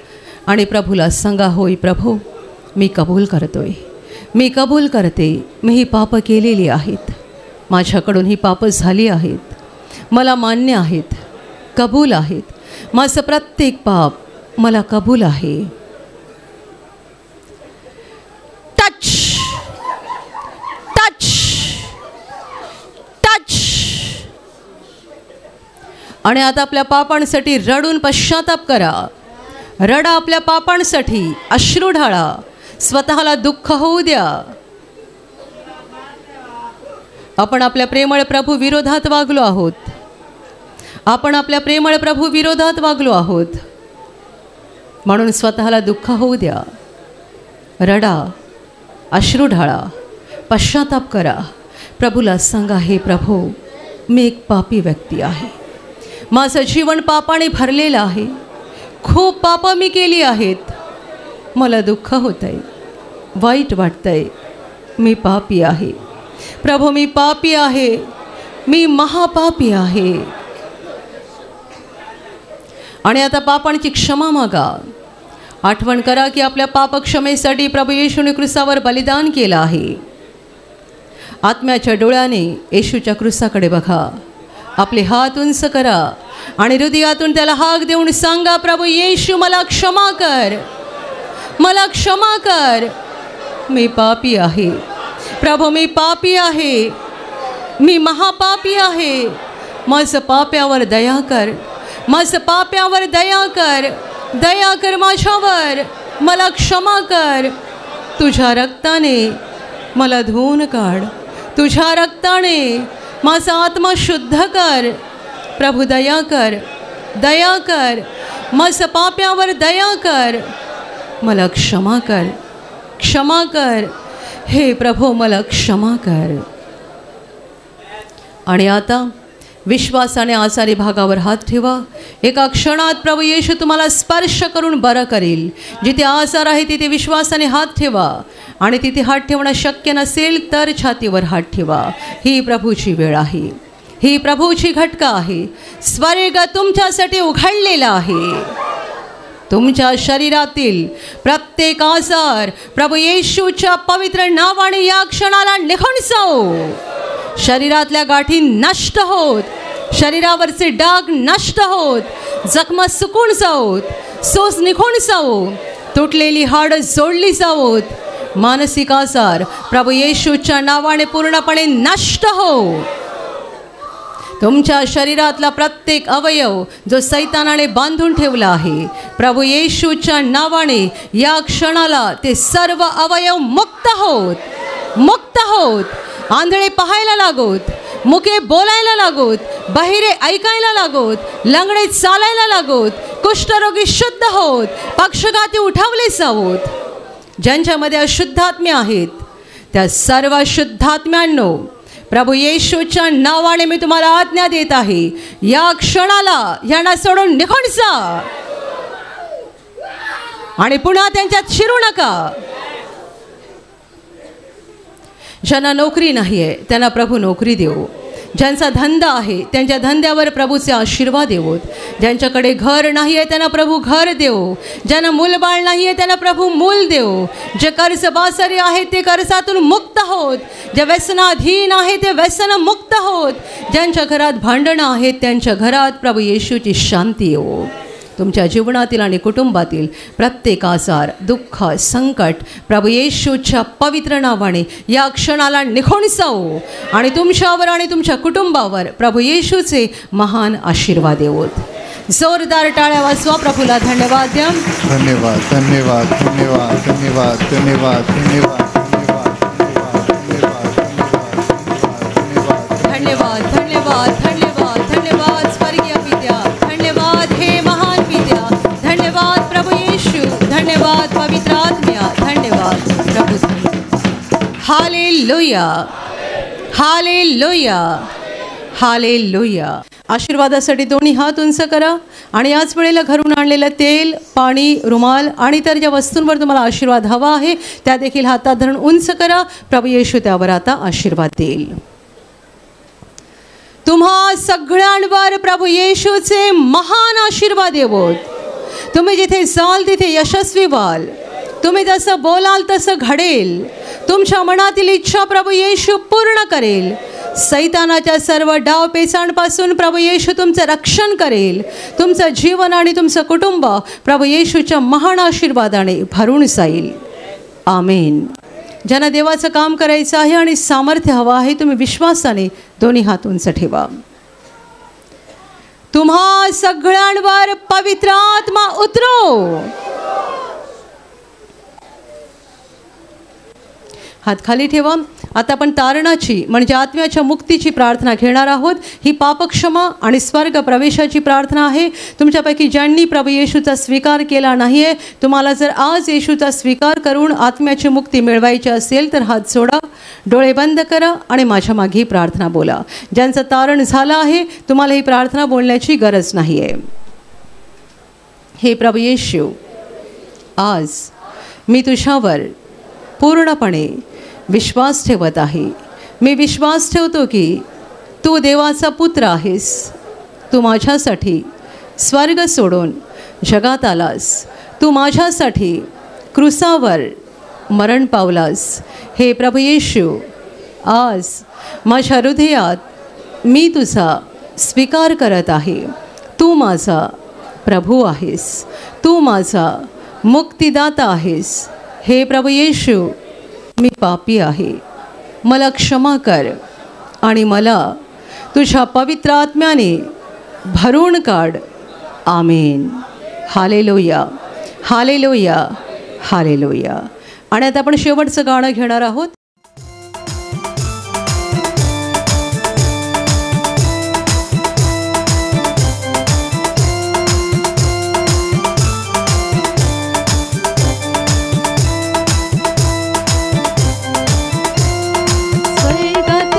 आणि प्रभूला सांगा, होय प्रभू मी कबूल करतोय, मी कबूल करते, मी ही पापं केलेली आहेत, माझ्याकडून ही पापं झाली आहेत, मला मान्य आहेत, कबूल आहेत, माझं प्रत्येक पाप मला कबूल आहे. Touch touch touch. आणि आता आपल्या पापांसाठी रडून पश्चाताप करा. रडा आपल्या पापांसाठी, अश्रू ढाळा, स्वतःला दुःख होऊ द्या. आपण आपल्या प्रेमळ प्रभू विरोधात वागलो आहोत. आपण आपल्या प्रेमळ प्रभू विरोधात वागलो आहोत. म्हणून स्वतःला दुःख होऊ द्या. रडा, अश्रू ढाळा, पश्चाताप करा. प्रभूला सांगा, हे प्रभू मी एक पापी व्यक्ती आहे, माझं जीवन पापाने भरलेलं आहे, खूप पापं मी केली आहेत, मला दुःख होत आहे, वाईट वाटतंय, मी पापी आहे. प्रभू मी पापी आहे, मी महापापी आहे. आणि आता पापांची क्षमा मागा. आठवण करा की आपल्या पापक्षमेसाठी प्रभू येशूने क्रूसावर बलिदान केलं आहे. आत्म्याच्या डोळ्याने येशूच्या क्रूसाकडे बघा. आपले हात उंच करा आणि हृदयातून त्याला हाक देऊन सांगा, प्रभू येशू मला क्षमा कर, मला क्षमा कर, मी पापी आहे. प्रभू मी पापी आहे, मी महापापी आहे. माझं पाप्यावर दया कर, माझं पाप्यावर दया कर, दया कर माझ्यावर, मला क्षमा कर. तुझ्या रक्ताने मला धुवून काढ, तुझ्या रक्ताने माझा आत्मा शुद्ध कर. प्रभू दया कर, दया कर, माझं पाप्यावर दया कर, मला क्षमा कर, क्षमा कर. हे प्रभू मला क्षमा कर. आणि आता विश्वासाने आजारी भागावर हात ठेवा. एका क्षणात प्रभू येशू तुम्हाला स्पर्श करून बरं करेल. जिथे आजार आहे तिथे विश्वासाने हात ठेवा आणि तिथे हात ठेवणं शक्य नसेल तर छातीवर हात ठेवा. ही प्रभूची वेळ आहे, ही प्रभूची घटका आहे. स्वर्ग तुमच्यासाठी उघडलेला आहे. तुमच्या शरीरातील प्रत्येक आजार प्रभू येशूच्या पवित्र नावाने या क्षणाला निघून जाओ. शरीरातल्या गाठी नष्ट होत, शरीरावरचे डाग नष्ट होत, जखमा सुकून जाओत, सोस निघून जावो, तुटलेली हाड जोडली जावोत, मानसिक आजार प्रभू येशूच्या नावाने पूर्णपणे नष्ट हो. तुमच्या शरीरातला प्रत्येक अवयव जो सैतानाने बांधून ठेवला आहे, प्रभू येशूच्या नावाने या क्षणाला ते सर्व अवयव मुक्त होत, मुक्त होत. आंधळे पाहायला लागोत, मुके बोलायला लागोत, बहिरे ऐकायला लागोत, लंगडे चालायला लागोत, कुष्ठरोगी शुद्ध होत, पक्षघाती उठवले जावोत. ज्यांच्यामध्ये अशुद्धात्म्या आहेत त्या सर्व शुद्धात्म्यांनो प्रभू येशूच्या नावाने मी तुम्हाला आज्ञा देत आहे, या क्षणाला यांना सोडून निघून जा आणि पुन्हा त्यांच्यात शिरू नका. ज्यांना नोकरी नाही आहे त्यांना प्रभू नोकरी देवो. ज्यांचा धंदा आहे त्यांच्या धंद्यावर प्रभूचे आशीर्वाद देवोत. ज्यांच्याकडे घर नाही आहे त्यांना प्रभू घर देवो. ज्यांना मूलबाळ नाही आहे त्यांना प्रभू मूल देवो. जे कर्जबाजारी आहेत ते कर्जातून मुक्त होत, जे व्यसनाधीन आहे ते व्यसन मुक्त होत, ज्यांच्या घरात भांडणं आहेत त्यांच्या घरात प्रभू येशूची शांती येवो. तुमच्या जीवनातील आणि कुटुंबातील प्रत्येक आजार, दुःख, संकट प्रभू येशूच्या पवित्र नावाने या क्षणाला निघून जाओ आणि तुमच्यावर आणि तुमच्या कुटुंबावर प्रभू येशूचे महान आशीर्वाद देवोत. जोरदार टाळ्या वाजवा, प्रभूला धन्यवाद द्या. धन्यवाद धन्यवाद धन्यवाद धन्यवाद धन्यवाद धन्यवाद धन्यवाद धन्यवाद धन्यवाद धन्यवाद स्वर्गीय पित्या, धन्यवाद हे महान पित्या, धन्यवाद प्रभू येशू, धन्यवाद पवित्र आत्म्या, धन्यवाद प्रभू. Hallelujah hallelujah hallelujah. आशीर्वादासाठी दोन्ही हात उंच करा आणि याच वेळेला घरून आणलेलं तेल, पाणी, रुमाल आणि इतर ज्या वस्तूंवर तुम्हाला आशीर्वाद हवा आहे त्या देखील हातात धरून उंच करा. प्रभू येशू त्यावर आता आशीर्वाद देईल. तुम्हा सगळ्यांवर प्रभू येशूचे महान आशीर्वाद येवोत. तुम्ही जिथे जाल तिथे यशस्वी व्हाल. तुम्ही जसं बोलाल तसं घडेल. तुमच्या मनातील इच्छा प्रभू येशू पूर्ण करेल. सैतानाच्या सर्व डाव पेचांपासून प्रभू येशू तुमचं रक्षण करेल. तुमचं जीवन आणि तुमचं कुटुंब प्रभू येशूच्या महान आशीर्वादाने भरून जाईल. आमेन. ज्यांना देवाचं काम करायचं आहे आणि सामर्थ्य हवं आहे तुम्ही विश्वासाने दोन्ही हात उंच ठेवा. तुम्हा सगळ्यांवर पवित्र आत्मा उतरो. हात खाली ठेवा. आता आपण तारणाची म्हणजे आत्म्याच्या मुक्तीची प्रार्थना घेणार आहोत. ही पापक्षमा आणि स्वर्ग प्रवेशाची प्रार्थना आहे. तुमच्यापैकी ज्यांनी प्रभू येशूचा स्वीकार केला नाही आहे, तुम्हाला जर आज येशूचा स्वीकार करून आत्म्याची मुक्ती मिळवायची असेल तर हात जोडा, डोळे बंद करा आणि माझ्या मागे ही प्रार्थना बोला. ज्यांचं तारण झालं आहे तुम्हाला ही प्रार्थना बोलण्याची गरज नाही आहे. हे प्रभू येशू, आज मी तुझ्यावर पूर्णपणे विश्वास ठेवत आहे. मी विश्वास ठेवतो की तू देवाचा पुत्र आहेस. तू माझ्यासाठी स्वर्ग सोडून जगात आलास. तू माझ्यासाठी क्रूसावर मरण पावलास. हे प्रभू येशू, आज माझ्या हृदयात मी तुझा स्वीकार करत आहे. तू माझा प्रभू आहेस. तू माझा मुक्तिदाता आहेस. हे प्रभू येशू, मी पापी आहे. मला क्षमा कर आणि मला तुझ्या पवित्र आत्म्याने भरून काढ. आमेन. Hallelujah hallelujah hallelujah. आणि आता आपण शेवटचं गाणं घेणार आहोत. वैभव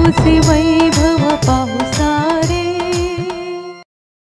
प्रभूचे वैभव पाहू